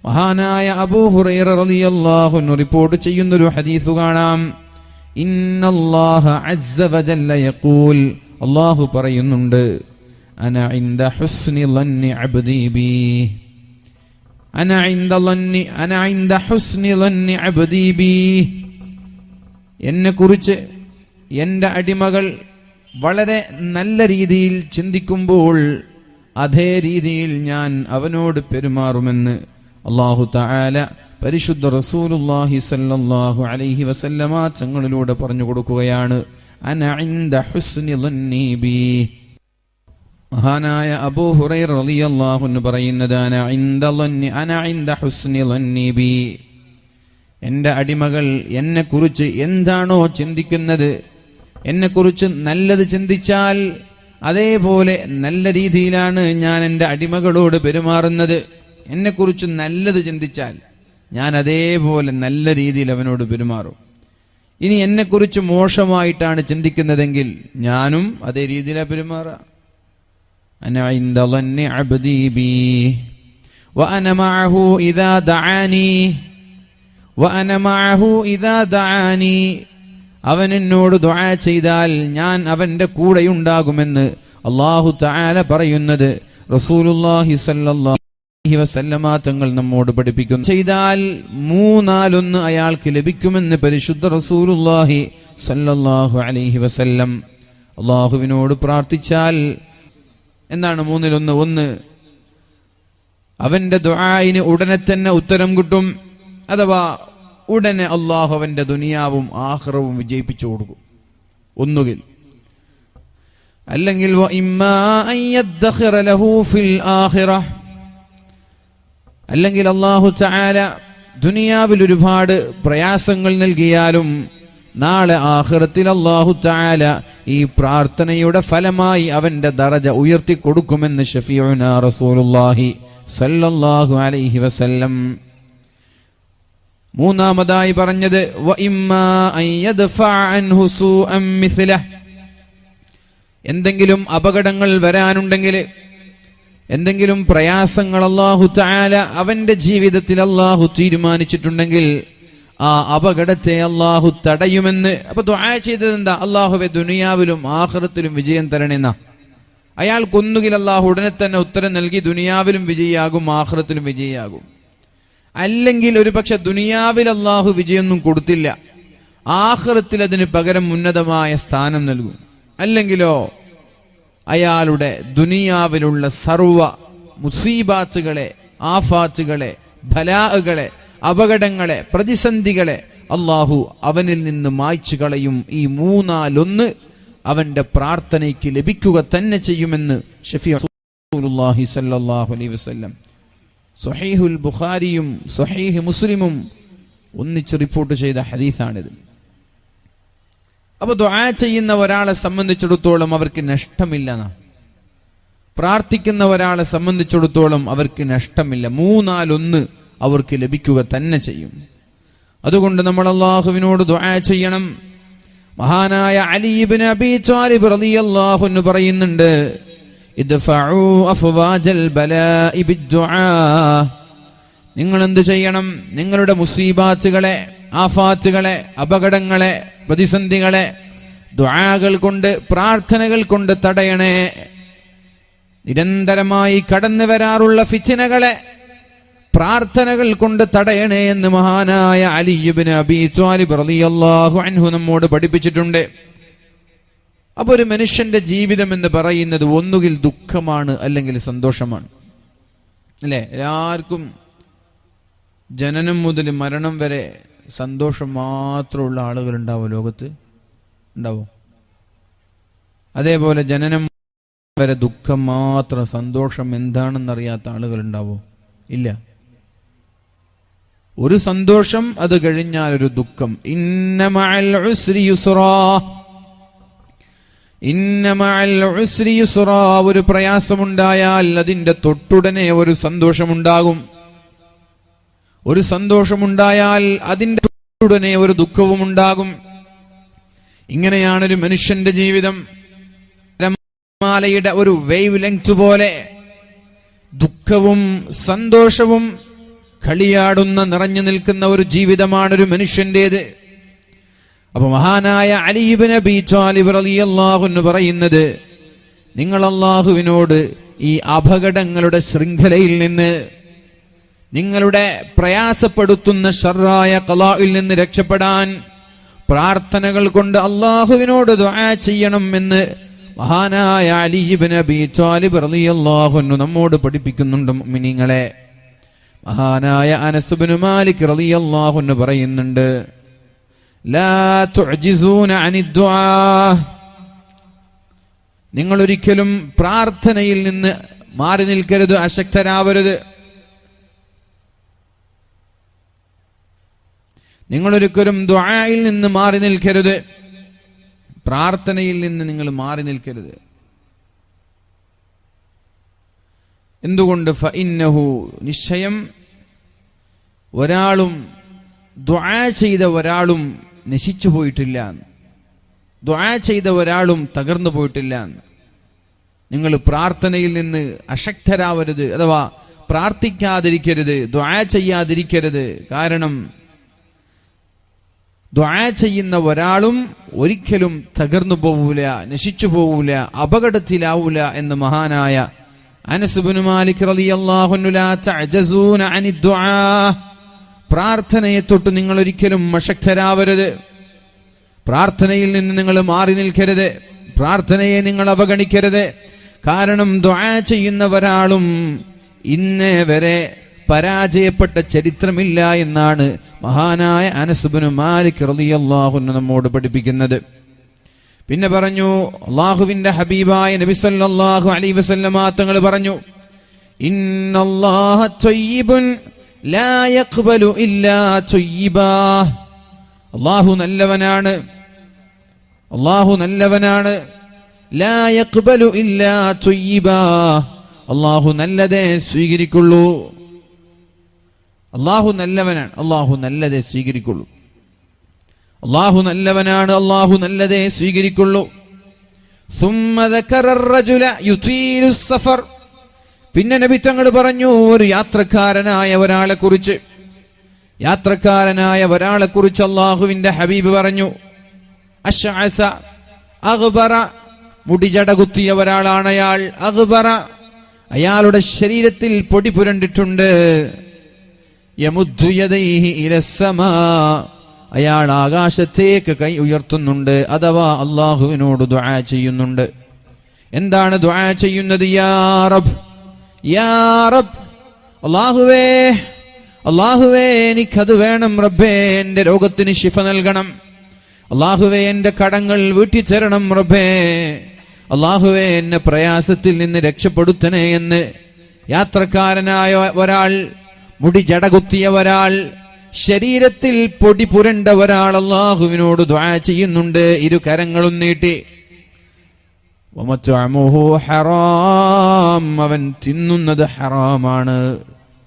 മഹാനായ അബൂ ഹുറൈറ റളിയല്ലാഹു അൻഹു റിപ്പോർട്ട് ചെയ്യുന്ന ഒരു ഹദീസ് കാണാം. ഇന്നല്ലാഹ അസ്സ വജല്ല യഖൂൽ, അല്ലാഹു പറയുന്നുണ്ട്, അന ഇൻദ ഹുസ്നി ളന്നി അബ്ദി ബി, അന ഇൻദ ഹുസ്നി ളന്നി അബ്ദി ബി. എന്നെക്കുറിച്ച് എൻ്റെ അടിമകൾ വളരെ നല്ല രീതിയിൽ ചിന്തിക്കുമ്പോൾ അതേ രീതിയിൽ ഞാൻ അവനോട് പെരുമാറുമെന്ന് അല്ലാഹു തആല പരിശുദ്ധ റസൂലുള്ളാഹി സ്വല്ലല്ലാഹു അലൈഹി വസല്ലമ തങ്ങളിലൂടെ പറഞ്ഞു കൊടുക്കുകയാണ്. അന ഇൻദ ഹുസ്നി ളന്നി ബി. മഹാനായ അബൂ ഹുറൈറ റളിയല്ലാഹു അൻഹു പറയുന്നത്, അന ഇൻദ ഹുസ്നി ളന്നി ബി. എൻ്റെ അടിമകൾ എന്നെക്കുറിച്ച് എന്താണോ ചിന്തിക്കുന്നത്, എന്നെക്കുറിച്ച് നല്ലത് ചിന്തിച്ചാൽ അതേപോലെ നല്ല രീതിയിലാണ് ഞാൻ എൻ്റെ അടിമകളോട് പെരുമാറുന്നത്. എന്നെക്കുറിച്ച് നല്ലത് ചിന്തിച്ചാൽ ഞാൻ അതേപോലെ നല്ല രീതിയിൽ അവനോട് പെരുമാറും. ഇനി എന്നെക്കുറിച്ച് മോശമായിട്ടാണ് ചിന്തിക്കുന്നതെങ്കിൽ ഞാനും അതേ രീതിയിലാണ് പെരുമാറുക. അന ഇൻദ ളന്നി അബ്ദി ബി വഅന മഅഹു ഇദാ ദഅാനി. അവൻ എന്നോട് ദുആ ചെയ്താൽ ഞാൻ അവന്റെ കൂടെയുണ്ടാകുമെന്ന് അല്ലാഹു തആല പറയുന്നത് റസൂലുള്ളാഹി സ്വല്ലല്ലാഹു അലൈഹി വസല്ലമ തങ്ങൾ നമ്മോട് പഠിപ്പിക്കുന്നു. ചെയ്താൽ 3/4 അയാൾക്ക് ലഭിക്കുമെന്ന് പരിശുദ്ധ റസൂലുള്ളാഹി സ്വല്ലല്ലാഹു അലൈഹി വസല്ലം. അല്ലാഹുവിനോട് പ്രാർത്ഥിച്ചാൽ എന്താണ് 1/3? ഒന്ന്, അവന്റെ ദുആഇന് ഉടനെ തന്നെ ഉത്തരം കിട്ടും, അഥവാ ഉടനെ അള്ളാഹു അവന്റെ ദുനിയാവും ആഖിറവും വിജയിപ്പിച്ചു കൊടുക്കും. ഒന്നുകിൽ അല്ലെങ്കിൽ അല്ലെങ്കിൽ അല്ലാഹു തആല ദുനിയാവിൽ ഒരുപാട് പ്രയാസങ്ങൾ നൽകിയാലും നാളെ ആഖിറത്തിൽ അല്ലാഹു തആല ഈ പ്രാർത്ഥനയുടെ ഫലമായി അവന്റെ ദറജ ഉയർത്തി കൊടുക്കുമെന്ന് ശഫീഉനാ റസൂലുള്ളാഹി സ്വല്ലല്ലാഹു അലൈഹി വസല്ലം. മൂന്നാമതായി പറഞ്ഞത് എന്തെങ്കിലും അപകടങ്ങൾ വരാനുണ്ടെങ്കിൽ, എന്തെങ്കിലും പ്രയാസങ്ങൾ അല്ലാഹു തആല അവന്റെ ജീവിതത്തിൽ അല്ലാഹു തീരുമാനിച്ചിട്ടുണ്ടെങ്കിൽ ആ അപകടത്തെ അല്ലാഹു തടയുമെന്ന്. അപ്പൊ ദുആ ചെയ്തത് എന്താ? അല്ലാഹുവേ ദുനിയാവിലും ആഖിറത്തിലും വിജയം തരണേന്നാ. അയാൾക്കൊന്നുകിൽ അല്ലാഹു ഉടനെ തന്നെ ഉത്തരം നൽകി ദുനിയാവിലും വിജയിയാകും, ആഖിറത്തിലും വിജയിയാകും. അല്ലെങ്കിൽ ഒരു പക്ഷെ ദുനിയാവിൽ അല്ലാഹു വിജയൊന്നും കൊടുത്തില്ല, ആഖിറത്തിൽ അതിന് പകരം ഉന്നതമായ സ്ഥാനം നൽകും. അല്ലെങ്കിലോ അയാളുടെ ദുനിയാവിലുള്ള സർവ മുസീബാത്തുകളെ, ആഫാത്തുകളെ, ബലാഅകളെ, അപകടങ്ങളെ, പ്രതിസന്ധികളെ അല്ലാഹു അവനിൽ നിന്ന് മായ്ച്ചു കളയും. ഈ 3/4 അവന്റെ പ്രാർത്ഥനയ്ക്ക് ലഭിക്കുക തന്നെ ചെയ്യുമെന്ന് ശഫീഉ റസൂലുള്ളാഹി സ്വല്ലല്ലാഹു അലൈഹി വസല്ലം. സ്വഹീഹുൽ ബുഖാരിയും സ്വഹീഹ് മുസ്ലിമും ഒന്നിച്ച് റിപ്പോർട്ട് ചെയ്ത ഹദീസാണിത്. അപ്പൊ ദുആ ചെയ്യുന്ന ഒരാളെ സംബന്ധിച്ചിടത്തോളം അവർക്ക് നഷ്ടമില്ല, പ്രാർത്ഥിക്കുന്ന ഒരാളെ സംബന്ധിച്ചിടത്തോളം അവർക്ക് നഷ്ടമില്ല. 3/4 അവർക്ക് ലഭിക്കുക തന്നെ ചെയ്യും. അതുകൊണ്ട് നമ്മൾ അല്ലാഹുവിനോട് ദുആ ചെയ്യണം. മഹാനായ അലി ഇബ്നു അബീ ത്വാലിബ് റളിയല്ലാഹു അൻഹു പറയുന്നുണ്ട്, ഇദ്ഫഉ അഫ്വാജൽ ബലാഇ ബിദ്ദുആ. നിങ്ങൾ എന്ത് ചെയ്യണം? നിങ്ങളുടെ മുസീബാത്തുകളെ, ആഫാത്തുകളെ, അപകടങ്ങളെ, പ്രതിസന്ധികളെ ദുആകൾ കൊണ്ട്, പ്രാർത്ഥനകൾ കൊണ്ട് തടയണേ. നിരന്തരമായി കടന്നു വരാറുള്ള ഫിത്നകളെ പ്രാർത്ഥനകൾ കൊണ്ട് തടയണേ എന്ന് മഹാനായ അലി ഇബ്നു അബീ ത്വാലിബ് റളിയല്ലാഹു അൻഹു നമ്മോട് പഠിപ്പിച്ചിട്ടുണ്ട്. അപ്പൊ ഒരു മനുഷ്യന്റെ ജീവിതം എന്ന് പറയുന്നത് ഒന്നുകിൽ ദുഃഖമാണ് അല്ലെങ്കിൽ സന്തോഷമാണ്, അല്ലെ? എല്ലാവർക്കും ജനനം മുതൽ മരണം വരെ സന്തോഷം മാത്രമുള്ള ആളുകൾ ഉണ്ടാവോ? ലോകത്ത് ഉണ്ടാവോ? അതേപോലെ ജനനം വരെ ദുഃഖം മാത്രം, സന്തോഷം എന്താണെന്നറിയാത്ത ആളുകൾ ഉണ്ടാവോ? ഇല്ല. ഒരു സന്തോഷം, അത് കഴിഞ്ഞാൽ ഒരു ദുഃഖം. ഇന്ന മഅൽ ഉസ്രി യുസ്റാ, ഇന്ന മഅൽ ഉസ്രി യുസ്റാ. ഒരു പ്രയാസമുണ്ടായാൽ അതിന്റെ തൊട്ടുടനെ ഒരു സന്തോഷമുണ്ടാകും. ഒരു സന്തോഷമുണ്ടായാൽ അതിന്റെ തൊട്ടുടനെ ഒരു ദുഃഖവും ഉണ്ടാകും. ഇങ്ങനെയാണ് ഒരു മനുഷ്യന്റെ ജീവിതം. മാലയുടെ ഒരു വേവ് ലെങ്ത് പോലെ ദുഃഖവും സന്തോഷവും കളിയാടുന്ന നിറഞ്ഞു നിൽക്കുന്ന ഒരു ജീവിതമാണ് ഒരു മനുഷ്യന്റേത്. അപ്പൊ മഹാനായ അലി ഇബ്നു അബീ ത്വാലിബ് റളിയല്ലാഹു അൻഹു പറയുന്നത്, നിങ്ങൾ അല്ലാഹുവിനോട് ഈ അപകടങ്ങളുടെ ശൃംഖലയിൽ നിന്ന്, നിങ്ങളുടെ പ്രയാസപ്പെടുത്തുന്ന ശർറായ ഖലാഇൽ നിന്ന് രക്ഷപ്പെടാൻ പ്രാർത്ഥനകൾ കൊണ്ട് അല്ലാഹുവിനോട് ദുആ ചെയ്യണം എന്ന് മഹാനായ അലി ഇബ്നു അബീ ത്വാലിബ് റളിയല്ലാഹു അൻഹു നമ്മോട് പഠിപ്പിക്കുന്നുണ്ട്. മുഅ്മിനീങ്ങളെ, മഹാനായ അനസ് ഇബ്നു മാലിക് റളിയല്ലാഹു അൻഹു പറയുന്നുണ്ട്, ലാ തുഅ്ജിസൂന അനിദ് ദുആ, നിങ്ങൾ ഒരിക്കലും പ്രാർത്ഥനയിൽ നിന്ന് മാറി നിൽക്കരുത്, അശക്തരാവരുത്. നിങ്ങളൊരിക്കലും ദുആയിൽ നിന്ന് മാറി നിൽക്കരുത്, പ്രാർത്ഥനയിൽ നിന്ന് നിങ്ങൾ മാറി നിൽക്കരുത്. എന്തുകൊണ്ട്? ഫഇന്നഹു, നിശ്ചയം ഒരാളും ദുആ ചെയ്ത ഒരാളും നശിച്ചു പോയിട്ടില്ല, ദുആ ചെയ്ത ഒരാളും തകർന്നു പോയിട്ടില്ല. നിങ്ങൾ പ്രാർത്ഥനയിൽ നിന്ന് അശക്തരാവരുത്, അഥവാ പ്രാർത്ഥിക്കാതിരിക്കരുത്, ദുആ ചെയ്യാതിരിക്കരുത്. കാരണം ദുആ ചെയ്യുന്ന ഒരാളും ഒരിക്കലും തകർന്നു പോവൂല, നശിച്ചു പോവൂല, അപകടത്തിലാവൂല എന്ന് മഹാനായ അനസ് ഇബ്നു മാലിക് റളിയല്ലാഹു അൻഹു, ലാ തഅജസൂന അനിദ് ദുആ, പ്രാർത്ഥനയെ തൊട്ട് നിങ്ങൾ ഒരിക്കലും അശക്തരാവരുത്, പ്രാർത്ഥനയിൽ നിന്ന് നിങ്ങൾ മാറി നിൽക്കരുത്, പ്രാർത്ഥനയെ നിങ്ങൾ അവഗണിക്കരുത്. കാരണം ദുആ ചെയ്യുന്ന ഒരാളും ഇന്നേ വരെ പരാജയപ്പെട്ട ചരിത്രമില്ല എന്നാണ് മഹാനായ അനസ് ഇബ്നു മാലിക് റളിയല്ലാഹു അൻഹു നമ്മോട് പഠിപ്പിക്കുന്നത്. പിന്നെ പറഞ്ഞു, അല്ലാഹുവിന്റെ ഹബീബായ നബി സല്ലല്ലാഹു അലൈഹി വസല്ലമ തങ്ങൾ പറഞ്ഞു, ഇന്നല്ലാഹ ത്വയ്യിബുൻ ലാ യഖ്ബലു ഇല്ലാ ത്വയ്യിബാ, അല്ലാഹു നല്ലവനാണ്, അല്ലാഹു നല്ലവനാണ്, ലാ യഖ്ബലു ഇല്ലാ ത്വയ്യിബാ, അല്ലാഹു നല്ലതേ സ്വീകരിക്കുള്ളൂ. അല്ലാഹു നല്ലവനാണ്, അല്ലാഹു നല്ലതേ സ്വീകരിക്കുള്ളൂ. അല്ലാഹു നല്ലവനാണ്, അല്ലാഹു നല്ലതേ സ്വീകരിക്കുള്ളൂ. ثم ذكر الرجل يطيل السفر, പിന്നെ നബി തങ്ങൾ പറഞ്ഞു ഒരു യാത്രക്കാരനായ ഒരാളെ കുറിച്ച്, യാത്രക്കാരനായ ഒരാളെ കുറിച്ച് അല്ലാഹുവിന്റെ ഹബീബ് പറഞ്ഞു, അശ്അസ അഗ്ബറ, മുടിജട കുത്തിയ ഒരാളാണ് അയാൾ. അഗ്ബറ, അയാളുടെ ശരീരത്തിൽ പൊടി പുരണ്ടിട്ടുണ്ട്. യമുദ്ദു യദൈഹി ഇലസ്സമാ, അയാൾ ആകാശത്തേക്ക് കൈ ഉയർത്തുന്നുണ്ട്, അഥവാ അല്ലാഹുവിനോട് ദുആ ചെയ്യുന്നുണ്ട്. എന്താണ് ദുആ ചെയ്യുന്നത്? യാ റബ്ബ്, യാ റബ്ബ്, അല്ലാഹുവേ, അല്ലാഹുവേ എനിക്കത് വേണം റബ്ബേ, എന്റെ രോഗത്തിന് ശിഫ നൽകണം, അല്ലാഹുവേ എന്റെ കടങ്ങൾ വീട്ടിത്തരണം റബ്ബേ, അല്ലാഹുവേ എന്നെ പ്രയാസത്തിൽ നിന്ന് രക്ഷപ്പെടുത്തണേ എന്ന് യാത്രക്കാരനായ ഒരാൾ, മുടി ജടകുത്തിയ ഒരാൾ, ശരീരത്തിൽ പൊടി പുരണ്ട ഒരാൾ അല്ലാഹുവിനോട് ദുആ ചെയ്യുന്നുണ്ട്, ഇരു കരങ്ങളും നീട്ടി. വമത്അമുഹു ഹറാം, അവൻ തിന്നുന്നത് ഹറാമാണ്,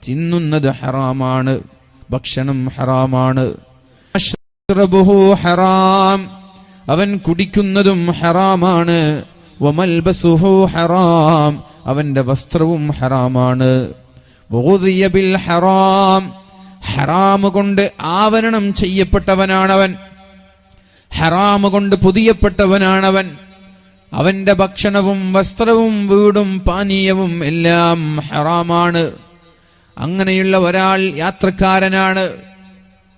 തിന്നുന്നത് ഹറാമാണ്, ഭക്ഷണം ഹറാമാണ്. അശ്റബുഹു ഹറാം, അവൻ കുടിക്കുന്നതും ഹറാമാണ്. വമൽബസുഹു ഹറാം, അവന്റെ വസ്ത്രവും ഹറാമാണ്. വഗുദിയ ബിൽ ഹറാം, ഹറാം കൊണ്ട് ആവരണം ചെയ്യപ്പെട്ടവനാണവൻ, ഹറാം കൊണ്ട് പൊതിയപ്പെട്ടവനാണവൻ. അവന്റെ ഭക്ഷണവും വസ്ത്രവും വീടും പാനീയവും എല്ലാം ഹറാമാണ്. അങ്ങനെയുള്ള ഒരാൾ യാത്രക്കാരനാണ്,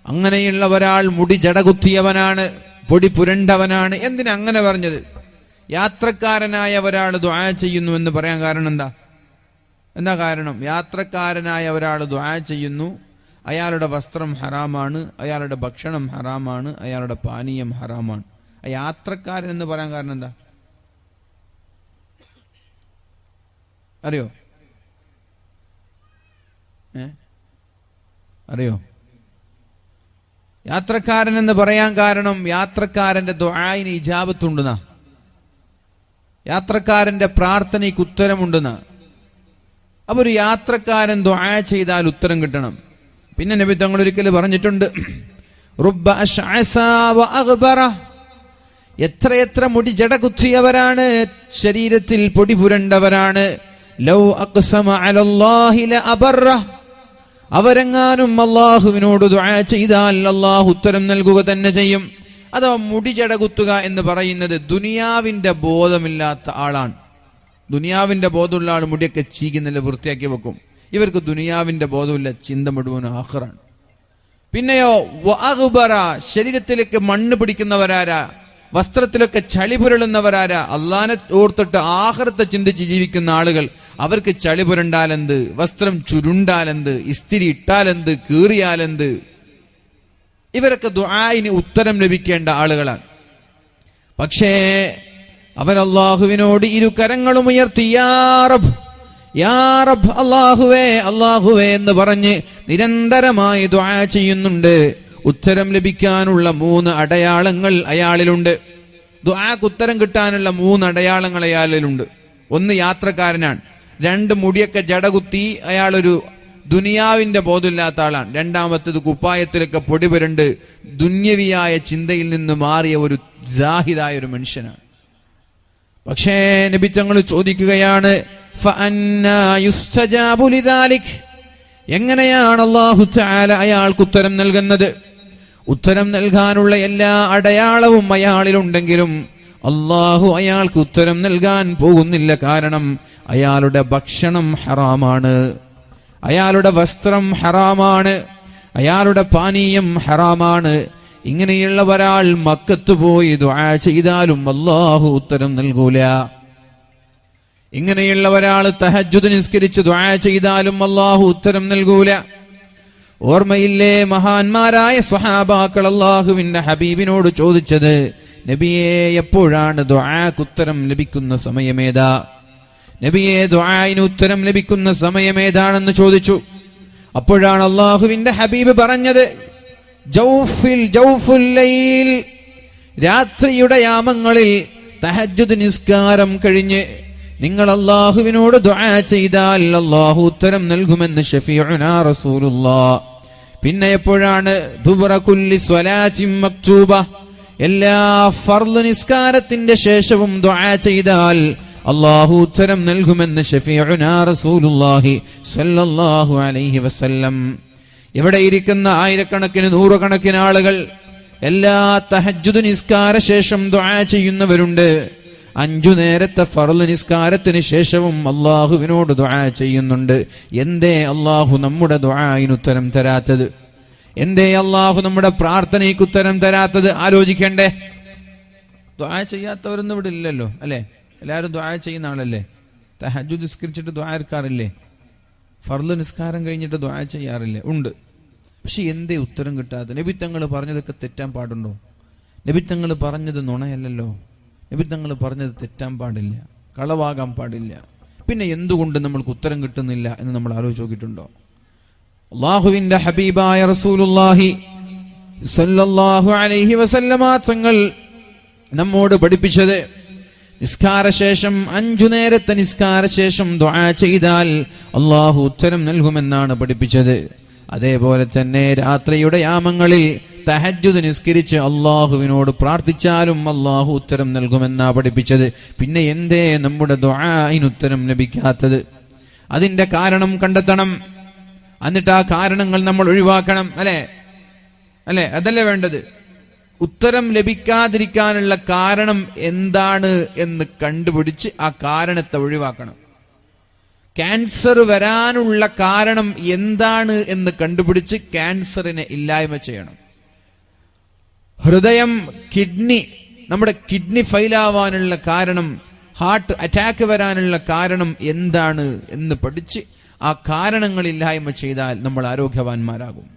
അങ്ങനെയുള്ള ഒരാൾ മുടി ജടകുത്തിയവനാണ്, പൊടി പുരണ്ടവനാണ്. എന്തിനാ അങ്ങനെ പറഞ്ഞത്? യാത്രക്കാരനായ ഒരാൾ ദുആ ചെയ്യുന്നു എന്ന് പറയാൻ കാരണം എന്താ? എന്താ കാരണം? യാത്രക്കാരനായ ഒരാൾ ദുആ ചെയ്യുന്നു, അയാളുടെ വസ്ത്രം ഹറാമാണ്, അയാളുടെ ഭക്ഷണം ഹറാമാണ്, അയാളുടെ പാനീയം ഹറാമാണ്. ആ യാത്രക്കാരൻ എന്ന് പറയാൻ കാരണം എന്താ? അറിയോ? അറിയോ? യാത്രക്കാരൻ എന്ന് പറയാൻ കാരണം യാത്രക്കാരന്റെ ദുആഇന് ഇജാബത്തുണ്ടെന്നാ, യാത്രക്കാരന്റെ പ്രാർത്ഥനയ്ക്ക് ഉത്തരമുണ്ടെന്നാ. അപ്പൊ ഒരു യാത്രക്കാരൻ ദുആ ചെയ്താൽ ഉത്തരം കിട്ടണം. പിന്നെ നബി തങ്ങൾ ഒരിക്കൽ പറഞ്ഞിട്ടുണ്ട്, റുബ്ബ അശ്അസ വ അഗ്ബറ, എത്രയെത്ര മുടി ജടകുത്തിയവരാണ്, ശരീരത്തിൽ പൊടി പുരണ്ടവരാണ്. ലൗ അഖ്സമ അലല്ലാഹി ലഅബറ, അവരെങ്ങാനും അള്ളാഹുവിനോട് ദുആ ചെയ്താൽ അള്ളാഹു ഉത്തരം നൽകുക തന്നെ ചെയ്യും. അഥവാ മുടി ജടകുത്തുക എന്ന് പറയുന്നത് ദുനിയാവിന്റെ ബോധമില്ലാത്ത ആളാണ്. ദുനിയാവിന്റെ ബോധമുള്ള ആൾ മുടിയൊക്കെ ചീകുന്നില്ല, വൃത്തിയാക്കി വെക്കും. ഇവർക്ക് ദുനിയാവിന്റെ ബോധമില്ല, ചിന്ത മുഴുവൻ ആഖിറാണ്. പിന്നെയോ വഅഗ്ബറ, ശരീരത്തിലേക്ക് മണ്ണ് പിടിക്കുന്നവരാരാ, വസ്ത്രത്തിലൊക്കെ ചളി പുരളുന്നവരാരാ, അള്ളാനെ ഓർത്തിട്ട് ആഖിറത്തെ ചിന്തിച്ച് ജീവിക്കുന്ന ആളുകൾ. അവർക്ക് ചളി പുരണ്ടാലെന്ത്, വസ്ത്രം ചുരുണ്ടാലെന്ത്, ഇസ്തിരി ഇട്ടാലെന്ത്, കീറിയാലെന്ത്. ഇവരൊക്കെ ദുആഇന് ഉത്തരം ലഭിക്കേണ്ട ആളുകളാണ്. പക്ഷേ അവൻ അള്ളാഹുവിനോട് ഇരു കരങ്ങളും ഉയർത്തി യാ റബ്ബ്, യാ റബ്ബ്, അല്ലാഹുവേ അല്ലാഹുവേ എന്ന് പറഞ്ഞ് നിരന്തരമായി ദുആ ചെയ്യുന്നുണ്ട്. ഉത്തരം ലഭിക്കാനുള്ള 3 അടയാളങ്ങൾ അയാളിലുണ്ട്. ദുആക്ക് ഉത്തരം കിട്ടാനുള്ള 3 അടയാളങ്ങൾ അയാളിലുണ്ട്. 1 യാത്രക്കാരനാണ്. 2 മുടിയൊക്കെ ജടകുത്തി അയാളൊരു ദുനിയാവിന്റെ ബോധമില്ലാത്ത ആളാണ്. 2-മത്തേത് കുപ്പായത്തിലൊക്കെ പൊടി പുരണ്ട് ദുന്യവിയായ ചിന്തയിൽ നിന്ന് മാറിയ ഒരു ജാഹിദായ ഒരു മനുഷ്യനാണ്. പക്ഷേ നബി തങ്ങൾ ചോദിക്കുകയാണ്, ഫഅന്നാ യുസ്തജാബു ലിദാലിക്, എങ്ങനെയാണ് അല്ലാഹു തആല അയാൾക്ക് ഉത്തരം നൽകുന്നത്? ഉത്തരം നൽകാനുള്ള എല്ലാ അടയാളവും അയാളിലുണ്ടെങ്കിലും അല്ലാഹു അയാൾക്ക് ഉത്തരം നൽകാൻ പോകുന്നില്ല. കാരണം അയാളുടെ ഭക്ഷണം ഹറാമാണ്, അയാളുടെ വസ്ത്രം ഹറാമാണ്, അയാളുടെ പാനീയം ഹറാമാണ്. ഇങ്ങനെയുള്ള ഒരാൾ മക്കത്ത് പോയി ദുആ ചെയ്താലും അല്ലാഹു ഉത്തരം നൽകൂല. ഇങ്ങനെയുള്ള ഒരാൾ തഹജ്ജുദ് നിസ്കരിച്ച് ദുആ ചെയ്താലും അല്ലാഹു ഉത്തരം നൽകൂല. ഓർമ്മയില്ലേ മഹാന്മാരായ സ്വഹാബാക്കൾ അല്ലാഹുവിന്റെ ഹബീബിനോട് ചോദിച്ചത്, നബിയെ എപ്പോഴാണ് ദുആക്ക് ഉത്തരം ലഭിക്കുന്ന സമയമേതാ? നബിയെ ദുആഇന് ഉത്തരം ലഭിക്കുന്ന സമയമേതാണെന്ന് ചോദിച്ചു. അപ്പോഴാണ് അല്ലാഹുവിന്റെ ഹബീബ് പറഞ്ഞത്, ജൗഫുൽ ലൈൽ, രാത്രിയുടെ യാമങ്ങളിൽ തഹജ്ജുദ് നിസ്കാരം കഴിഞ്ഞ് നിങ്ങൾ അല്ലാഹുവിനോട് ദുആ ചെയ്താൽ അല്ലാഹു ഉത്തരം നൽകുമെന്ന് ശഫീഉനാ റസൂലുള്ളാഹ്. പിന്നെ എപ്പോഴാണ്? ദുബ്റ കുല്ലി സ്വലാത്തിൻ മക്തൂബ, എല്ലാ ഫർള് നിസ്കാരത്തിന്റെ ശേഷവും ദുആ ചെയ്താൽ അല്ലാഹു ഉത്തരം നൽകുമെന്ന് ശഫീഉനാ റസൂലുള്ളാഹി സ്വല്ലല്ലാഹു അലൈഹി വസല്ലം. ഇവിടെ ഇരിക്കുന്ന ആയിരക്കണക്കിന് നൂറുകണക്കിന് ആളുകൾ എല്ലാ തഹജ്ജുദ് നിസ്കാര ശേഷം ദുആ ചെയ്യുന്നവരുണ്ട്. 5 നേരത്തെ ഫർള് നിസ്കാരത്തിന് ശേഷവും അല്ലാഹുവിനോട് ദുആ ചെയ്യുന്നുണ്ട്. എന്തേ അല്ലാഹു നമ്മുടെ ദുആഇന് ഉത്തരം തരാത്തത്? എന്തേ അല്ലാഹു നമ്മുടെ പ്രാർത്ഥനയ്ക്ക് ഉത്തരം തരാത്തത്? ആലോചിക്കണ്ടേ? ദുആ ചെയ്യാത്തവരൊന്നും ഇവിടെ ഇല്ലല്ലോ, അല്ലേ? എല്ലാവരും ദുആ ചെയ്യുന്ന ആളല്ലേ? തഹജ്ജുദ് നിസ്കരിച്ചിട്ട് ദുആ ഇരിക്കാറില്ലേ? ഫർള് നിസ്കാരം കഴിഞ്ഞിട്ട് ദുആ ചെയ്യാറില്ലേ? ഉണ്ട്. പക്ഷെ എന്തേ ഉത്തരം കിട്ടാതെ? നബി തങ്ങൾ പറഞ്ഞതൊക്കെ തെറ്റാൻ പാടുണ്ടോ? നബി തങ്ങൾ പറഞ്ഞത് നുണയല്ലല്ലോ. നബി തങ്ങൾ പറഞ്ഞത് തെറ്റാൻ പാടില്ല, കളവാകാൻ പാടില്ല. പിന്നെ എന്തുകൊണ്ട് നമ്മൾക്ക് ഉത്തരം കിട്ടുന്നില്ല എന്ന് നമ്മൾ ആലോചിച്ച് നോക്കിയിട്ടുണ്ടോ? അല്ലാഹുവിന്റെ ഹബീബായ റസൂലുള്ളാഹി സ്വല്ലല്ലാഹു അലൈഹി വസല്ലമ തങ്ങൾ നമ്മോട് പഠിപ്പിച്ചത്, നിസ്കാരശേഷം 5 നേരത്തെ നിസ്കാരശേഷം ദുആ ചെയ്താൽ അല്ലാഹു ഉത്തരം നൽകുമെന്നാണ് പഠിപ്പിച്ചത്. അതേപോലെ തന്നെ രാത്രിയുടെ യാമങ്ങളിൽ തഹജ്ജുദ് നിസ്കരിച്ച് അല്ലാഹുവിനോട് പ്രാർത്ഥിച്ചാലും അല്ലാഹു ഉത്തരം നൽകുമെന്നാ പഠിപ്പിച്ചത്. പിന്നെ എന്തേ നമ്മുടെ ദുആഇന് ഉത്തരം ലഭിക്കാത്തത്? അതിന്റെ കാരണം കണ്ടെത്തണം. എന്നിട്ട് ആ കാരണങ്ങൾ നമ്മൾ ഒഴിവാക്കണം. അല്ലേ? അതല്ലേ വേണ്ടത്? ഉത്തരം ലഭിക്കാതിരിക്കാനുള്ള കാരണം എന്താണ് എന്ന് കണ്ടുപിടിച്ച് ആ കാരണത്തെ ഒഴിവാക്കണം. ക്യാൻസർ വരാനുള്ള കാരണം എന്താണ് എന്ന് കണ്ടുപിടിച്ച് ക്യാൻസറിനെ ഇല്ലായ്മ ചെയ്യണം. ഹൃദയം, നമ്മുടെ കിഡ്നി ഫെയിലാവാനുള്ള കാരണം, ഹാർട്ട് അറ്റാക്ക് വരാനുള്ള കാരണം എന്താണ് എന്ന് പഠിച്ച് ആ കാരണങ്ങൾ ഇല്ലായ്മ ചെയ്താൽ നമ്മൾ ആരോഗ്യവാന്മാരാകും.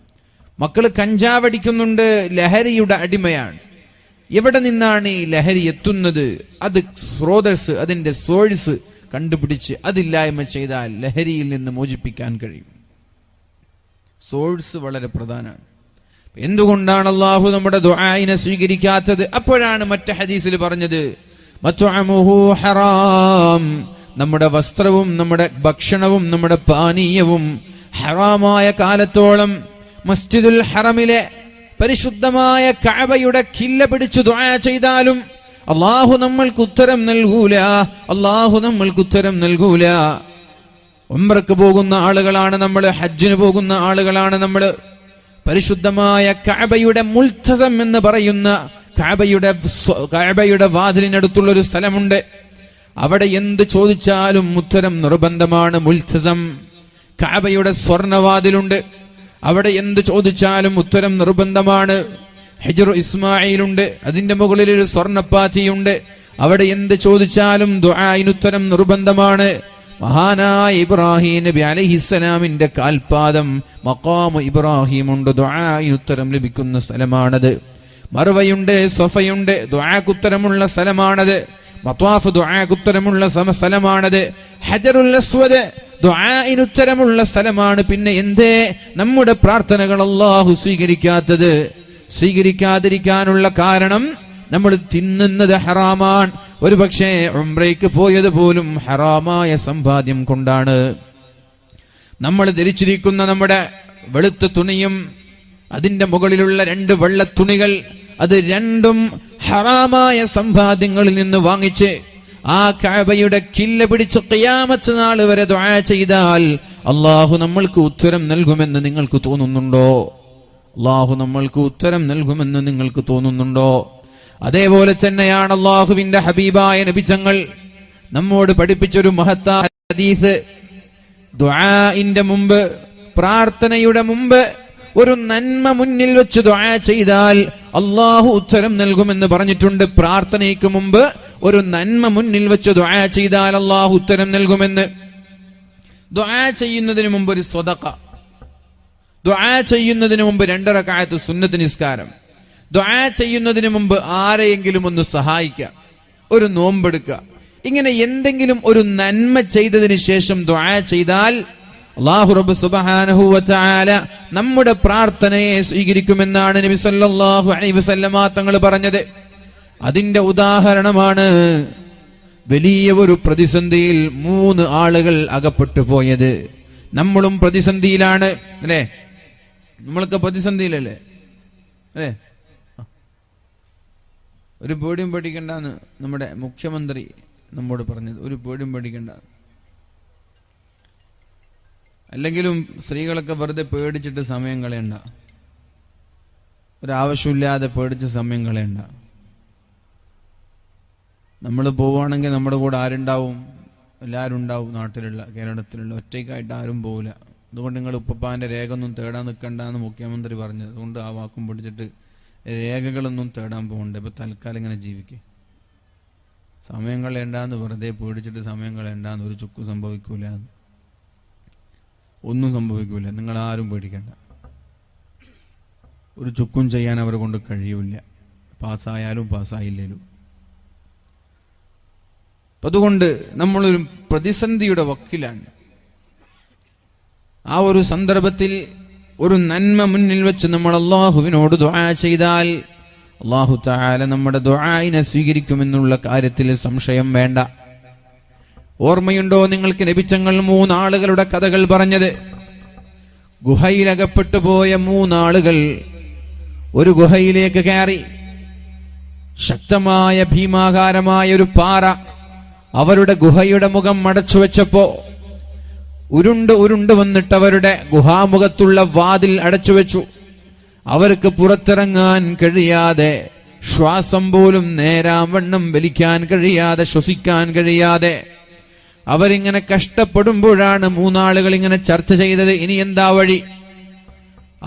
മക്കള് കഞ്ചാവടിക്കുന്നുണ്ട്, ലഹരിയുടെ അടിമയാണ്. എവിടെ നിന്നാണ് ഈ ലഹരി എത്തുന്നത്? അത് സ്രോതസ്, അതിന്റെ സോഴ്സ് കണ്ടുപിടിച്ച് അതില്ലായ്മ ചെയ്താൽ ലഹരിയിൽ നിന്ന് മോചിപ്പിക്കാൻ കഴിയും. സോഴ്സ് വളരെ പ്രധാനമാണ്. എന്തുകൊണ്ടാണ് അല്ലാഹു നമ്മുടെ ദുആഇനെ സ്വീകരിക്കാത്തത്? അപ്പോഴാണ് മറ്റു ഹദീസിൽ പറഞ്ഞത്, മത്അമുഹു ഹറാം, നമ്മുടെ വസ്ത്രവും നമ്മുടെ ഭക്ഷണവും നമ്മുടെ പാനീയവും ഹറാമായ കാലത്തോളം മസ്ജിദുൽ ഹറമിലെ പരിശുദ്ധമായ കഅബയുടെ കില്ല പിടിച്ചു ദുആ ചെയ്താലും അല്ലാഹു നമ്മൾക്ക് ഉത്തരം നൽകൂല. ഉംറക്ക് പോകുന്ന ആളുകളാണ് നമ്മൾ, ഹജ്ജിന് പോകുന്ന ആളുകളാണ് നമ്മൾ. പരിശുദ്ധമായ കഅബയുടെ മുൽത്തസം എന്ന് പറയുന്ന കഅബയുടെ വാതിലിനടുത്തുള്ള ഒരു സ്ഥലമുണ്ട്. അവിടെ എന്ത് ചോദിച്ചാലും ഉത്തരം നിർബന്ധമാണ്. മുൽത്തസം, കഅബയുടെ സ്വർണവാതിലുണ്ട്, അവിടെ എന്ത് ചോദിച്ചാലും ഉത്തരം നിർബന്ധമാണ്. ഹിജ്റു ഇസ്മായിലുണ്ട്, അതിന്റെ മുകളിൽ ഒരു സ്വർണപ്പാത്തിയുണ്ട്, അവിടെ എന്ത് ചോദിച്ചാലും ദുആഇന് ഉത്തരം നിർബന്ധമാണ്. മഹാനായ ഇബ്രാഹിം നബി അലൈഹിസ്സലാമിന്റെ കാൽപാദം മഖാമു ഇബ്രാഹിം ഉണ്ട്, ദുആഇന് ഉത്തരം ലഭിക്കുന്ന സ്ഥലമാണത്. മർവയുണ്ട്, സഫയുണ്ട്, ദുആക്ക് ഉത്തരമുള്ള സ്ഥലമാണത്. മത്വാഫ് ദുആക്ക് ഉത്തരമുള്ള സ്ഥലമാണത്. ഹജറുൽ അസ്വദ് ദുആഇന് ഉത്തരമുള്ള സ്ഥലമാണ്. പിന്നെ എന്തേ നമ്മുടെ പ്രാർത്ഥനകൾ അല്ലാഹു സ്വീകരിക്കാത്തത്? സ്വീകരിക്കാതിരിക്കാനുള്ള കാരണം നമ്മൾ തിന്നുന്നത് ഹറാമാണ്. ഒരു പക്ഷേ ഉംറയ്ക്ക് പോയത് പോലും ഹറാമായ സമ്പാദ്യം കൊണ്ടാണ്. നമ്മൾ ധരിച്ചിരിക്കുന്ന നമ്മുടെ വെളുത്ത തുണിയും അതിന്റെ മുകളിലുള്ള 2 വെള്ള തുണികൾ, അത് രണ്ടും ഹറാമായ സമ്പാദ്യങ്ങളിൽ നിന്ന് വാങ്ങിച്ച് ആ കഅബയുടെ കില്ല പിടിച്ച് ഖിയാമത്ത് നാൾ വരെ ദുആ ചെയ്താൽ അല്ലാഹു നമ്മൾക്ക് ഉത്തരം നൽകുമെന്ന് നിങ്ങൾക്ക് തോന്നുന്നുണ്ടോ? അല്ലാഹു നമ്മൾക്ക് ഉത്തരം നൽകുമെന്ന് നിങ്ങൾക്ക് തോന്നുന്നുണ്ടോ? അതേപോലെ തന്നെയാണ് അല്ലാഹുവിന്റെ ഹബീബായ നബിതങ്ങൾ നമ്മോട് പഠിപ്പിച്ചൊരു മഹത്തായ ഹദീസ്. ദുആഇന്റെ മുമ്പ്, പ്രാർത്ഥനയുടെ മുമ്പ് ഒരു നന്മ മുന്നിൽ വെച്ച് ദുആ ചെയ്താൽ അല്ലാഹു ഉത്തരം നൽകുമെന്ന് പറഞ്ഞിട്ടുണ്ട്. പ്രാർത്ഥനയ്ക്ക് മുമ്പ് ഒരു നന്മ മുന്നിൽ വെച്ച് ദുആ ചെയ്താൽ അല്ലാഹു ഉത്തരം നൽകുമെന്ന്. ദുആ ചെയ്യുന്നതിന് മുമ്പ് ഒരു സ്വദഖ, ദുആ ചെയ്യുന്നതിന് മുമ്പ് 2 റക്അത്ത് സുന്നത്ത് നിസ്കാരം, ദുആ ചെയ്യുന്നതിന് മുമ്പ് ആരെയെങ്കിലും ഒന്ന് സഹായിക്കുക, ഒരു നോമ്പെടുക്കുക, ഇങ്ങനെ എന്തെങ്കിലും ഒരു നന്മ ചെയ്തതിന് ശേഷം ദുആ ചെയ്താൽ അല്ലാഹു റബ്ബ് സുബ്ഹാനഹു വ തആല നമ്മുടെ പ്രാർത്ഥനയെ സ്വീകരിക്കുമെന്നാണ് നബി സല്ലല്ലാഹു അലൈഹി വസല്ലമ തങ്ങൾ പറഞ്ഞത്. അതിന്റെ ഉദാഹരണമാണ് വലിയ ഒരു പ്രതിസന്ധിയിൽ 3 ആളുകൾ അകപ്പെട്ടു പോയത്. നമ്മളും പ്രതിസന്ധിയിലാണ് അല്ലേ? നമ്മളൊക്കെ പ്രതിസന്ധിയിലല്ലേ അല്ലേ? ഒരു പേടിയും പേടിക്കണ്ടെന്ന് നമ്മുടെ മുഖ്യമന്ത്രി നമ്മോട് പറഞ്ഞത്. ഒരു പേടിയും പേടിക്കണ്ട. അല്ലെങ്കിലും സ്ത്രീകളൊക്കെ വെറുതെ പേടിച്ചിട്ട് സമയം കളയണ്ട, ഒരാവശ്യമില്ലാതെ പേടിച്ച് സമയം കളയണ്ട. നമ്മൾ പോവുകയാണെങ്കിൽ നമ്മുടെ കൂടെ ആരുണ്ടാവും? എല്ലാവരും ഉണ്ടാവും. നാട്ടിലുള്ള, കേരളത്തിലുള്ള, ഒറ്റയ്ക്കായിട്ട് ആരും പോവില്ല. അതുകൊണ്ട് നിങ്ങൾ ഉപ്പപ്പാന്റെ രേഖ ഒന്നും തേടാൻ നിൽക്കണ്ടെന്ന് മുഖ്യമന്ത്രി പറഞ്ഞത്. അതുകൊണ്ട് ആ വാക്കും പിടിച്ചിട്ട് രേഖകളൊന്നും തേടാൻ പോകണ്ട. ഇപ്പൊ തൽക്കാലം ഇങ്ങനെ ജീവിക്കുക. സമയം കളയണ്ടെന്ന്, വെറുതെ പേടിച്ചിട്ട് സമയം കളയണ്ടെന്ന്. ഒരു ചുക്ക് സംഭവിക്കൂല, ഒന്നും സംഭവിക്കൂല. നിങ്ങൾ ആരും പേടിക്കണ്ട. ഒരു ചുക്കും ചെയ്യാൻ അവരെ കൊണ്ട് കഴിയൂല, പാസ്സായാലും പാസ്സായില്ലേലും. അതുകൊണ്ട് നമ്മളൊരു പ്രതിസന്ധിയുടെ വക്കിലാണ്. ആ ഒരു സന്ദർഭത്തിൽ ഒരു നന്മ മുന്നിൽ വെച്ച് നമ്മൾ അല്ലാഹുവിനോട് ദുആ ചെയ്താൽ അല്ലാഹു തആല നമ്മുടെ ദുആഇനെ സ്വീകരിക്കുമെന്നുള്ള കാര്യത്തിൽ സംശയം വേണ്ട. ഓർമ്മയുണ്ടോ നിങ്ങൾക്ക് നബിതങ്ങൾ 3 ആളുകളുടെ കഥകൾ പറഞ്ഞത്? ഗുഹയിലകപ്പെട്ടു പോയ 3 ആളുകൾ ഒരു ഗുഹയിലേക്ക് കയറി. ശക്തമായ ഭീമാകാരമായ ഒരു പാറ അവരുടെ ഗുഹയുടെ മുഖം അടച്ചു വെച്ചപ്പോ ഉരുണ്ട് വന്നിട്ട് അവരുടെ ഗുഹാമുഖത്തുള്ള വാതിൽ അടച്ചു വെച്ചു. അവർക്ക് പുറത്തിറങ്ങാൻ കഴിയാതെ, ശ്വാസം പോലും നേരാവണ്ണം വലിക്കാൻ കഴിയാതെ, ശ്വസിക്കാൻ കഴിയാതെ അവരിങ്ങനെ കഷ്ടപ്പെടുമ്പോഴാണ് 3 ആളുകൾ ഇങ്ങനെ ചർച്ച ചെയ്തത്, ഇനി എന്താ വഴി?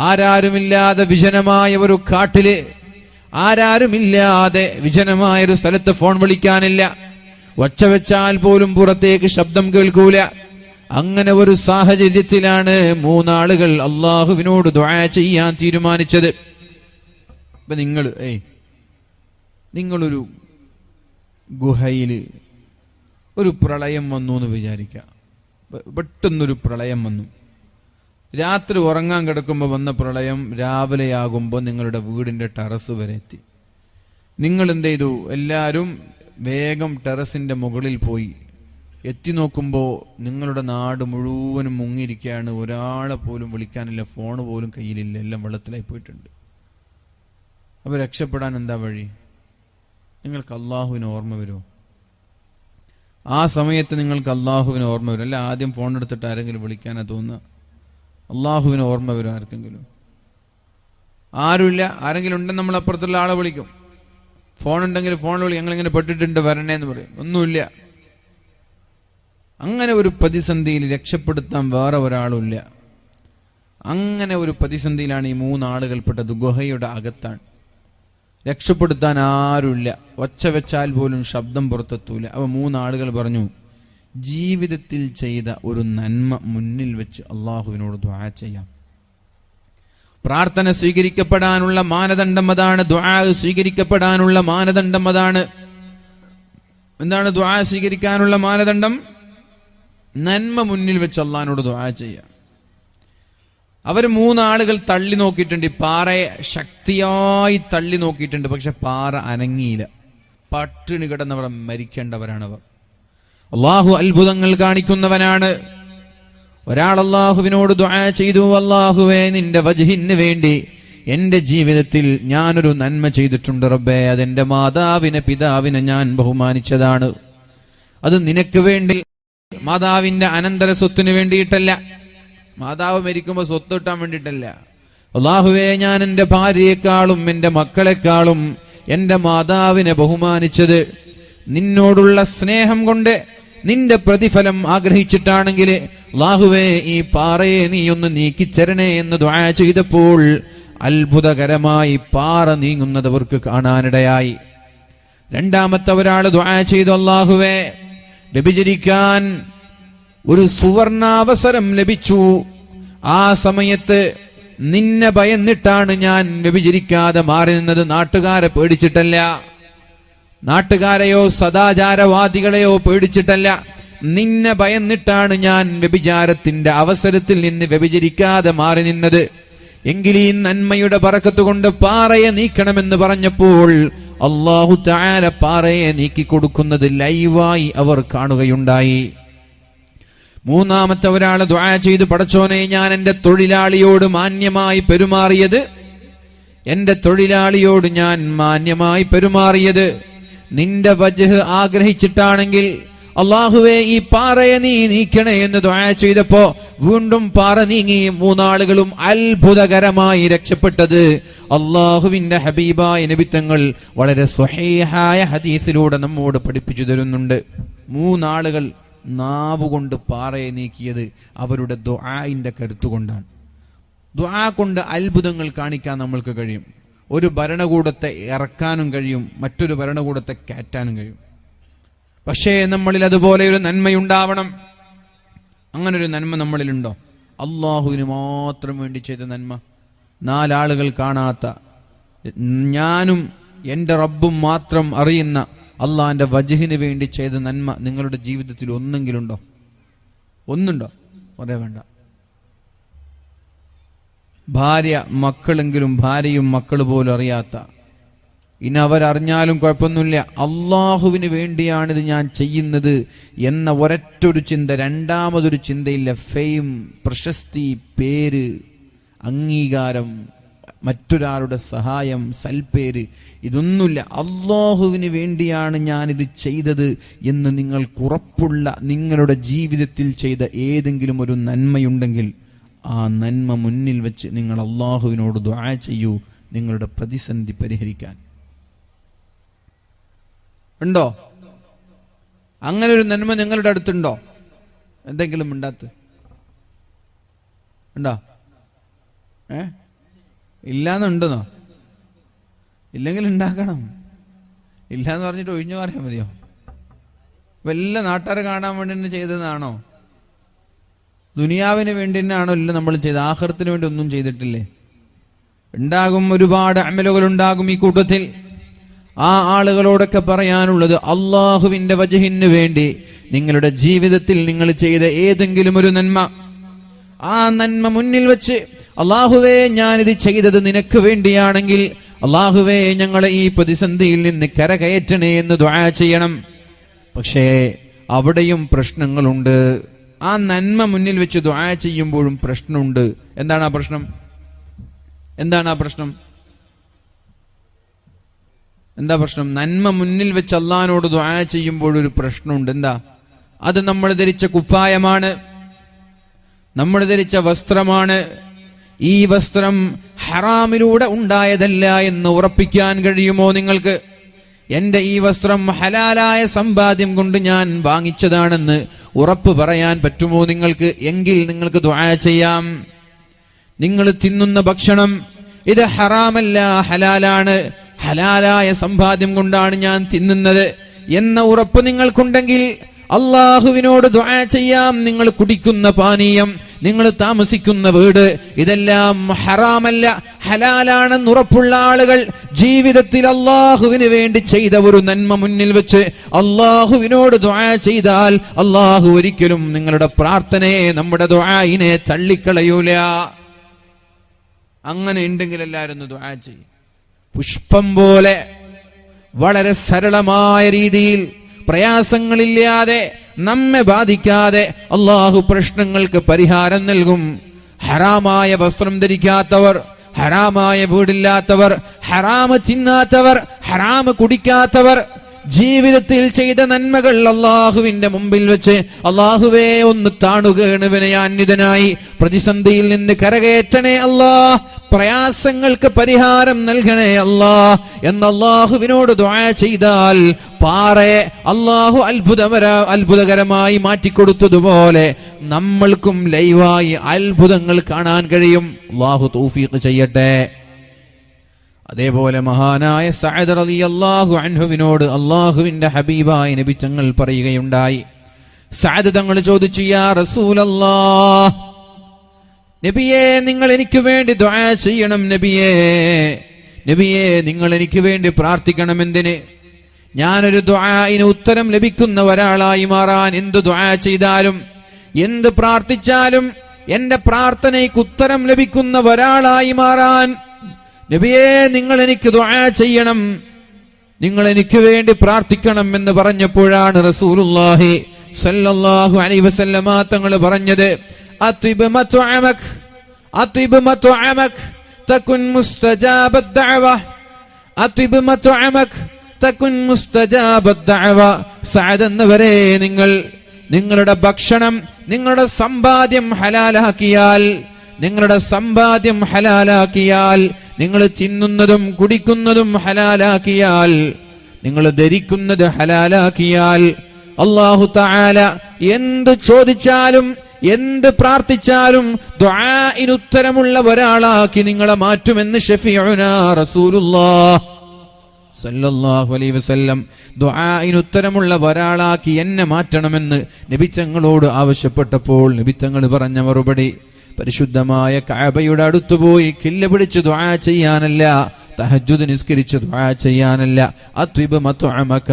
ആരാരുമില്ലാതെ വിജനമായ ഒരു കാട്ടില്, ആരാരുമില്ലാതെ വിജനമായൊരു സ്ഥലത്ത് ഫോൺ വിളിക്കാനില്ല, ഒച്ച വെച്ചാൽ പോലും പുറത്തേക്ക് ശബ്ദം കേൾക്കൂല. അങ്ങനെ ഒരു സാഹചര്യത്തിലാണ് 3 ആളുകൾ അള്ളാഹുവിനോട് ദുആ ചെയ്യാൻ തീരുമാനിച്ചത്. ഇപ്പൊ നിങ്ങളൊരു ഗുഹയില് ഒരു പ്രളയം വന്നു എന്ന് വിചാരിക്കുക. പെട്ടെന്നൊരു പ്രളയം വന്നു. രാത്രി ഉറങ്ങാൻ കിടക്കുമ്പോൾ വന്ന പ്രളയം രാവിലെയാകുമ്പോൾ നിങ്ങളുടെ വീടിന്റെ ടെറസ് വരെ എത്തി. നിങ്ങൾ എന്ത് ചെയ്തു? എല്ലാവരും വേഗം ടെറസിന്റെ മുകളിൽ പോയി. എത്തി നോക്കുമ്പോൾ നിങ്ങളുടെ നാട് മുഴുവനും മുങ്ങിയിരിക്കുകയാണ്. ഒരാളെ പോലും വിളിക്കാനില്ല, ഫോണ് പോലും കയ്യിലില്ല, എല്ലാം വെള്ളത്തിലായി പോയിട്ടുണ്ട്. അപ്പോൾ രക്ഷപ്പെടാൻ എന്താ വഴി? നിങ്ങൾക്ക് അള്ളാഹുവിന് ഓർമ്മ വരുമോ? ആ സമയത്ത് നിങ്ങൾക്ക് അള്ളാഹുവിന് ഓർമ്മ വരും. അല്ല ആദ്യം ഫോൺ എടുത്തിട്ട് ആരെങ്കിലും വിളിക്കാനാ തോന്നുക? അള്ളാഹുവിന് ഓർമ്മ വരും ആർക്കെങ്കിലും? ആരുമില്ല. ആരെങ്കിലും ഉണ്ടെങ്കിൽ നമ്മൾ അപ്പുറത്തുള്ള ആളെ വിളിക്കും. ഫോൺ ഉണ്ടെങ്കിൽ ഫോണിൽ വിളിക്കും, ഞങ്ങളിങ്ങനെ പെട്ടിട്ടുണ്ട് വരണേന്ന് പറയും. ഒന്നുമില്ല. അങ്ങനെ ഒരു പ്രതിസന്ധിയിൽ രക്ഷപ്പെടുത്താൻ വേറെ ഒരാളുമില്ല. അങ്ങനെ ഒരു പ്രതിസന്ധിയിലാണ് ഈ 3 ആളുകൾപ്പെട്ടത്. ഗുഹയുടെ അകത്താണ്. രക്ഷപ്പെടുത്താൻ ആരുമില്ല. ഒച്ച വെച്ചാൽ പോലും ശബ്ദം പുറത്തെത്തൂല. അപ്പൊ 3 ആളുകൾ പറഞ്ഞു, ജീവിതത്തിൽ ചെയ്ത ഒരു നന്മ മുന്നിൽ വെച്ച് അള്ളാഹുവിനോട് ദുആ ചെയ്യാം. പ്രാർത്ഥന സ്വീകരിക്കപ്പെടാനുള്ള മാനദണ്ഡം അതാണ്. ദുആ സ്വീകരിക്കപ്പെടാനുള്ള മാനദണ്ഡം അതാണ്. എന്താണ് ദുആ സ്വീകരിക്കാനുള്ള മാനദണ്ഡം? നന്മ മുന്നിൽ വെച്ച് അള്ളാഹിനോട് ദുആ ചെയ്യാം. അവർ 3 ആളുകൾ തള്ളി നോക്കിയിട്ടുണ്ട്. ഈ പാറയെ ശക്തിയായി തള്ളി നോക്കിയിട്ടുണ്ട്. പക്ഷെ പാറ അനങ്ങിയില്ല. പട്ടിണി കിടന്നവർ മരിക്കേണ്ടവരാണവർ. അള്ളാഹു അത്ഭുതങ്ങൾ കാണിക്കുന്നവനാണ്. ഒരാൾ അള്ളാഹുവിനോട് ദുആ ചെയ്തു, അള്ളാഹുവേ നിന്റെ വജ്ഹിന് വേണ്ടി എന്റെ ജീവിതത്തിൽ ഞാനൊരു നന്മ ചെയ്തിട്ടുണ്ട് റബ്ബേ. അതെന്റെ മാതാവിനെ പിതാവിനെ ഞാൻ ബഹുമാനിച്ചതാണ്. അത് നിനക്ക് വേണ്ടി, മാതാവിന്റെ അനന്തര സ്വത്തിന് വേണ്ടിയിട്ടല്ല. മാതാവ് മരിക്കുമ്പോൾ സ്വത്ത് കിട്ടാൻ വേണ്ടിയിട്ടല്ല. അള്ളാഹുവേ ഞാൻ എന്റെ ഭാര്യയെക്കാളും എന്റെ മക്കളെക്കാളും എന്റെ മാതാവിനെ ബഹുമാനിച്ചത് നിന്നോടുള്ള സ്നേഹം കൊണ്ട്, നിന്റെ പ്രതിഫലം ആഗ്രഹിച്ചിട്ടാണെങ്കിൽ അല്ലാഹുവേ ഈ പാറയെ നീ ഒന്ന് നീക്കിച്ചരണേ എന്ന് ദുആ ചെയ്തപ്പോൾ അത്ഭുതകരമായി പാറ നീങ്ങുന്നത് അവർക്ക് കാണാനിടയായി. രണ്ടാമത്തെ ഒരാൾ ദുആ ചെയ്തു, അല്ലാഹുവേ വ്യഭിചരിക്കാൻ ഒരു സുവർണാവസരം ലഭിച്ചു. ആ സമയത്ത് നിന്നെ ഭയന്നിട്ടാണ് ഞാൻ വ്യഭിചരിക്കാതെ മാറി നിന്നത്. നാട്ടുകാരെ പേടിച്ചിട്ടല്ല, നാട്ടുകാരെയോ സദാചാരവാദികളെയോ പേടിച്ചിട്ടല്ല. നിന്നെ ഭയന്നിട്ടാണ് ഞാൻ വ്യഭിചാരത്തിന്റെ അവസരത്തിൽ നിന്ന് വ്യഭിചരിക്കാതെ മാറി നിന്നത്. എങ്കിൽ ഈ നന്മയുടെ ബറക്കത്ത് കൊണ്ട് പാറയെ നീക്കണമെന്ന് പറഞ്ഞപ്പോൾ അല്ലാഹു തആല പാറയെ നീക്കി കൊടുക്കുന്നത് ലൈവായി അവർ കാണുകയുണ്ടായി. മൂന്നാമത്തെ ഒരാൾ ദുആ ചെയ്തു, പടച്ചോനെ ഞാൻ എന്റെ തൊഴിലാളിയോട് മാന്യമായി പെരുമാറിയത്, എന്റെ തൊഴിലാളിയോട് ഞാൻ മാന്യമായി പെരുമാറിയത് നിന്റെ വജ്ഹ് ആഗ്രഹിച്ചിട്ടാണെങ്കിൽ അല്ലാഹുവേ ഈ പാറയെ നീ നീക്കണേ എന്ന് ദുആ ചെയ്തപ്പോ വീണ്ടും പാറ നീങ്ങി. 3 ആളുകളും അത്ഭുതകരമായി രക്ഷപ്പെട്ടത് അല്ലാഹുവിന്റെ ഹബീബായ നബി തങ്ങൾ വളരെ സ്വഹീഹായ ഹദീസിലൂടെ നമ്മോട് പഠിപ്പിച്ചു തരുന്നുണ്ട്. 3 ആളുകൾ നാവുകൊണ്ട് പാറയെ നീക്കിയത് അവരുടെ ദുആഇന്റെ കരുത്തുകൊണ്ടാണ്. ദുആ കൊണ്ട് അത്ഭുതങ്ങൾ കാണിക്കാൻ നമ്മൾക്ക് കഴിയും. ഒരു ഭരണകൂടത്തെ ഇറക്കാനും കഴിയും, മറ്റൊരു ഭരണകൂടത്തെ കയറ്റാനും കഴിയും. പക്ഷേ നമ്മളിൽ അതുപോലെ ഒരു നന്മയുണ്ടാവണം. അങ്ങനൊരു നന്മ നമ്മളിലുണ്ടോ? അള്ളാഹുവിന് മാത്രം വേണ്ടി ചെയ്ത നന്മ, 4 ആളുകൾ കാണാത്ത, ഞാനും എൻ്റെ റബ്ബും മാത്രം അറിയുന്ന അള്ളാഹിന്റെ വജ്ഹിന് വേണ്ടി ചെയ്ത നന്മ നിങ്ങളുടെ ജീവിതത്തിൽ ഒന്നെങ്കിലുണ്ടോ? ഒന്നുണ്ടോ? ഒരേ വേണ്ട. ഭാര്യ മക്കളെങ്കിലും ഭാര്യയും മക്കൾ പോലും അറിയാത്ത, ഇനി അവരറിഞ്ഞാലും കുഴപ്പമൊന്നുമില്ല, അള്ളാഹുവിന് വേണ്ടിയാണിത് ഞാൻ ചെയ്യുന്നത് എന്ന ഒരൊറ്റൊരു ചിന്ത, രണ്ടാമതൊരു ചിന്തയില്ല. ഫെയിം, പ്രശസ്തി, പേര്, അംഗീകാരം, മറ്റൊരാളുടെ സഹായം, സൽപ്പേര്, ഇതൊന്നുമില്ല. അള്ളാഹുവിന് വേണ്ടിയാണ് ഞാനിത് ചെയ്തത് എന്ന് നിങ്ങൾക്കുറപ്പുള്ള, നിങ്ങളുടെ ജീവിതത്തിൽ ചെയ്ത ഏതെങ്കിലും ഒരു നന്മയുണ്ടെങ്കിൽ ആ നന്മ മുന്നിൽ വെച്ച് നിങ്ങൾ അള്ളാഹുവിനോട് ദുആ ചെയ്യൂ, നിങ്ങളുടെ പ്രതിസന്ധി പരിഹരിക്കാൻ. ഉണ്ടോ? അങ്ങനെ ഒരു നന്മ നിങ്ങളുടെ അടുത്തുണ്ടോ? എന്തെങ്കിലും ഉണ്ടാത്ത് ഉണ്ടോ? ഇല്ലാന്നുണ്ടെന്നോ? ഇല്ലെങ്കിൽ ഉണ്ടാക്കണം. ഇല്ലാന്ന് പറഞ്ഞിട്ട് ഒഴിഞ്ഞു പറയാൻ മതിയോ? വല്ല നാട്ടുകാരെ കാണാൻ വേണ്ടി ചെയ്തതാണോ? ദുനിയാവിന് വേണ്ടി തന്നെയാണോ ഇല്ല നമ്മൾ ചെയ്ത്? ആഖിറത്തിന് വേണ്ടി ഒന്നും ചെയ്തിട്ടില്ലേ? ഉണ്ടാകും, ഒരുപാട് അമലുകൾ ഉണ്ടാകും ഈ കൂട്ടത്തിൽ. ആ ആളുകളോടൊക്കെ പറയാനുള്ളത്, അള്ളാഹുവിന്റെ വജ്ഹിന് വേണ്ടി നിങ്ങളുടെ ജീവിതത്തിൽ നിങ്ങൾ ചെയ്ത ഏതെങ്കിലും ഒരു നന്മ, ആ നന്മ മുന്നിൽ വെച്ച് അള്ളാഹുവേ ഞാനിത് ചെയ്തത് നിനക്ക് വേണ്ടിയാണെങ്കിൽ അള്ളാഹുവേ ഞങ്ങളെ ഈ പ്രതിസന്ധിയിൽ നിന്ന് കരകയറ്റണേ എന്ന് ദുആ ചെയ്യണം. പക്ഷേ അവിടെയും പ്രശ്നങ്ങളുണ്ട്. ആ നന്മ മുന്നിൽ വെച്ച് ദുആ ചെയ്യുമ്പോഴും പ്രശ്നമുണ്ട്. എന്താണ് ആ പ്രശ്നം? എന്താണ് ആ പ്രശ്നം? എന്താ പ്രശ്നം? നന്മ മുന്നിൽ വെച്ച് അള്ളാഹിനോട് ദുആ ചെയ്യുമ്പോഴൊരു പ്രശ്നമുണ്ട്. എന്താ? അത് നമ്മൾ ധരിച്ച കുപ്പായമാണ്, നമ്മൾ ധരിച്ച വസ്ത്രമാണ്. ഈ വസ്ത്രം ഹറാമിലൂടെ ഉണ്ടായതല്ല എന്ന് ഉറപ്പിക്കാൻ കഴിയുമോ നിങ്ങൾക്ക്? എന്റെ ഈ വസ്ത്രം ഹലാലായ സമ്പാദ്യം കൊണ്ട് ഞാൻ വാങ്ങിച്ചതാണെന്ന് ഉറപ്പ് പറയാൻ പറ്റുമോ നിങ്ങൾക്ക്? എങ്കിൽ നിങ്ങൾക്ക് ദുആ ചെയ്യാം. നിങ്ങൾ തിന്നുന്ന ഭക്ഷണം ഇത് ഹറാമല്ല, ഹലാലാണ്, ഹലാലായ സമ്പാദ്യം കൊണ്ടാണ് ഞാൻ തിന്നുന്നത് എന്ന ഉറപ്പ് നിങ്ങൾക്കുണ്ടെങ്കിൽ അള്ളാഹുവിനോട് ദുആ ചെയ്യാം. നിങ്ങൾ കുടിക്കുന്ന പാനീയം, നിങ്ങൾ താമസിക്കുന്ന വീട്, ഇതെല്ലാം ഹറാമല്ല, ഹലാലാണെന്ന് ഉറപ്പുള്ള ആളുകൾ ജീവിതത്തിൽ അള്ളാഹുവിന് വേണ്ടി ചെയ്ത ഒരു നന്മ മുന്നിൽ വെച്ച് അള്ളാഹുവിനോട് ദുആ ചെയ്താൽ അള്ളാഹു ഒരിക്കലും നിങ്ങളുടെ പ്രാർത്ഥനയെ, നമ്മുടെ ദുആഇനെ തള്ളിക്കളയൂല. അങ്ങനെ ഉണ്ടെങ്കിൽ എല്ലാവരും ഒന്ന് ദുആ ചെയ്യും. പുഷ്പം പോലെ വളരെ സരളമായ രീതിയിൽ, പ്രയാസങ്ങളില്ലാതെ, നമ്മെ ബാധിക്കാതെ അള്ളാഹു പ്രശ്നങ്ങൾക്ക് പരിഹാരം നൽകും. ഹറാമായ വസ്ത്രം ധരിക്കാത്തവർ, ഹറാമായ വീടില്ലാത്തവർ, ഹറാമ് തിന്നാത്തവർ, ഹറാമ് കുടിക്കാത്തവർ, ജീവിതത്തിൽ ചെയ്ത നന്മകൾ അള്ളാഹുവിന്റെ മുമ്പിൽ വെച്ച് അള്ളാഹുവേ ഒന്ന് താണുകേണ് വിനയാന്വിതനായി, പ്രതിസന്ധിയിൽ നിന്ന് കരകയറ്റണേ അല്ലാ, പ്രയാസങ്ങൾക്ക് പരിഹാരം നൽകണേ അല്ലാ എന്ന് അള്ളാഹുവിനോട് ദുആ ചെയ്താൽ പാറയെ അള്ളാഹു അത്ഭുതകരമായി മാറ്റിക്കൊടുത്തതുപോലെ നമ്മൾക്കും ലൈവായി അത്ഭുതങ്ങൾ കാണാൻ കഴിയും. അള്ളാഹു തൗഫീഖ് ചെയ്യട്ടെ. അതേപോലെ മഹാനായ സഅദ് റളിയല്ലാഹു അൻഹുവിനോട് അള്ളാഹുവിന്റെ ഹബീബായ നബി തങ്ങൾ പറയുകയുണ്ടായി. സഅദ് തങ്ങൾ ചോദിച്ചു, യാ റസൂലല്ലാഹ്, നബിയേ നിങ്ങൾ എനിക്ക് വേണ്ടി ദുആ ചെയ്യണം. നബിയേ നിങ്ങൾ എനിക്ക് വേണ്ടി പ്രാർത്ഥിക്കണം. എന്തിന്? ഞാനൊരു ദുആഇന് ഉത്തരം ലഭിക്കുന്ന ഒരാളായി മാറാൻ, എന്ത് ദുആ ചെയ്താലും, എന്ത് പ്രാർത്ഥിച്ചാലും എന്റെ പ്രാർത്ഥനയ്ക്ക് ഉത്തരം ലഭിക്കുന്ന ഒരാളായി മാറാൻ നബിയേ നിങ്ങൾ എനിക്ക് ദുആ ചെയ്യണം, നിങ്ങൾ എനിക്ക് വേണ്ടി പ്രാർത്ഥിക്കണം എന്ന് പറഞ്ഞപ്പോഴാണ് റസൂലുള്ളാഹി സ്വല്ലല്ലാഹു അലൈഹി വസല്ലമ തങ്ങൾ പറഞ്ഞത്, അത്ഇബ് മത്അമക് തകുൻ മുസ്തജാബദ് ദഅവ, അത്ഇബ് മത്അമക് തകുൻ മുസ്തജാബദ് ദഅവ. സഅദ് എന്നവരെ, നിങ്ങളുടെ ഭക്ഷണം, നിങ്ങളുടെ സമ്പാദ്യം ഹലാലാക്കിയാൽ, നിങ്ങളുടെ സമ്പാദ്യം ഹലാലാക്കിയാൽ, നിങ്ങൾ തിന്നുന്നതും കുടിക്കുന്നതും ഹലാലാക്കിയാൽ, നിങ്ങൾ ധരിക്കുന്നത് ഹലാലാക്കിയാൽ അല്ലാഹു തആല എന്ത് ചോദിച്ചാലും എന്ത് പ്രാർത്ഥിച്ചാലും ദുആഇന് ഉത്തരമുള്ള ഒരാളാക്കി നിങ്ങളെ മാറ്റുമെന്ന് ഷഫീഉനാ റസൂലുള്ളാഹ് സല്ലല്ലാഹു അലൈഹി വസല്ലം ദുആഇന് ഉത്തരമുള്ള ഒരാളാക്കി എന്നെ മാറ്റണമെന്ന് നബി തങ്ങളോട് ആവശ്യപ്പെട്ടപ്പോൾ നബി തങ്ങൾ പറഞ്ഞ മറുപടി, പരിശുദ്ധമായ കഅബയുടെ അടുത്ത് പോയി കില്ല പിടിച്ച് ദുആ ചെയ്യാനല്ല, തഹജ്ജുദ് നിസ്കരിച്ച് ദുആ ചെയ്യാനല്ല. അത്വിബ് മത്അമക,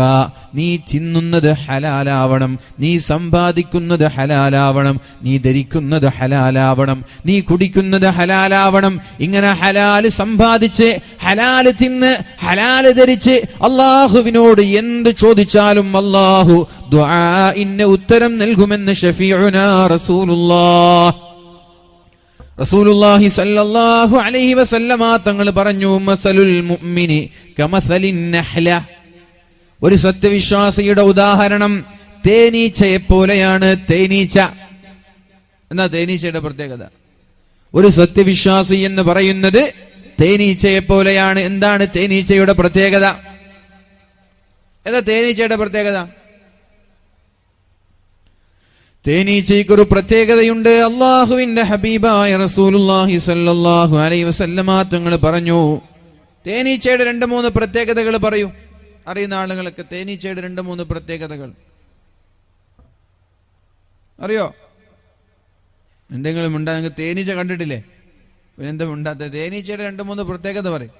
നീ തിന്നുന്നത് ഹലാലാവണം, നീ സമ്പാദിക്കുന്നത് ഹലാലാവണം, നീ ധരിക്കുന്നത് ഹലാലാവണം, നീ കുടിക്കുന്നത് ഹലാലാവണം. ഇങ്ങനെ ഹലാല് സമ്പാദിച്ച്, ഹലാല് തിന്ന്, ഹലാല് ധരിച്ച് അല്ലാഹുവിനോട് എന്ത് ചോദിച്ചാലും അല്ലാഹു ദുആഇന് ഉത്തരം നൽകുമെന്ന് ഷഫീഉനാ റസൂലുള്ളാഹി സല്ലല്ലാഹു അലൈഹി വസല്ലമ തങ്ങൾ പറഞ്ഞു, മസലുൽ മുഅ്മിനി കമസലിൻ നഹ്ല, ഒരു സത്യവിശ്വാസിയുടെ ഉദാഹരണം തേനീച്ചയെ പോലെയാണ്. തേനീച്ച എന്നാ തേനീച്ചയുടെ പ്രത്യേകത? ഒരു സത്യവിശ്വാസി എന്ന് പറയുന്നത് തേനീച്ചയെ പോലെയാണ്. എന്താണ് തേനീച്ചയുടെ പ്രത്യേകത? എന്താ തേനീച്ചയുടെ പ്രത്യേകത? തേനീച്ചയ്ക്കൊരു പ്രത്യേകതയുണ്ട്. അള്ളാഹുവിന്റെ ഹബീബായ റസൂലുള്ളാഹി സ്വല്ലല്ലാഹു അലൈഹി വസല്ലമ തങ്ങൾ പറഞ്ഞു, തേനീച്ചയുടെ 2-3 പ്രത്യേകതകൾ പറയൂ. അറിയുന്ന ആളുകളൊക്കെ തേനീച്ചയുടെ 2-3 പ്രത്യേകതകൾ അറിയോ? എന്തെങ്കിലും ഉണ്ടാ? നിങ്ങൾ തേനീച്ച കണ്ടിട്ടില്ലേ? പിന്നെന്താ ഉണ്ടാത്ത? തേനീച്ചയുടെ 2-3 പ്രത്യേകത പറയും.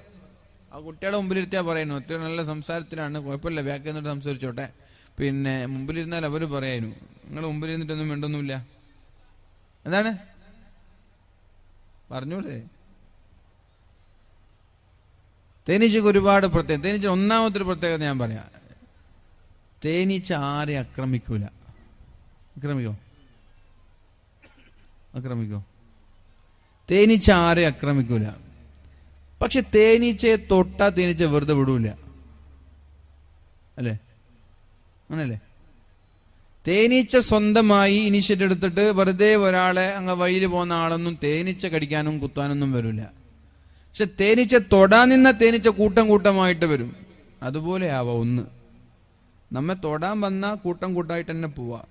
ആ കുട്ടികളെ മുമ്പിലിരുത്തിയാ പറയുന്നു, ഒത്തിരി നല്ല സംസാരത്തിലാണ്, കുഴപ്പമില്ല, ബാക്കി എന്നിട്ട് സംസാരിച്ചോട്ടെ. പിന്നെ മുമ്പിലിരുന്നാൽ അവർ പറയായിരുന്നു, നിങ്ങൾ മുമ്പിലിരുന്നിട്ടൊന്നും വേണ്ടൊന്നുമില്ല. എന്താണ് പറഞ്ഞോളേ? തേനീച്ചക്ക് ഒരുപാട് പ്രത്യേകത. തേനീച്ച ഒന്നാമത്തെ ഒരു പ്രത്യേകത ഞാൻ പറയാം. തേനീച്ച ആരെ ആക്രമിക്കൂല. ആക്രമിക്കോ? തേനീച്ച ആരെ ആക്രമിക്കൂല. പക്ഷെ തേനീച്ചയെ തൊട്ടാ തേനീച്ച വെറുതെ വിടൂല. അല്ലേ? അങ്ങനല്ലേ? തേനീച്ച സ്വന്തമായി ഇനിഷ്യേറ്റീവ് എടുത്തിട്ട് വെറുതെ ഒരാളെ അങ്ങ് വഴിയിൽ പോകുന്ന ആളൊന്നും തേനീച്ച കടിക്കാനും കുത്താനൊന്നും വരില്ല. പക്ഷെ തേനീച്ച തൊടാൻ നിന്ന തേനീച്ച കൂട്ടം കൂട്ടമായിട്ട് വരും. അതുപോലെ ആവാം ഒന്ന്. നമ്മെ തൊടാൻ വന്നാൽ കൂട്ടം കൂട്ടമായിട്ട് തന്നെ പോവാ.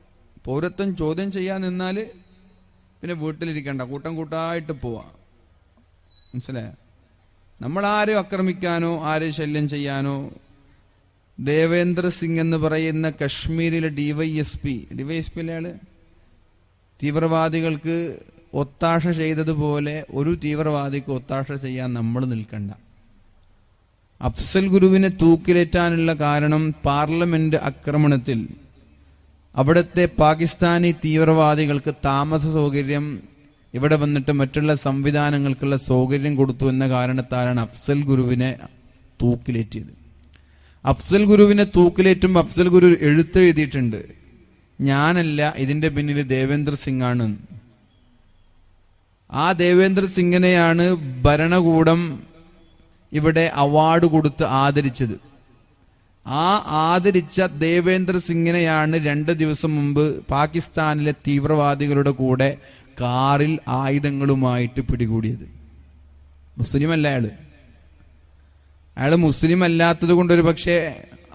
പൗരത്വം ചോദ്യം ചെയ്യാൻ നിന്നാൽ പിന്നെ വീട്ടിലിരിക്കണ്ട, കൂട്ടം കൂട്ടമായിട്ട് പോവാ. മനസ്സിലായോ? നമ്മളാരും ആക്രമിക്കാനോ ആരെയും ശല്യം ചെയ്യാനോ. ദേവേന്ദ്ര സിംഗ് എന്ന് പറയുന്ന കശ്മീരിലെ ഡിവൈഎസ്പി അയാള് തീവ്രവാദികൾക്ക് ഒത്താശ ചെയ്തതുപോലെ ഒരു തീവ്രവാദിക്ക് ഒത്താശ ചെയ്യാൻ നമ്മൾ നിൽക്കണ്ട. അഫ്സൽ ഗുരുവിനെ തൂക്കിലേറ്റാനുള്ള കാരണം പാർലമെന്റ് ആക്രമണത്തിൽ അവിടുത്തെ പാകിസ്ഥാനി തീവ്രവാദികൾക്ക് താമസ സൗകര്യം, ഇവിടെ വന്നിട്ട് മറ്റുള്ള സംവിധാനങ്ങൾക്കുള്ള സൗകര്യം കൊടുത്തു എന്ന കാരണത്താലാണ് അഫ്സൽ ഗുരുവിനെ തൂക്കിലേറ്റിയത്. അഫ്സൽ ഗുരുവിനെ തൂക്കിലേറ്റുമ്പോൾ അഫ്സൽ ഗുരു എഴുത്തെഴുതിയിട്ടുണ്ട്, ഞാനല്ല ഇതിന്റെ പിന്നിൽ ദേവേന്ദ്ര സിംഗ് ആണ്. ആ ദേവേന്ദ്ര സിംഗിനെയാണ് ഭരണകൂടം ഇവിടെ അവാർഡ് കൊടുത്ത് ആദരിച്ചത്. ആ ആദരിച്ച ദേവേന്ദ്ര സിംഗിനെയാണ് 2 ദിവസം മുമ്പ് പാകിസ്ഥാനിലെ തീവ്രവാദികളുടെ കൂടെ കാറിൽ ആയുധങ്ങളുമായിട്ട് പിടികൂടിയത്. മുസ്ലിം അല്ല അയാള് മുസ്ലിം അല്ലാത്തത് കൊണ്ടൊരു പക്ഷേ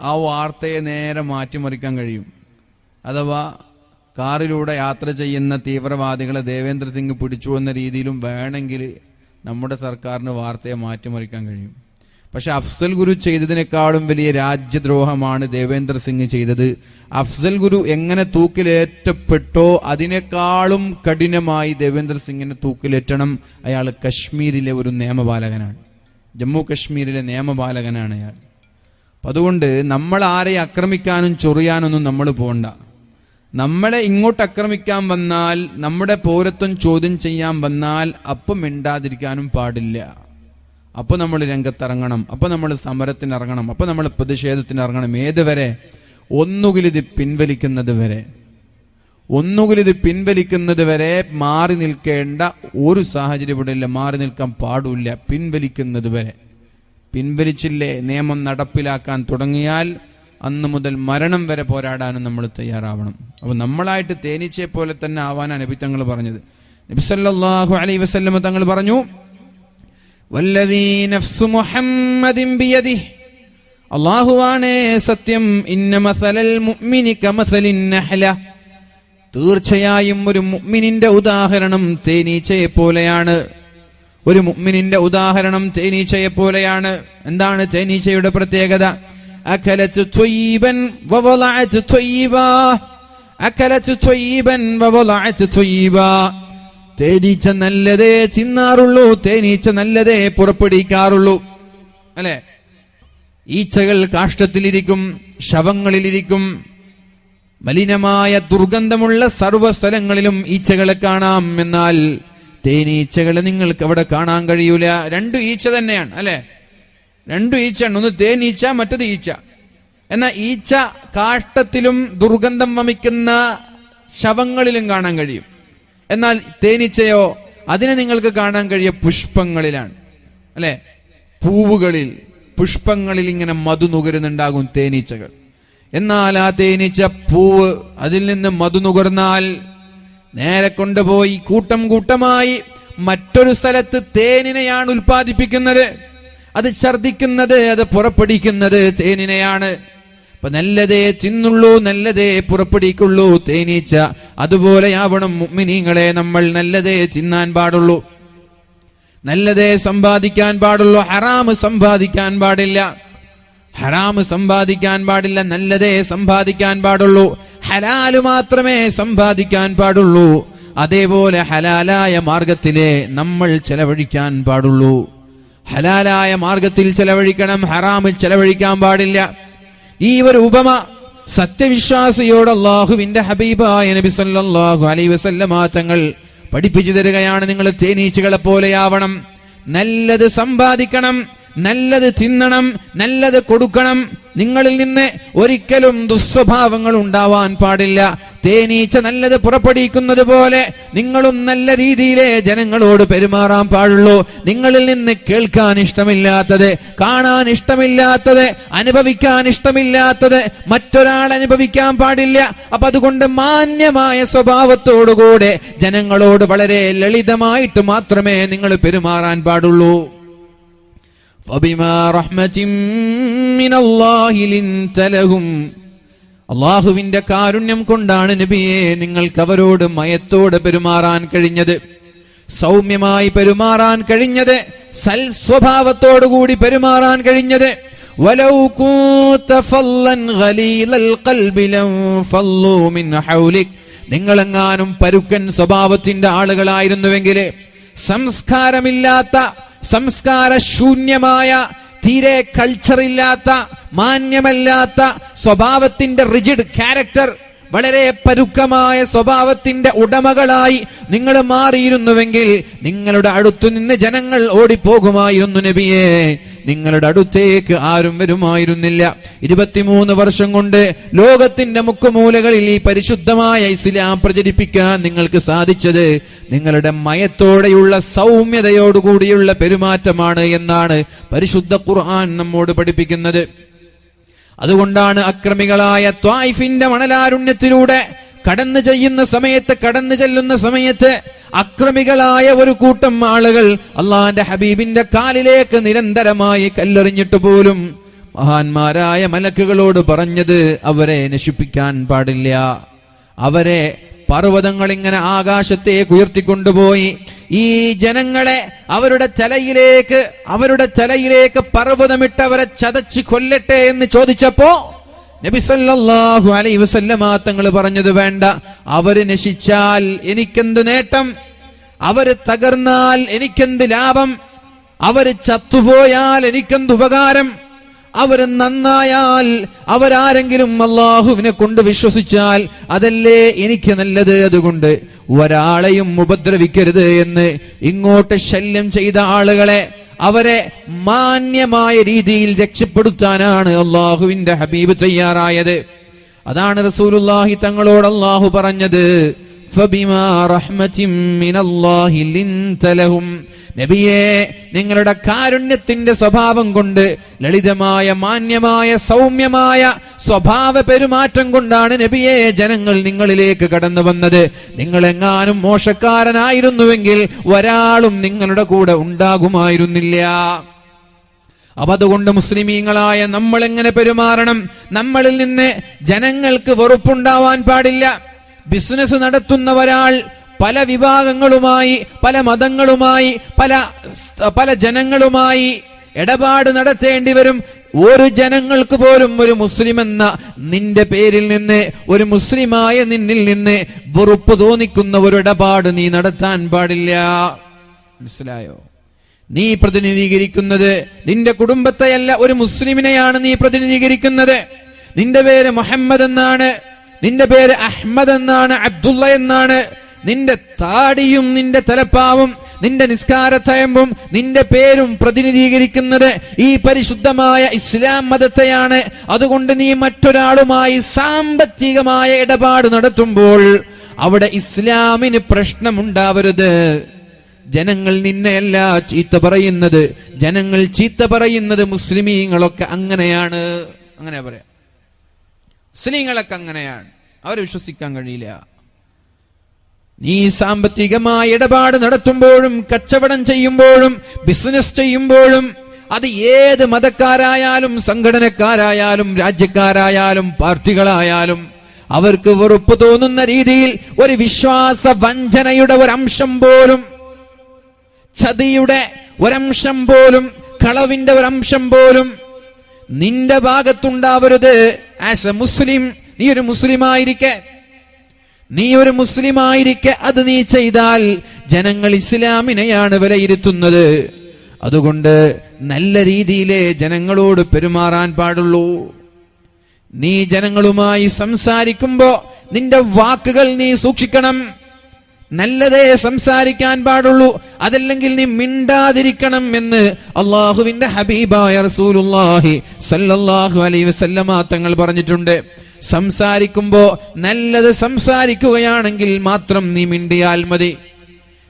ആ വാർത്തയെ നേരെ മാറ്റിമറിക്കാൻ കഴിയും. അഥവാ കാറിലൂടെ യാത്ര ചെയ്യുന്ന തീവ്രവാദികളെ ദേവേന്ദ്ര സിംഗ് പിടിച്ചു എന്ന രീതിയിലും വേണമെങ്കിൽ നമ്മുടെ സർക്കാരിന് വാർത്തയെ മാറ്റിമറിക്കാൻ കഴിയും. പക്ഷെ അഫ്സൽ ഗുരു ചെയ്തതിനേക്കാളും വലിയ രാജ്യദ്രോഹമാണ് ദേവേന്ദ്ര സിംഗ് ചെയ്തത്. അഫ്സൽ ഗുരു എങ്ങനെ തൂക്കിലേറ്റപ്പെട്ടോ അതിനേക്കാളും കഠിനമായി ദേവേന്ദ്ര സിംഗിനെ തൂക്കിലേറ്റണം. അയാൾ കശ്മീരിലെ ഒരു നിയമപാലകനാണ്, ജമ്മു കശ്മീരിലെ നിയമപാലകനാണ് അയാൾ. അപ്പം അതുകൊണ്ട് നമ്മൾ ആരെ ആക്രമിക്കാനും ചൊറിയാനൊന്നും നമ്മൾ പോകണ്ട. നമ്മളെ ഇങ്ങോട്ട് ആക്രമിക്കാൻ വന്നാൽ, നമ്മുടെ പൗരത്വം ചോദ്യം ചെയ്യാൻ വന്നാൽ അപ്പം മിണ്ടാതിരിക്കാനും പാടില്ല. അപ്പോൾ നമ്മൾ രംഗത്തിറങ്ങണം, അപ്പോൾ നമ്മൾ സമരത്തിനിറങ്ങണം, അപ്പോൾ നമ്മൾ പ്രതിഷേധത്തിനിറങ്ങണം. ഏതുവരെ? ഒന്നുകിലിത് പിൻവലിക്കുന്നത് വരെ മാറി നിൽക്കേണ്ട ഒരു സാഹചര്യം ഇവിടെ ഇല്ല. മാറി നിൽക്കാൻ പാടില്ല, പിൻവലിക്കുന്നത് വരെ. പിൻവലിച്ചില്ലേ, നിയമം നടപ്പിലാക്കാൻ തുടങ്ങിയാൽ അന്ന് മുതൽ മരണം വരെ പോരാടാനും നമ്മൾ തയ്യാറാവണം. അപ്പോൾ നമ്മളായിട്ട് തേനീച്ചയെ പോലെ തന്നെ ആവാനാണ് നബി തങ്ങൾ പറഞ്ഞത്. നബി സല്ലല്ലാഹു അലൈഹി വസല്ലം തങ്ങൾ പറഞ്ഞു, വല്ലദീ നഫ്സു മുഹമ്മദിൻ ബിയദിഹി, അല്ലാഹുവാണ് സത്യം, ഇന്ന മസലൽ മുഅ്മിനി കമസലിൻ നഹ്ല, തീർച്ചയായും ഒരു മുഅ്മിനിന്റെ ഉദാഹരണം തേനീച്ചയെ പോലെയാണ്. ഒരു മുഅ്മിനിന്റെ ഉദാഹരണം തേനീച്ചയെ പോലെയാണ്. എന്താണ് തേനീച്ചയുടെ പ്രത്യേകത? അകലതു ത്വയ്യിബൻ വവളഅതു ത്വയ്യിബാ, അകലതു ത്വയ്യിബൻ വവളഅതു ത്വയ്യിബാ. തേനീച്ച നല്ലതേ തിന്നാറുള്ളൂ, തേനീച്ച നല്ലതേ പുറപ്പെടുവിക്കാറുള്ളൂ. അല്ലെ? ഈച്ചകൾ കാഷ്ടത്തിലിരിക്കും, ശവങ്ങളിലിരിക്കും, മലിനമായ ദുർഗന്ധമുള്ള സർവ്വ സ്ഥലങ്ങളിലും ഈച്ചകളെ കാണാം. എന്നാൽ തേനീച്ചകളെ നിങ്ങൾക്ക് അവിടെ കാണാൻ കഴിയൂല. 2 ഈച്ച തന്നെയാണ്, അല്ലെ? 2 ഈച്ചയാണ്, ഒന്ന് തേനീച്ച, മറ്റത് ഈച്ച. എന്നാൽ ഈച്ച കാഷ്ടത്തിലും ദുർഗന്ധം വമിക്കുന്ന ശവങ്ങളിലും കാണാൻ കഴിയും. എന്നാൽ തേനീച്ചയോ, അതിനെ നിങ്ങൾക്ക് കാണാൻ കഴിയുക പുഷ്പങ്ങളിലാണ്, അല്ലെ? പൂവുകളിൽ, പുഷ്പങ്ങളിൽ ഇങ്ങനെ മധു നുകരുന്നുണ്ടാകും തേനീച്ചകൾ. എന്നാൽ ആ തേനീച്ച പൂവ്, അതിൽ നിന്ന് മധു നുകർന്നാൽ നേരെ കൊണ്ടുപോയി കൂട്ടം കൂട്ടമായി മറ്റൊരു സ്ഥലത്ത് തേനിനെയാണ് ഉൽപ്പാദിപ്പിക്കുന്നത്. അത് ഛർദിക്കുന്നത്, അത് പുറപ്പെടുവിക്കുന്നത് തേനിനെയാണ്. അപ്പൊ നല്ലതേ തിന്നുള്ളൂ, നല്ലതേ പുറപ്പെടുവിക്കുള്ളൂ തേനീച്ച. അതുപോലെയാവണം മുഅ്മിനീങ്ങളെ, നമ്മൾ നല്ലതേ തിന്നാൻ പാടുള്ളൂ, നല്ലതേ സമ്പാദിക്കാൻ പാടുള്ളൂ. ഹറാമ് സമ്പാദിക്കാൻ പാടില്ല, ഹറാമ് സമ്പാദിക്കാൻ പാടില്ല. നല്ലതേ സമ്പാദിക്കാൻ പാടുള്ളൂ, ഹലാല് മാത്രമേ സമ്പാദിക്കാൻ പാടുള്ളൂ. അതേപോലെ ഹലാലായ മാർഗത്തിലെ നമ്മൾ ചെലവഴിക്കാൻ പാടുള്ളൂ. ഹലാലായ മാർഗത്തിൽ ചെലവഴിക്കണം, ഹറാമിൽ ചെലവഴിക്കാൻ പാടില്ല. ഈ ഒരു ഉപമ സത്യവിശ്വാസിയോട് അല്ലാഹുവിന്റെ ഹബീബായ നബി സല്ലല്ലാഹു അലൈഹി വസല്ലമ തങ്ങൾ പഠിപ്പിച്ചു തരികയാണ്. നിങ്ങൾ തേനീച്ചകളെ പോലെയാവണം. നല്ലത് സമ്പാദിക്കണം, നല്ലത് തിന്നണം, നല്ലത് കൊടുക്കണം. നിങ്ങളിൽ നിന്ന് ഒരിക്കലും ദുസ്വഭാവങ്ങൾ ഉണ്ടാവാൻ പാടില്ല. തേനീച്ച നല്ലത് പുറപ്പെടുവിക്കുന്നത് പോലെ നിങ്ങളും നല്ല രീതിയിലെ ജനങ്ങളോട് പെരുമാറാൻ പാടുള്ളൂ. നിങ്ങളിൽ നിന്ന് കേൾക്കാൻ ഇഷ്ടമില്ലാത്തത്, കാണാൻ ഇഷ്ടമില്ലാത്തത്, അനുഭവിക്കാൻ ഇഷ്ടമില്ലാത്തത് മറ്റൊരാൾ അനുഭവിക്കാൻ പാടില്ല. അപ്പൊ അതുകൊണ്ട് മാന്യമായ സ്വഭാവത്തോടുകൂടെ ജനങ്ങളോട് വളരെ ലളിതമായിട്ട് മാത്രമേ നിങ്ങൾ പെരുമാറാൻ പാടുള്ളൂ. ഫബിമാ റഹ്മത്തിൻ മിനല്ലാഹി ലിൻത ലഹും, അള്ളാഹുവിന്റെ കാരുണ്യം കൊണ്ടാണ് നബിയെ നിങ്ങൾക്ക് അവരോട് മയത്തോടെ പെരുമാറാൻ കഴിഞ്ഞത്, സൗമ്യമായി പെരുമാറാൻ കഴിഞ്ഞത്, സൽസ്വഭാവത്തോടുകൂടി പെരുമാറാൻ കഴിഞ്ഞത്. വലൗ കൂത ഫല്ലൻ ഗലീലൽ ഖൽബി ലൻഫല്ലൂ മിൻ ഹൗലിക്, നിങ്ങളെങ്ങാനും പരുക്കൻ സ്വഭാവത്തിന്റെ ആളുകളായിരുന്നുവെങ്കിൽ, സംസ്കാരമില്ലാത്ത, സംസ്കാരശൂന്യമായ, തീരെ കൾച്ചറില്ലാത്ത, മാന്യമല്ലാത്ത സ്വഭാവത്തിന്റെ റിജിഡ് ക്യാരക്ടർ, വളരെ പരുക്കമായ സ്വഭാവത്തിന്റെ ഉടമകളായി നിങ്ങൾ മാറിയിരുന്നുവെങ്കിൽ നിങ്ങളുടെ അടുത്തു നിന്ന് ജനങ്ങൾ ഓടിപ്പോകുമായിരുന്നു നബിയെ. നിങ്ങളുടെ അടുത്തേക്ക് ആരും വരുമായിരുന്നില്ല. 23 വർഷം കൊണ്ട് ലോകത്തിന്റെ മുക്കുമൂലകളിൽ ഈ പരിശുദ്ധമായ ഇസ്ലാം പ്രചരിപ്പിക്കാൻ നിങ്ങൾക്ക് സാധിച്ചത് നിങ്ങളുടെ മയത്തോടെയുള്ള സൗമ്യതയോടുകൂടിയുള്ള പെരുമാറ്റമാണ് എന്നാണ് പരിശുദ്ധ ഖുർആൻ നമ്മോട് പഠിപ്പിക്കുന്നത്. അതുകൊണ്ടാണ് അക്രമികളായ ത്വായിഫിന്റെ മണലാരുണ്യത്തിലൂടെ കടന്നു ചെല്ലുന്ന സമയത്ത് അക്രമികളായ ഒരു കൂട്ടം ആളുകൾ അള്ളാന്റെ ഹബീബിന്റെ കാലിലേക്ക് നിരന്തരമായി കല്ലെറിഞ്ഞിട്ട് പോലും മഹാന്മാരായ മലക്കുകളോട് പറഞ്ഞത് അവരെ നശിപ്പിക്കാൻ പാടില്ല. അവരെ പർവ്വതങ്ങൾ ഇങ്ങനെ ആകാശത്തേക്ക് ഉയർത്തിക്കൊണ്ടുപോയി ഈ ജനങ്ങളെ അവരുടെ തലയിലേക്ക് പർവ്വതമിട്ട് അവരെ ചതച്ച് കൊല്ലട്ടെ എന്ന് ചോദിച്ചപ്പോ നബി സല്ലല്ലാഹു അലൈഹി വസല്ലമ തങ്ങൾ പറഞ്ഞത് വേണ്ട, അവര് നശിച്ചാൽ എനിക്കെന്ത് നേട്ടം, അവര് തകർന്നാൽ എനിക്കെന്ത് ലാഭം, അവര് ചത്തുപോയാൽ എനിക്കെന്ത് ഉപകാരം, അവര് നന്നായാൽ, അവരാരെങ്കിലും അള്ളാഹുവിനെ കൊണ്ട് വിശ്വസിച്ചാൽ അതല്ലേ എനിക്ക് നല്ലത്. അതുകൊണ്ട് ഒരാളെയും ഉപദ്രവിക്കരുത് എന്ന് ഇങ്ങോട്ട് ശല്യം ചെയ്ത ആളുകളെ അവരെ മാന്യമായ രീതിയിൽ രക്ഷപ്പെടുത്താനാണ് അള്ളാഹുവിന്റെ ഹബീബ് തയ്യാറായത്. അതാണ് റസൂലുള്ളാഹി തങ്ങളോട് അള്ളാഹു പറഞ്ഞത്, ഫബിമാ റഹ്മത്തിൻ മിനല്ലാഹി ലിൻത ലഹും, നബിയെ നിങ്ങളുടെ കാരുണ്യത്തിന്റെ സ്വഭാവം കൊണ്ട്, ലളിതമായ മാന്യമായ സൗമ്യമായ സ്വഭാവ പെരുമാറ്റം കൊണ്ടാണ് നബിയെ ജനങ്ങൾ നിങ്ങളിലേക്ക് കടന്നു വന്നത്. നിങ്ങളെങ്ങാനും മോശക്കാരനായിരുന്നുവെങ്കിൽ ഒരാളും നിങ്ങളുടെ കൂടെ ഉണ്ടാകുമായിരുന്നില്ല. അപ്പൊ അതുകൊണ്ട് മുസ്ലിമീങ്ങളായ നമ്മൾ എങ്ങനെ പെരുമാറണം? നമ്മളിൽ നിന്ന് ജനങ്ങൾക്ക് വെറുപ്പുണ്ടാവാൻ പാടില്ല. ബിസിനസ് നടത്തുന്ന ഒരാൾ പല വിഭാഗങ്ങളുമായി, പല മതങ്ങളുമായി, പല ജനങ്ങളുമായി ഇടപാട് നടത്തേണ്ടി വരും. ഒരു ജനങ്ങൾക്ക് പോലും ഒരു മുസ്ലിം എന്ന നിന്റെ പേരിൽ നിന്ന്, ഒരു മുസ്ലിമായ നിന്നിൽ നിന്ന് വെറുപ്പ് തോന്നിക്കുന്ന ഒരു ഇടപാട് നീ നടത്താൻ പാടില്ല. മനസ്സിലായോ? നീ പ്രതിനിധീകരിക്കുന്നത് നിന്റെ കുടുംബത്തെയല്ല, ഒരു മുസ്ലിമിനെയാണ് നീ പ്രതിനിധീകരിക്കുന്നത്. നിന്റെ പേര് മുഹമ്മദ് എന്നാണ്, നിന്റെ പേര് അഹ്മദ് എന്നാണ്, അബ്ദുള്ള എന്നാണ്. നിന്റെ താടിയും നിന്റെ തലപ്പാവും നിന്റെ നിസ്കാരത്തയമ്പും നിന്റെ പേരും പ്രതിനിധീകരിക്കുന്നത് ഈ പരിശുദ്ധമായ ഇസ്ലാം മതത്തെയാണ്. അതുകൊണ്ട് നീ മറ്റൊരാളുമായി സാമ്പത്തികമായ ഇടപാട് നടത്തുമ്പോൾ അവിടെ ഇസ്ലാമിന് പ്രശ്നമുണ്ടാവരുത്. ജനങ്ങൾ നിന്നെയല്ല ചീത്ത പറയുന്നത്, ജനങ്ങൾ ചീത്ത പറയുന്നത് മുസ്ലിമീങ്ങളൊക്കെ അങ്ങനെയാണ്, അങ്ങനെ പറയാം. മുസ്ലിങ്ങളൊക്കെ അങ്ങനെയാണ്, അവരെ വിശ്വസിക്കാൻ കഴിയില്ല. നീ സാമ്പത്തികമായ ഇടപാട് നടത്തുമ്പോഴും കച്ചവടം ചെയ്യുമ്പോഴും ബിസിനസ് ചെയ്യുമ്പോഴും അത് ഏത് മതക്കാരായാലും സംഘടനക്കാരായാലും രാജ്യക്കാരായാലും പാർട്ടികളായാലും അവർക്ക് വെറുപ്പ് തോന്നുന്ന രീതിയിൽ ഒരു വിശ്വാസ വഞ്ചനയുടെ ഒരംശം പോലും, ചതിയുടെ ഒരംശം പോലും, കളവിന്റെ ഒരംശം പോലും നിന്റെ ഭാഗത്തുണ്ടാവരുത്. ആസ് എ മുസ്ലിം, നീ ഒരു മുസ്ലിമായിരിക്കെ അത് നീ ചെയ്താൽ ജനങ്ങൾ ഇസ്ലാമിനെയാണ് വിലയിരുത്തുന്നത്. അതുകൊണ്ട് നല്ല രീതിയിലേ ജനങ്ങളോട് പെരുമാറാൻ പാടുള്ളൂ. നീ ജനങ്ങളുമായി സംസാരിക്കുമ്പോ നിന്റെ വാക്കുകൾ നീ സൂക്ഷിക്കണം. നല്ലതേ സംസാരിക്കാൻ പാടുള്ളൂ, അതല്ലെങ്കിൽ നീ മിണ്ടാതിരിക്കണം എന്ന് അള്ളാഹുവിന്റെ ഹബീബായ റസൂലുള്ളാഹി സല്ലല്ലാഹു അലൈഹി വസല്ലമ തങ്ങൾ പറഞ്ഞിട്ടുണ്ട്. സംസാരിക്കുമ്പോ നല്ലത് സംസാരിക്കുകയാണെങ്കിൽ മാത്രം നീ മിണ്ടിയാൽ മതി.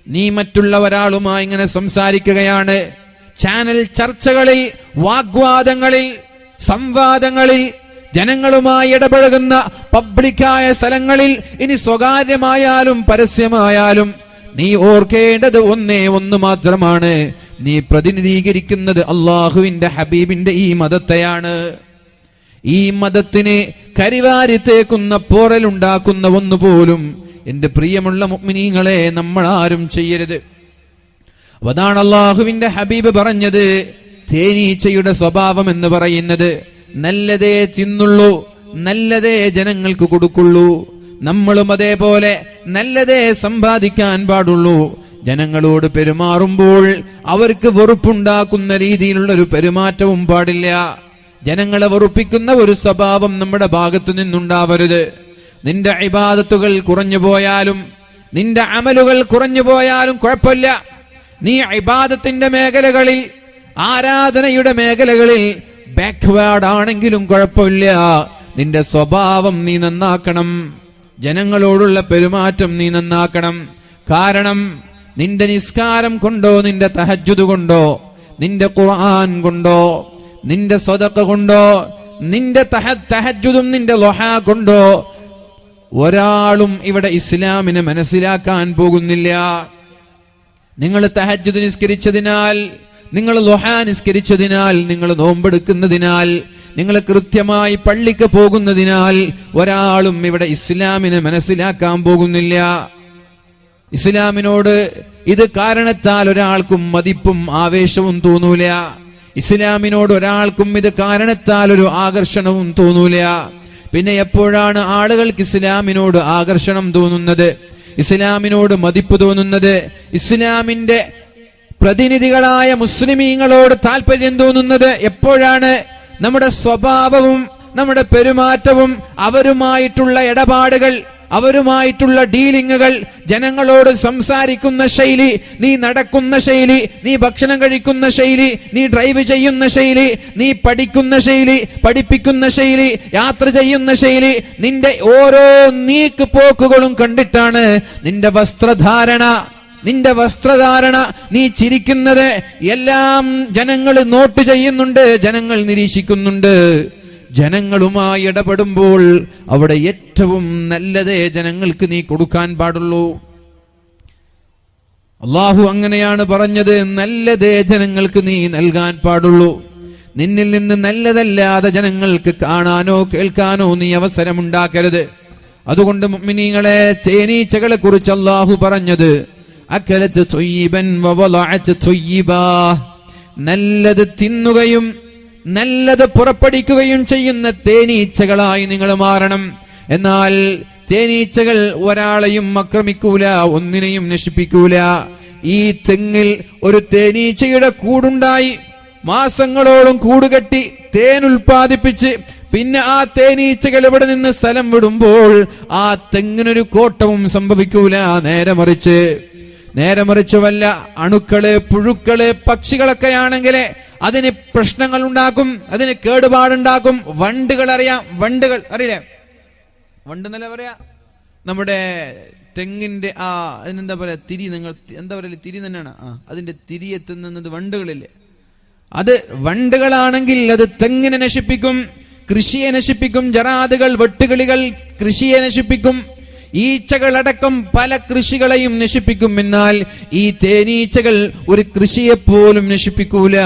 നീ മറ്റുള്ള ഒരാളുമായി ഇങ്ങനെ സംസാരിക്കുകയാണ്, ചാനൽ ചർച്ചകളിൽ, വാഗ്വാദങ്ങളിൽ, സംവാദങ്ങളിൽ, ജനങ്ങളുമായി ഇടപഴകുന്ന പബ്ലിക്കായ സ്ഥലങ്ങളിൽ, ഇനി സ്വകാര്യമായാലും പരസ്യമായാലും, നീ ഓർക്കേണ്ടത് ഒന്ന് മാത്രമാണ്. നീ പ്രതിനിധീകരിക്കുന്നത് അള്ളാഹുവിന്റെ ഹബീബിന്റെ ഈ മതത്തെയാണ്. ഈ മതത്തിന് കരിവാരിത്തേക്കുന്ന പോറലുണ്ടാക്കുന്ന ഒന്നുപോലും എന്റെ പ്രിയമുള്ള മുഅ്മിനീങ്ങളെ നമ്മൾ ആരും ചെയ്യരുത്. അതാണ് അള്ളാഹുവിന്റെ ഹബീബ് പറഞ്ഞത്, തേനീച്ചയുടെ സ്വഭാവം എന്ന് പറയുന്നത് നല്ലതേ തിന്നുള്ളൂ, നല്ലതേ ജനങ്ങൾക്ക് കൊടുക്കുള്ളൂ. നമ്മളും അതേപോലെ നല്ലതേ സമ്പാദിക്കാൻ പാടുള്ളൂ. ജനങ്ങളോട് പെരുമാറുമ്പോൾ അവർക്ക് വെറുപ്പുണ്ടാക്കുന്ന രീതിയിലുള്ള ഒരു പെരുമാറ്റവും പാടില്ല. ജനങ്ങളെ വെറുപ്പിക്കുന്ന ഒരു സ്വഭാവം നമ്മുടെ ഭാഗത്തു നിന്നുണ്ടാവരുത്. നിന്റെ ഇബാദത്തുകൾ കുറഞ്ഞു പോയാലും, നിന്റെ അമലുകൾ കുറഞ്ഞു പോയാലും കുഴപ്പമില്ല. നീ ഇബാദത്തിന്റെ മേഖലകളിൽ, ആരാധനയുടെ മേഖലകളിൽ ബാക്ക്വേർഡ് ആണെങ്കിലും കുഴപ്പമില്ല. നിന്റെ സ്വഭാവം നീ നന്നാക്കണം, ജനങ്ങളോടുള്ള പെരുമാറ്റം നീ നന്നാക്കണം. കാരണം നിന്റെ നിസ്കാരം കൊണ്ടോ, നിന്റെ തഹജ്ജുദ് കൊണ്ടോ, നിന്റെ ഖുർആൻ കൊണ്ടോ, നിന്റെ സദഖ കൊണ്ടോ, നിന്റെ തഹജ്ജുദും നിന്റെ ളുഹാ കൊണ്ടോ ഒരാളും ഇവിടെ ഇസ്ലാമിനെ മനസ്സിലാക്കാൻ പോകുന്നില്ല. നിങ്ങൾ തഹജ്ജുദ് നിസ്കരിച്ചതിനാൽ, നിങ്ങൾ ളുഹാ നിസ്കരിച്ചതിനാൽ, നിങ്ങൾ നോമ്പെടുക്കുന്നതിനാൽ, നിങ്ങൾ കൃത്യമായി പള്ളിക്ക് പോകുന്നതിനാൽ ഒരാളും ഇവിടെ ഇസ്ലാമിനെ മനസ്സിലാക്കാൻ പോകുന്നില്ല. ഇസ്ലാമിനോട് ഇത് കാരണത്താൽ ഒരാൾക്കും മതിപ്പും ആവേശവും തോന്നൂല. ഇസ്ലാമിനോട് ഒരാൾക്കും ഇത് കാരണത്താൽ ഒരു ആകർഷണവും തോന്നൂല. പിന്നെ എപ്പോഴാണ് ആളുകൾക്ക് ഇസ്ലാമിനോട് ആകർഷണം തോന്നുന്നത്, ഇസ്ലാമിനോട് മതിപ്പ് തോന്നുന്നത്, ഇസ്ലാമിന്റെ പ്രതിനിധികളായ മുസ്ലിമീങ്ങളോട് താല്പര്യം തോന്നുന്നത് എപ്പോഴാണ്? നമ്മുടെ സ്വഭാവവും നമ്മുടെ പെരുമാറ്റവും അവരുമായിട്ടുള്ള ഇടപാടുകൾ, അവരുമായിട്ടുള്ള ഡീലിങ്ങുകൾ, ജനങ്ങളോട് സംസാരിക്കുന്ന ശൈലി, നീ നടക്കുന്ന ശൈലി, നീ ഭക്ഷണം കഴിക്കുന്ന ശൈലി, നീ ഡ്രൈവ് ചെയ്യുന്ന ശൈലി, നീ പഠിക്കുന്ന ശൈലി, പഠിപ്പിക്കുന്ന ശൈലി, യാത്ര ചെയ്യുന്ന ശൈലി, നിന്റെ ഓരോ നീക്ക് പോക്കുകളും കണ്ടിട്ടാണ് നിന്റെ വസ്ത്രധാരണ, നീ ചിരിക്കുന്നത് എല്ലാം ജനങ്ങൾ നോട്ട് ചെയ്യുന്നുണ്ട്, ജനങ്ങൾ നിരീക്ഷിക്കുന്നുണ്ട്. ജനങ്ങളുമായി ഇടപെടുമ്പോൾ അവിടെ ഏറ്റവും നല്ലതേ ജനങ്ങൾക്ക് നീ കൊടുക്കാൻ പാടുള്ളൂ. അള്ളാഹു അങ്ങനെയാണ് പറഞ്ഞത്, നല്ലതേ ജനങ്ങൾക്ക് നീ നൽകാൻ പാടുള്ളൂ. നിന്നിൽ നിന്ന് നല്ലതല്ലാതെ ജനങ്ങൾക്ക് കാണാനോ കേൾക്കാനോ നീ അവസരമുണ്ടാക്കരുത്. അതുകൊണ്ട് മുഅ്മിനീങ്ങളെ, തേനീച്ചകളെ കുറിച്ച് അള്ളാഹു പറഞ്ഞത് അക്കലത്ത് ത്വയ്യിബൻ വവളഅത്ത് ത്വയ്യിബാ, നല്ലത് തിന്നുകയും നല്ലത് പുറപ്പെടുവിക്കുകയും ചെയ്യുന്ന തേനീച്ചകളായി നിങ്ങൾ മാറണം. എന്നാൽ തേനീച്ചകൾ ഒരാളെയും ആക്രമിക്കൂല, ഒന്നിനെയും നശിപ്പിക്കൂല. ഈ തെങ്ങിൽ ഒരു തേനീച്ചയുടെ കൂടുണ്ടായി, മാസങ്ങളോളം കൂടുകെട്ടി തേൻ ഉൽപ്പാദിപ്പിച്ച് പിന്നെ ആ തേനീച്ചകൾ ഇവിടെ നിന്ന് സ്ഥലം വിടുമ്പോൾ ആ തെങ്ങിനൊരു കോട്ടവും സംഭവിക്കൂല. നേരെ മറിച്ച് വല്ല അണുക്കള്, പുഴുക്കള്, പക്ഷികളൊക്കെയാണെങ്കിൽ അതിന് പ്രശ്നങ്ങൾ ഉണ്ടാക്കും, അതിന് കേടുപാടുണ്ടാക്കും. വണ്ടുകൾ അറിയില്ലേ? വണ്ടെന്നല്ല പറയാ, നമ്മുടെ തെങ്ങിന്റെ അതിനെന്താ പറയാ, തിരി, നിങ്ങൾ എന്താ പറയല്, തിരി തന്നെയാണ്. അതിന്റെ തിരി എത്തുന്നത് വണ്ടുകളില്ലേ? അത് വണ്ടുകളാണെങ്കിൽ അത് തെങ്ങിനെ നശിപ്പിക്കും, കൃഷിയെ നശിപ്പിക്കും. ജറാദുകൾ, വെട്ടുകിളികൾ കൃഷിയെ നശിപ്പിക്കും. ഈച്ചകളടക്കം പല കൃഷികളെയും നശിപ്പിക്കും. എന്നാൽ ഈ തേനീച്ചകൾ ഒരു കൃഷിയെപ്പോലും നശിപ്പിക്കൂല,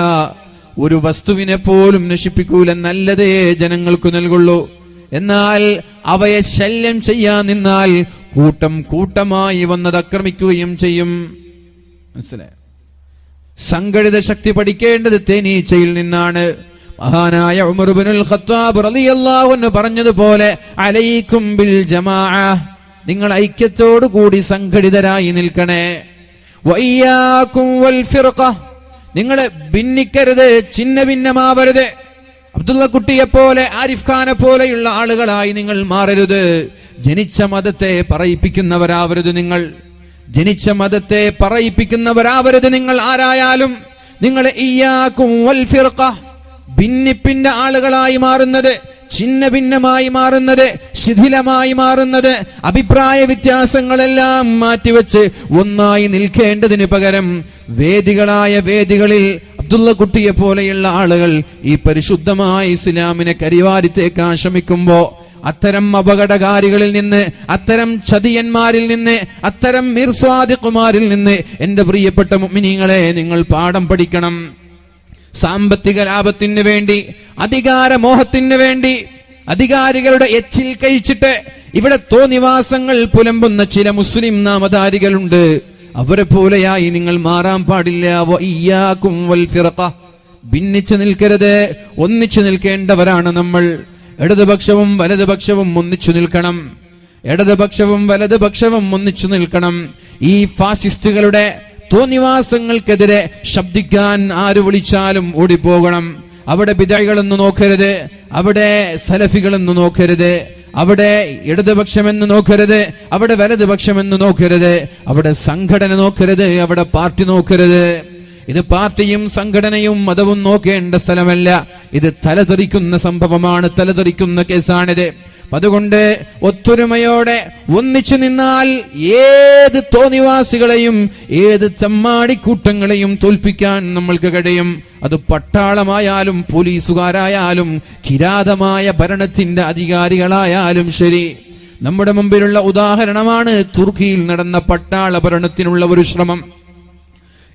ഒരു വസ്തുവിനെ പോലും നശിപ്പിക്കൂല. നല്ലതേ ജനങ്ങൾക്ക് നൽകുള്ളൂ. എന്നാൽ അവയെ ശല്യം ചെയ്യാൻ നിന്നാൽ കൂട്ടമായി വന്നത് ആക്രമിക്കുകയും ചെയ്യും. മനസ്സിലായോ? സംഘടിത ശക്തി പഠിക്കേണ്ടത് തേനീച്ചയിൽ നിന്നാണ്. മഹാനായ ഉമർ ഇബ്നുൽ ഖത്താബ് റളിയല്ലാഹു അൻഹു പറഞ്ഞതുപോലെ, അലൈക്കും ബിൽ ജമാഅ, നിങ്ങൾ ഐക്യത്തോടു കൂടി സംഘടിതരായി നിൽക്കണേ. വഇയ്യാകും വൽ ഫിർഖ, നിങ്ങൾ ഭിന്നിക്കരുത്, ഛിന്ന ഭിന്നമാവരുത്. അബ്ദുള്ള കുട്ടിയെ പോലെ, ആരിഫ് ഖാനെ പോലെയുള്ള ആളുകളായി നിങ്ങൾ മാറരുത്. ജനിച്ച മതത്തെ പറയിപ്പിക്കുന്നവരാവരുത് നിങ്ങൾ. നിങ്ങൾ ആരായാലും നിങ്ങൾ ഇയ്യാകും വൽ ഫിർഖ, ഭിന്നിപ്പിന്റെ ആളുകളായി മാറുന്നത്, ഛിന്ന ഭിന്നമായി മാറുന്നത്, ശിഥിലമായി മാറുന്നത്, അഭിപ്രായ വ്യത്യാസങ്ങളെല്ലാം മാറ്റിവെച്ച് ഒന്നായി നിൽക്കേണ്ടതിന് പകരം വേദികളായ വേദികളിൽ അബ്ദുള്ള കുട്ടിയെ പോലെയുള്ള ആളുകൾ ഈ പരിശുദ്ധമായ ഇസ്ലാമിനെ കരിവാരിത്തേക്കാൻ ശ്രമിക്കുമ്പോ അത്തരം അപകടകാരികളിൽ നിന്ന്, അത്തരം ചതിയന്മാരിൽ നിന്ന്, അത്തരം മിർസ്വാദിഖുമാരിൽ നിന്ന് എന്റെ പ്രിയപ്പെട്ട മുഅ്മിനീങ്ങളെ നിങ്ങൾ പാഠം പഠിക്കണം. സാമ്പത്തിക ലാഭത്തിന് വേണ്ടി, അധികാരമോഹത്തിന് വേണ്ടി അധികാരികളുടെ എച്ചിൽ കഴിച്ചിട്ട് ഇവിടെ തോന്നിവാസങ്ങൾ പുലമ്പുന്ന ചില മുസ്ലിം നാമധാരികളുണ്ട്. അവരെ പോലെയായി നിങ്ങൾ മാറാൻ പാടില്ല. വഇയ്യാകും വൽ ഫിർഖ, ഭിന്നിച്ചു നിൽക്കരുത്, ഒന്നിച്ചു നിൽക്കേണ്ടവരാണ് നമ്മൾ. ഇടതുപക്ഷവും വലതുപക്ഷവും ഒന്നിച്ചു നിൽക്കണം. ഇടതുപക്ഷവും വലതുപക്ഷവും ഒന്നിച്ചു നിൽക്കണം. ഈ ഫാസിസ്റ്റുകളുടെ തോന്നിവാസങ്ങൾക്കെതിരെ ശബ്ദിക്കാൻ ആര് വിളിച്ചാലും ഓടിപ്പോകണം. അവിടെ ബിദഅകളെന്ന് നോക്കരുത്, അവിടെ സലഫികളെന്ന് നോക്കരുത്, അവിടെ ഇടതുപക്ഷമെന്ന് നോക്കരുത്, അവിടെ വലതുപക്ഷമെന്ന് നോക്കരുത്, അവിടെ സംഘടന നോക്കരുത്, അവിടെ പാർട്ടി നോക്കരുത്. ഇത് പാർട്ടിയും സംഘടനയും മതവും നോക്കേണ്ട സ്ഥലമല്ല. ഇത് തലതെറിക്കുന്ന സംഭവമാണ്, തലതെറിക്കുന്ന കേസാണിത്. അതുകൊണ്ട് ഒത്തൊരുമയോടെ ഒന്നിച്ചു നിന്നാൽ ഏത് തോന്നിവാസികളെയും ഏത് ചമ്മാടിക്കൂട്ടങ്ങളെയും തോൽപ്പിക്കാൻ നമ്മൾക്ക് കഴിയും. അത് പട്ടാളമായാലും പോലീസുകാരായാലും കിരാതമായ ഭരണത്തിന്റെ അധികാരികളായാലും ശരി. നമ്മുടെ മുമ്പിലുള്ള ഉദാഹരണമാണ് തുർക്കിയിൽ നടന്ന പട്ടാള ഭരണത്തിനുള്ള ഒരു ശ്രമം.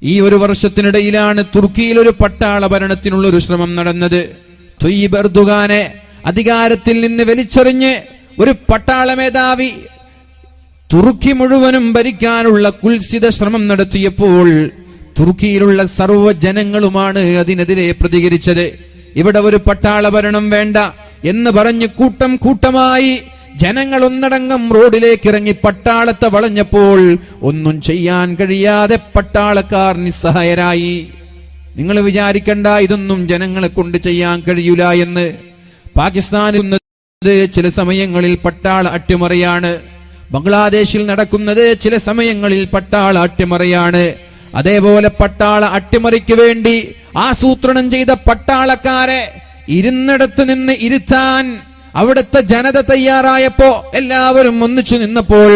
ഈ ഒരു വർഷത്തിനിടയിലാണ് തുർക്കിയിൽ ഒരു പട്ടാള ഭരണത്തിനുള്ള ഒരു ശ്രമം നടന്നത്. ത്വയ്യിബ് എർദോഗാനെ അധികാരത്തിൽ നിന്ന് വലിച്ചെറിഞ്ഞ് ഒരു പട്ടാള മേധാവി തുർക്കി മുഴുവനും ഭരിക്കാനുള്ള കുൽസിത ശ്രമം നടത്തിയപ്പോൾ തുർക്കിയിലുള്ള സർവ്വ ജനങ്ങളുമാണ് അതിനെതിരെ പ്രതികരിച്ചത്. ഇവിടെ ഒരു പട്ടാള ഭരണം വേണ്ട എന്ന് പറഞ്ഞ് കൂട്ടം കൂട്ടമായി ജനങ്ങൾ ഒന്നടങ്കം റോഡിലേക്ക് ഇറങ്ങി പട്ടാളത്തെ വളഞ്ഞപ്പോൾ ഒന്നും ചെയ്യാൻ കഴിയാതെ പട്ടാളക്കാർ നിസ്സഹായരായി. നിങ്ങൾ വിചാരിക്കണ്ട ഇതൊന്നും ജനങ്ങളെ കൊണ്ട് ചെയ്യാൻ കഴിയൂല എന്ന്. പാകിസ്ഥാനിൽ ചില സമയങ്ങളിൽ പട്ടാള അട്ടിമറിയാണ്. ബംഗ്ലാദേശിൽ നടക്കുന്നത് ചില സമയങ്ങളിൽ പട്ടാള അട്ടിമറിയാണ്. അതേപോലെ പട്ടാള അട്ടിമറിക്ക് വേണ്ടി ആസൂത്രണം ചെയ്ത പട്ടാളക്കാരെ ഇരുന്നിടത്ത് നിന്ന് ഇരുത്താൻ അവിടുത്തെ ജനത തയ്യാറായപ്പോ എല്ലാവരും ഒന്നിച്ചു നിന്നപ്പോൾ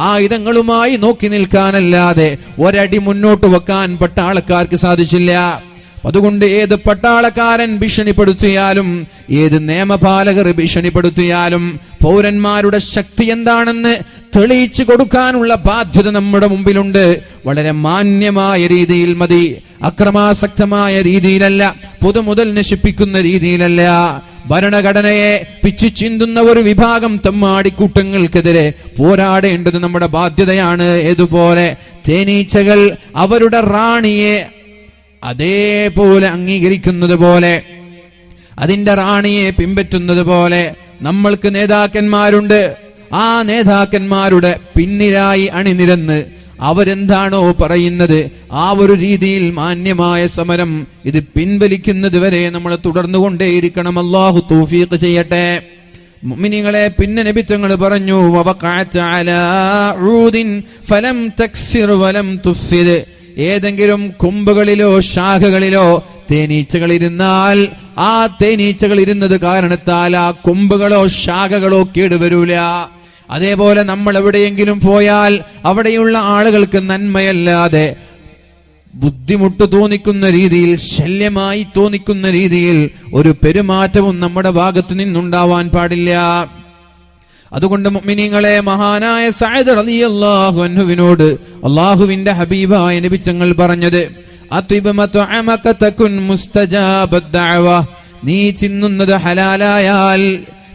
ആയുധങ്ങളുമായി നോക്കി നിൽക്കാനല്ലാതെ ഒരടി മുന്നോട്ട് വെക്കാൻ പട്ടാളക്കാർക്ക് സാധിച്ചില്ല. അതുകൊണ്ട് ഏത് പട്ടാളക്കാരൻ ഭീഷണിപ്പെടുത്തിയാലും, ഏത് നിയമപാലകർ ഭീഷണിപ്പെടുത്തിയാലും പൗരന്മാരുടെ ശക്തി എന്താണെന്ന് തെളിയിച്ചു കൊടുക്കാനുള്ള ബാധ്യത നമ്മുടെ മുമ്പിലുണ്ട്. വളരെ മാന്യമായ രീതിയിൽ മതി, അക്രമാസക്തമായ രീതിയിലല്ല, പൊതുമുതൽ നശിപ്പിക്കുന്ന രീതിയിലല്ല. ഭരണഘടനയെ പിച്ചു ചിന്തുന്ന ഒരു വിഭാഗം തെമ്മാടിക്കൂട്ടങ്ങൾക്കെതിരെ പോരാടേണ്ടത് നമ്മുടെ ബാധ്യതയാണ്. ഏതുപോലെ തേനീച്ചകൾ അവരുടെ റാണിയെ അതേപോലെ അംഗീകരിക്കുന്നത് പോലെ, അതിന്റെ റാണിയെ പിൻപറ്റുന്നത് പോലെ നമ്മൾക്ക് നേതാക്കന്മാരുണ്ട്. ആ നേതാക്കന്മാരുടെ പിന്നിലായി അണിനിരന്ന് അവരെന്താണോ പറയുന്നത് ആ ഒരു രീതിയിൽ മാന്യമായ സമരം ഇത് പിൻവലിക്കുന്നത് വരെ നമ്മൾ തുടർന്നുകൊണ്ടേയിരിക്കണം. അല്ലാഹു തൗഫീഖ് ചെയ്യട്ടെ. മുഅ്മിനീങ്ങളെ, പിന്നെ നബി തങ്ങൾ പറഞ്ഞു, വവഖഅത അലാ ഊദിൻ ഫലം തക്സിർ വലം തുഫ്സിദ്. ഏതെങ്കിലും കൊമ്പുകളിലോ ശാഖകളിലോ തേനീച്ചകൾ ഇരുന്നാൽ ആ തേനീച്ചകൾ ഇരുന്നത് കാരണത്താൽ ആ കൊമ്പുകളോ ശാഖകളോ കേടുവരൂല. അതേപോലെ നമ്മൾ എവിടെയെങ്കിലും പോയാൽ അവിടെയുള്ള ആളുകൾക്ക് നന്മയല്ലാതെ ബുദ്ധിമുട്ട് തോന്നിക്കുന്ന രീതിയിൽ, ശല്യമായി തോന്നിക്കുന്ന രീതിയിൽ ഒരു പെരുമാറ്റവും നമ്മുടെ ഭാഗത്ത് നിന്നുണ്ടാവാൻ പാടില്ല. അതുകൊണ്ട് മുഅ്മിനീങ്ങളെ, മഹാനായ സഅദ് റളിയല്ലാഹു അൻഹുവിനോട് അല്ലാഹുവിന്റെ ഹബീബായ നബി തങ്ങൾ പറഞ്ഞത്, അത്ഇബ് മത്അമക തകുൻ മുസ്തജാബദ് ദഅവ. നീ തിന്നുന്നത് ഹലാലായാൽ,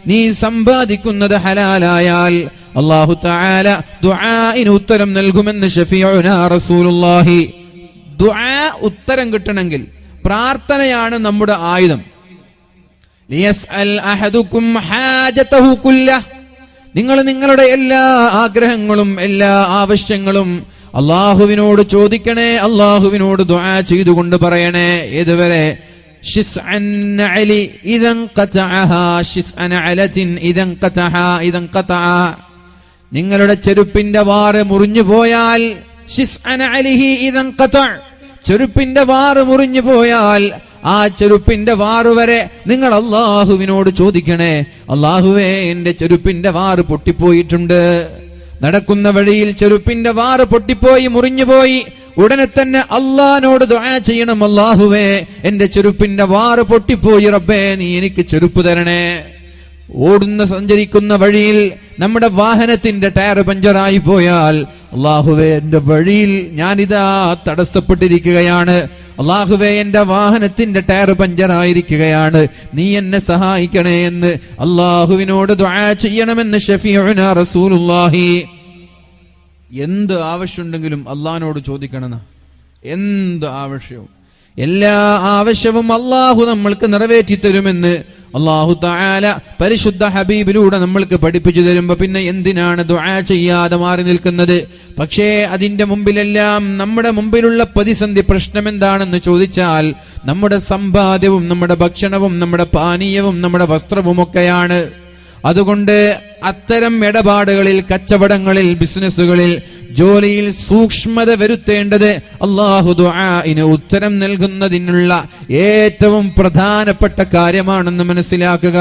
നീ സമ്പാദിക്കുന്നത് ഹലാലായാൽ അല്ലാഹു തആല ദുആഇന് ഉത്തരം നൽകുമെന്ന് ശഫീഉനാ റസൂലുള്ളാഹി. ദുആ ഉത്തരം കിട്ടണമെങ്കിൽ പ്രാർത്ഥനയാണ് നമ്മുടെ ആയുധം. ലിയസ്അൽ അഹദുകും ഹാജതഹു കുല്ലഹ. നിങ്ങൾ നിങ്ങളുടെ എല്ലാ ആഗ്രഹങ്ങളും എല്ലാ ആവശ്യങ്ങളും അല്ലാഹുവിനോട് ചോദിക്കണേ, അല്ലാഹുവിനോട് ദുആ ചെയ്തുകൊണ്ട് പറയണേ. ഏതുവരെ? ശിസ്അൻ അലി ഇദൻ ഖതഅഹാ ശിസ്അൻ അലതിൻ ഇദൻ ഖതഅഹാ ഇദൻ ഖതഅ. നിങ്ങളുടെ ചെരുപ്പിന്റെ വാറ് മുറിഞ്ഞു പോയാൽ, ശിസ്അൻ അലിഹി ഇദൻ ഖതഅ, ചെരുപ്പിന്റെ വാറ് മുറിഞ്ഞു പോയാൽ ആ ചെരുപ്പിന്റെ വാറ് വരെ നിങ്ങൾ അള്ളാഹുവിനോട് ചോദിക്കണേ, അള്ളാഹുവേ എന്റെ ചെരുപ്പിന്റെ വാറ് പൊട്ടിപ്പോയിട്ടുണ്ട്. നടക്കുന്ന വഴിയിൽ ചെരുപ്പിന്റെ വാറ് പൊട്ടിപ്പോയി, മുറിഞ്ഞുപോയി. ഉടനെ തന്നെ അള്ളാഹിനോട് ദുആ ചെയ്യണം, അള്ളാഹുവേ എന്റെ ചെരുപ്പിന്റെ വാറ് പൊട്ടിപ്പോയി, റബ്ബേ നീ എനിക്ക് ചെരുപ്പ് തരണേ. സഞ്ചരിക്കുന്ന വഴിയിൽ നമ്മുടെ വാഹനത്തിന്റെ ടയർ പഞ്ചറായി പോയാൽ, അള്ളാഹുവേ എന്റെ വഴിയിൽ ഞാനിതാ തടസ്സപ്പെട്ടിരിക്കുകയാണ്, അള്ളാഹുവേ എന്റെ വാഹനത്തിന്റെ ടയർ പഞ്ചറായിരിക്കുകയാണ്, നീ എന്നെ സഹായിക്കണേ എന്ന് അള്ളാഹുവിനോട് ദുആ ചെയ്യണമെന്ന് ശഫീഉനാ റസൂലുള്ളാഹി. എന്ത് ആവശ്യമുണ്ടെങ്കിലും അള്ളാഹിനോട് ചോദിക്കണം. എന്ത് ആവശ്യവും, എല്ലാ ആവശ്യവും അള്ളാഹു നമ്മൾക്ക് നിറവേറ്റി തരുമെന്ന് അള്ളാഹു തആല പരിശുദ്ധ ഹബീബിലൂടെ നമ്മൾക്ക് പഠിപ്പിച്ചു തരുമ്പോ പിന്നെ എന്തിനാണ് ദുആ ചെയ്യാതെ മാറി നിൽക്കുന്നത്? പക്ഷേ അതിന്റെ മുമ്പിലെല്ലാം നമ്മുടെ മുമ്പിലുള്ള പ്രതിസന്ധി പ്രശ്നം എന്താണെന്ന് ചോദിച്ചാൽ, നമ്മുടെ സമ്പാദ്യവും നമ്മുടെ ഭക്ഷണവും നമ്മുടെ പാനീയവും നമ്മുടെ വസ്ത്രവും ഒക്കെയാണ്. അതുകൊണ്ട് അത്തരം ഇടപാടുകളിൽ, കച്ചവടങ്ങളിൽ, ബിസിനസ്സുകളിൽ, ജോലിയിൽ സൂക്ഷ്മത വരുത്തേണ്ടത് അല്ലാഹു ദുആഇന് ഉത്തരം നൽകുന്നതിനുള്ള ഏറ്റവും പ്രധാനപ്പെട്ട കാര്യമാണെന്ന് മനസ്സിലാക്കുക.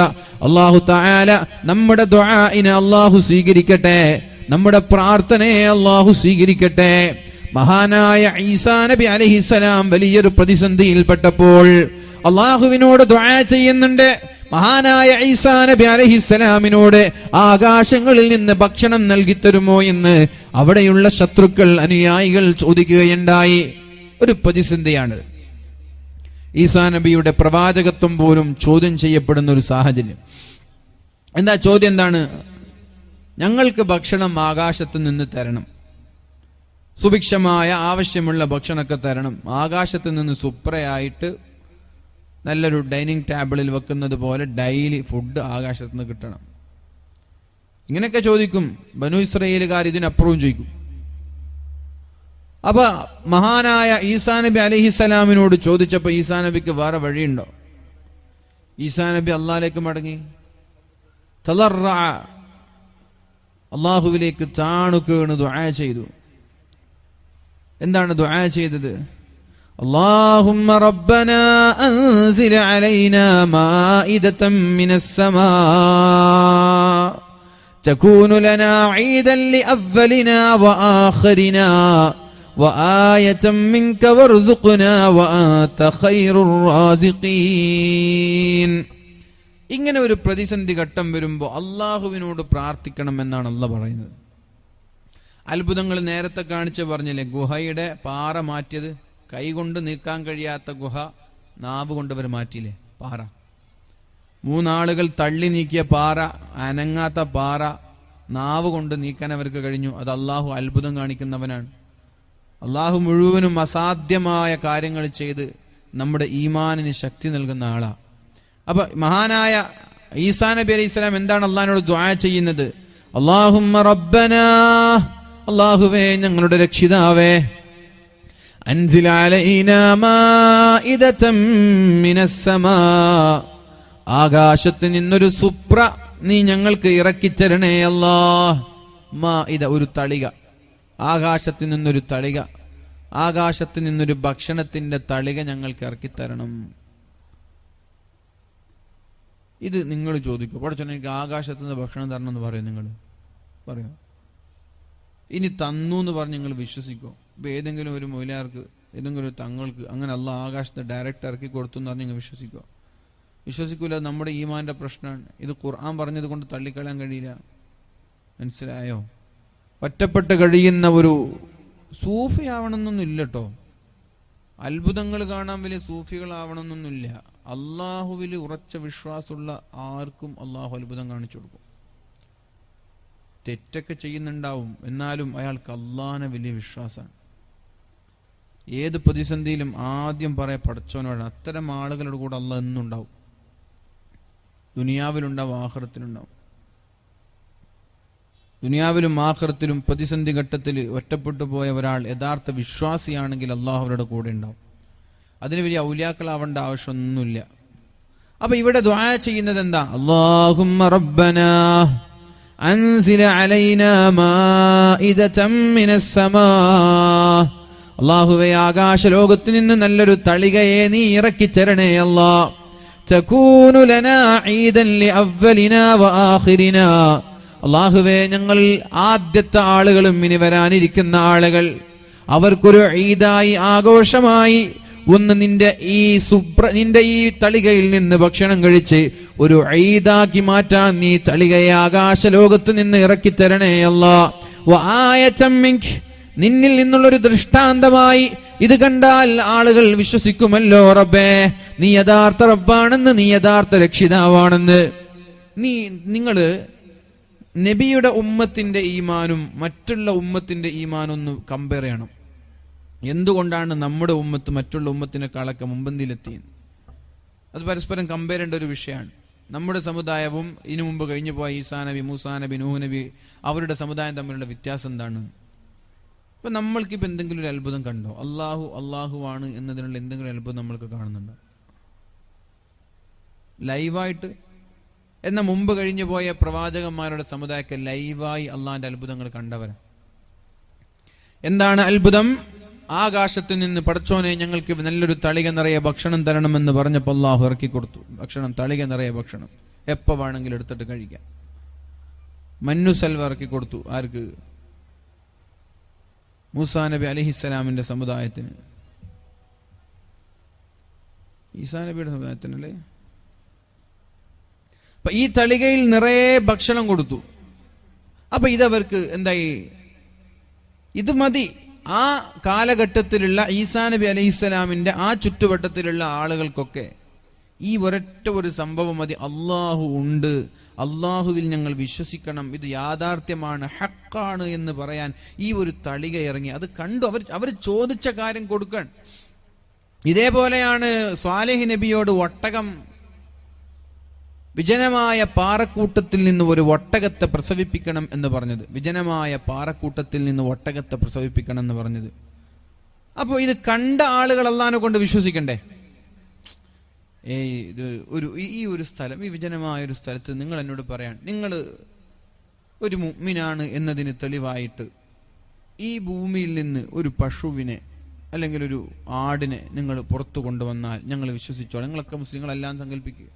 അല്ലാഹു തആല നമ്മുടെ ദുആഇനെ അല്ലാഹു സ്വീകരിക്കട്ടെ, നമ്മുടെ പ്രാർത്ഥനയെ അല്ലാഹു സ്വീകരിക്കട്ടെ. മഹാനായ ഈസാ നബി അലൈഹിസ്സലാം വലിയൊരു പ്രതിസന്ധിയിൽപ്പെട്ടപ്പോൾ അല്ലാഹുവിനോട് ദുആ ചെയ്യുന്നുണ്ട്. മഹാനായ ഈസാ നബി അലൈഹിസ്സലാമിനോട് ആകാശങ്ങളിൽ നിന്ന് ഭക്ഷണം നൽകിത്തരുമോ എന്ന് അവിടെയുള്ള ശത്രുക്കൾ, അനുയായികൾ ചോദിക്കുകയുണ്ടായി. ഒരു പ്രതിസന്ധിയാണ്. ഈസാ നബിയുടെ പ്രവാചകത്വം പോലും ചോദ്യം ചെയ്യപ്പെടുന്ന ഒരു സാഹചര്യം. എന്താ ചോദ്യം? എന്താണ്? ഞങ്ങൾക്ക് ഭക്ഷണം ആകാശത്ത് നിന്ന് തരണം, സുഭിക്ഷമായ ആവശ്യമുള്ള ഭക്ഷണമൊക്കെ തരണം, ആകാശത്ത് നിന്ന് സുപ്രയായിട്ട് നല്ലൊരു ഡൈനിങ് ടേബിളിൽ വെക്കുന്നത് പോലെ ഡെയിലി ഫുഡ് ആകാശത്ത് നിന്ന് കിട്ടണം. ഇങ്ങനെയൊക്കെ ചോദിക്കും. ബനു ഇസ്രായേലുകാർ ഇതിനപ്പുറവും ചോദിക്കും. അപ്പൊ മഹാനായ ഈസാ നബി അലൈഹിസ്സലാമിനോട് ചോദിച്ചപ്പോ ഈസാ നബിക്ക് വേറെ വഴിയുണ്ടോ? ഈസാ നബി അള്ളാഹിലേക്ക് മടങ്ങി, തളർറഅ, അള്ളാഹുവിലേക്ക് താണുകേണ് ദുആ ചെയ്തു. എന്താണ് ദുആ ചെയ്തത്? اللهم ربنا أنزل علينا مائدة من السماء تكون لنا عيدا لأولنا وآخرنا وآية منك وارزقنا وأنت خير الرازقين. ഇങ്ങനെ ഒരു പ്രതിസന്ധി ഘട്ടം വരുമ്പോൾ അള്ളാഹുവിനോട് പ്രാർത്ഥിക്കണം എന്നാണ് അള്ളാഹ് പറയുന്നത്. അത്ഭുതങ്ങൾ നേരത്തെ കാണിച്ച് പറഞ്ഞില്ലേ, ഗുഹയുടെ പാറ മാറ്റിയത്, കൈകൊണ്ട് നീക്കാൻ കഴിയാത്ത ഗുഹ നാവ് കൊണ്ടവർ മാറ്റിയില്ലേ പാറ. 3 ആളുകൾ തള്ളി നീക്കിയ പാറ, അനങ്ങാത്ത പാറ നാവ് കൊണ്ട് നീക്കാൻ അവർക്ക് കഴിഞ്ഞു. അത് അള്ളാഹു അത്ഭുതം കാണിക്കുന്നവനാണ്. അള്ളാഹു മുഴുവനും അസാധ്യമായ കാര്യങ്ങൾ ചെയ്ത് നമ്മുടെ ഈമാനിന് ശക്തി നൽകുന്ന ആളാ. അപ്പൊ മഹാനായ ഈസാ നബി അലൈഹി സ്വലാം എന്താണ് അള്ളാഹിനോട് ദുആ ചെയ്യുന്നത്? അല്ലാഹുമ്മ റബ്ബനാ, അള്ളാഹുവേ ഞങ്ങളുടെ രക്ഷിതാവേ, അൻസിൽ അലൈനാ മാഇദതം മിനസ്സമാ, ആകാശത്ത് നിന്നൊരു സുപ്ര നീ ഞങ്ങൾക്ക് ഇറക്കിത്തരണേ അല്ലാഹ്. മാഇദ, ഒരു തളിക, ആകാശത്ത് നിന്നൊരു തളിക, ആകാശത്ത് നിന്നൊരു ഭക്ഷണത്തിന്റെ തളിക ഞങ്ങൾക്ക് ഇറക്കിത്തരണം. ഇത് നിങ്ങൾ ചോദിക്കും, പഠിച്ചോനെ എനിക്ക് ആകാശത്ത് നിന്ന് ഭക്ഷണം തരണം എന്ന് പറയും. നിങ്ങൾ പറയോ? ഇനി തന്നു എന്ന് പറഞ്ഞ് നിങ്ങൾ വിശ്വസിക്കോ? ഇപ്പൊ ഏതെങ്കിലും ഒരു മൗലിയാർക്ക്, ഏതെങ്കിലും ഒരു തങ്ങൾക്ക് അങ്ങനെ അള്ളാഹ് ആകാശത്ത് ഡയറക്റ്റ് ഇറക്കി കൊടുത്തു എന്ന് പറഞ്ഞ് നിങ്ങൾ വിശ്വസിക്കോ? വിശ്വസിക്കൂല. നമ്മുടെ ഈമാന്റെ പ്രശ്നമാണ്. ഇത് ഖുർആൻ പറഞ്ഞത് കൊണ്ട് തള്ളിക്കളയാൻ കഴിയില്ല. മനസ്സിലായോ? ഒറ്റപ്പെട്ട് കഴിയുന്ന ഒരു സൂഫി ആവണമെന്നൊന്നും ഇല്ല കേട്ടോ. അത്ഭുതങ്ങൾ കാണാൻ വലിയ സൂഫികളാവണമെന്നൊന്നുമില്ല. അള്ളാഹുവിൽ ഉറച്ച വിശ്വാസമുള്ള ആർക്കും അള്ളാഹു അത്ഭുതം കാണിച്ചു കൊടുക്കും. തെറ്റൊക്കെ ചെയ്യുന്നുണ്ടാവും, എന്നാലും അയാൾക്ക് അള്ളാഹിനെ വലിയ വിശ്വാസമാണ്. ഏത് പ്രതിസന്ധിയിലും ആദ്യം പറയാൻ പഠിച്ചവനാണ്. അത്തരം ആളുകളുടെ കൂടെ അള്ളാഹ് എന്നും ഉണ്ടാവും. ദുനിയാവിലുണ്ടാവും, ആഖിറത്തിലുണ്ടാവും. ദുനിയാവിലും ആഖിറത്തിലും പ്രതിസന്ധി ഘട്ടത്തിൽ ഒറ്റപ്പെട്ടു പോയ ഒരാൾ യഥാർത്ഥ വിശ്വാസിയാണെങ്കിൽ അള്ളാഹു അവരുടെ കൂടെ ഉണ്ടാവും. അതിന് വലിയ ഔലിയാക്കളാവേണ്ട ആവശ്യമൊന്നുമില്ല. അപ്പൊ ഇവിടെ ദുആ ചെയ്യുന്നത് എന്താ? അല്ലാഹുമ്മ റബ്ബനാ അൻസിൽ അലൈനാ മാഇദതം മിനസ് സമാ, അല്ലാഹുവേ ആകാശ ലോകത്ത് നിന്ന് നല്ലൊരു തളികയെ നീ ഇറക്കി തരണേ അല്ലാ. തകൂനു ലനാ ഈദൻ ലിഅവ്വലിനാ വആഖിരിനാ. അല്ലാഹുവേ ഞങ്ങൾ ആദ്യത്തെ ആളുകളും ഇനി വരാനിരിക്കുന്ന ആളുകൾ അവർക്കൊരു ഈദായി ആഘോഷമായി ഒന്ന് നിന്റെ ഈ തളികയിൽ നിന്ന് ഭക്ഷണം കഴിച്ച് ഒരു ഈദാക്കി മാറ്റാൻ നീ തളികയെ ആകാശ ലോകത്ത് നിന്ന് ഇറക്കി തരണേ അല്ലാ. വആയതൻ മിൻക്, നിന്നിൽ നിന്നുള്ളൊരു ദൃഷ്ടാന്തമായി ഇത് കണ്ടാൽ ആളുകൾ വിശ്വസിക്കുമല്ലോ റബ്ബേ, നീ യഥാർത്ഥ റബ്ബാണെന്ന്, നീ യഥാർത്ഥ രക്ഷിതാവാണെന്ന്. നിങ്ങള് നബിയുടെ ഉമ്മത്തിന്റെ ഈമാനും മറ്റുള്ള ഉമ്മത്തിന്റെ ഈമാനും ഒന്ന് കമ്പയർ ചെയ്യണം. എന്തുകൊണ്ടാണ് നമ്മുടെ ഉമ്മത്ത് മറ്റുള്ള ഉമ്മത്തിനെക്കാളൊക്കെ മുമ്പന്തിയിലെത്തിയത്? അത് പരസ്പരം കമ്പയർ ചെയ്യേണ്ട ഒരു വിഷയമാണ്. നമ്മുടെ സമുദായവും ഇതിനു മുമ്പ് കഴിഞ്ഞു പോയ ഈസാ നബി, മൂസാ നബി, നൂഹ് നബി അവരുടെ സമുദായം തമ്മിലുള്ള വ്യത്യാസം എന്താണ്? ഇപ്പൊ നമ്മൾക്കിപ്പോ എന്തെങ്കിലും ഒരു അത്ഭുതം കണ്ടോ? അള്ളാഹുവാണ് എന്നതിനുള്ള എന്തെങ്കിലും അത്ഭുതം നമ്മൾക്ക് കാണുന്നുണ്ടോ ലൈവായിട്ട്? എന്നാൽ മുമ്പ് കഴിഞ്ഞു പോയ പ്രവാചകന്മാരുടെ സമുദായಕ್ಕೆ ലൈവായി അള്ളാഹിന്റെ അത്ഭുതങ്ങൾ കണ്ടവരാ. എന്താണ് അത്ഭുതം? ആകാശത്ത് നിന്ന് പടച്ചോനെ ഞങ്ങൾക്ക് നല്ലൊരു തളിക നിറയെ ഭക്ഷണം തരണമെന്ന് പറഞ്ഞപ്പോൾ അള്ളാഹു ഇറക്കി കൊടുത്തു ഭക്ഷണം, തളിക നിറയെ ഭക്ഷണം, എപ്പോ വേണമെങ്കിലും എടുത്തിട്ട് കഴിക്കാം. മന്നു സൽവ ഇറക്കി കൊടുത്തു. ആർക്ക്? മൂസാ നബി അലൈഹിസ്സലാമിന്റെ സമുദായത്തിന്. ഈസാ നബിയുടെ സമുദായത്തിനല്ലേ? അപ്പൊ ഈ തളികയിൽ നിറയെ ഭക്ഷണം കൊടുത്തു. അപ്പൊ ഇതവർക്ക് എന്തായി? ഇത് മതി. ആ കാലഘട്ടത്തിലുള്ള ഈസാ നബി അലൈഹിസ്സലാമിന്റെ ആ ചുറ്റുവട്ടത്തിലുള്ള ആളുകൾക്കൊക്കെ ഈ ഒരൊറ്റ ഒരു സംഭവം മതി. അള്ളാഹു ഉണ്ട്, അള്ളാഹുവിൽ ഞങ്ങൾ വിശ്വസിക്കണം, ഇത് യാഥാർത്ഥ്യമാണ്, ഹക്കാണ് എന്ന് പറയാൻ ഈ ഒരു തളിക ഇറങ്ങി. അത് കണ്ടു അവർ ചോദിച്ച കാര്യം കൊടുക്കാൻ. ഇതേപോലെയാണ് സ്വാലിഹ് നബിയോട് ഒട്ടകം വിജനമായ പാറക്കൂട്ടത്തിൽ നിന്ന് ഒരു ഒട്ടകത്തെ പ്രസവിപ്പിക്കണം എന്ന് പറഞ്ഞത്. വിജനമായ പാറക്കൂട്ടത്തിൽ നിന്ന് ഒട്ടകത്തെ പ്രസവിപ്പിക്കണം എന്ന് പറഞ്ഞത്. അപ്പൊ ഇത് കണ്ട ആളുകൾ അല്ലാഹുവിനെ കൊണ്ട് വിശ്വസിക്കണ്ടേ? ഇത് ഈ ഒരു സ്ഥലം, ഈ വിജനമായ ഒരു സ്ഥലത്ത് നിങ്ങൾ എന്നോട് പറയാൻ നിങ്ങൾ ഒരു മുഅ്മിനാണ് എന്നതിന് തെളിവായിട്ട് ഈ ഭൂമിയിൽ നിന്ന് ഒരു പശുവിനെ അല്ലെങ്കിൽ ഒരു ആടിനെ നിങ്ങൾ പുറത്തു കൊണ്ടുവന്നാൽ ഞങ്ങൾ വിശ്വസിച്ചോളാം. നിങ്ങളൊക്കെ മുസ്ലിങ്ങളെല്ലാം സങ്കല്പിക്കുക,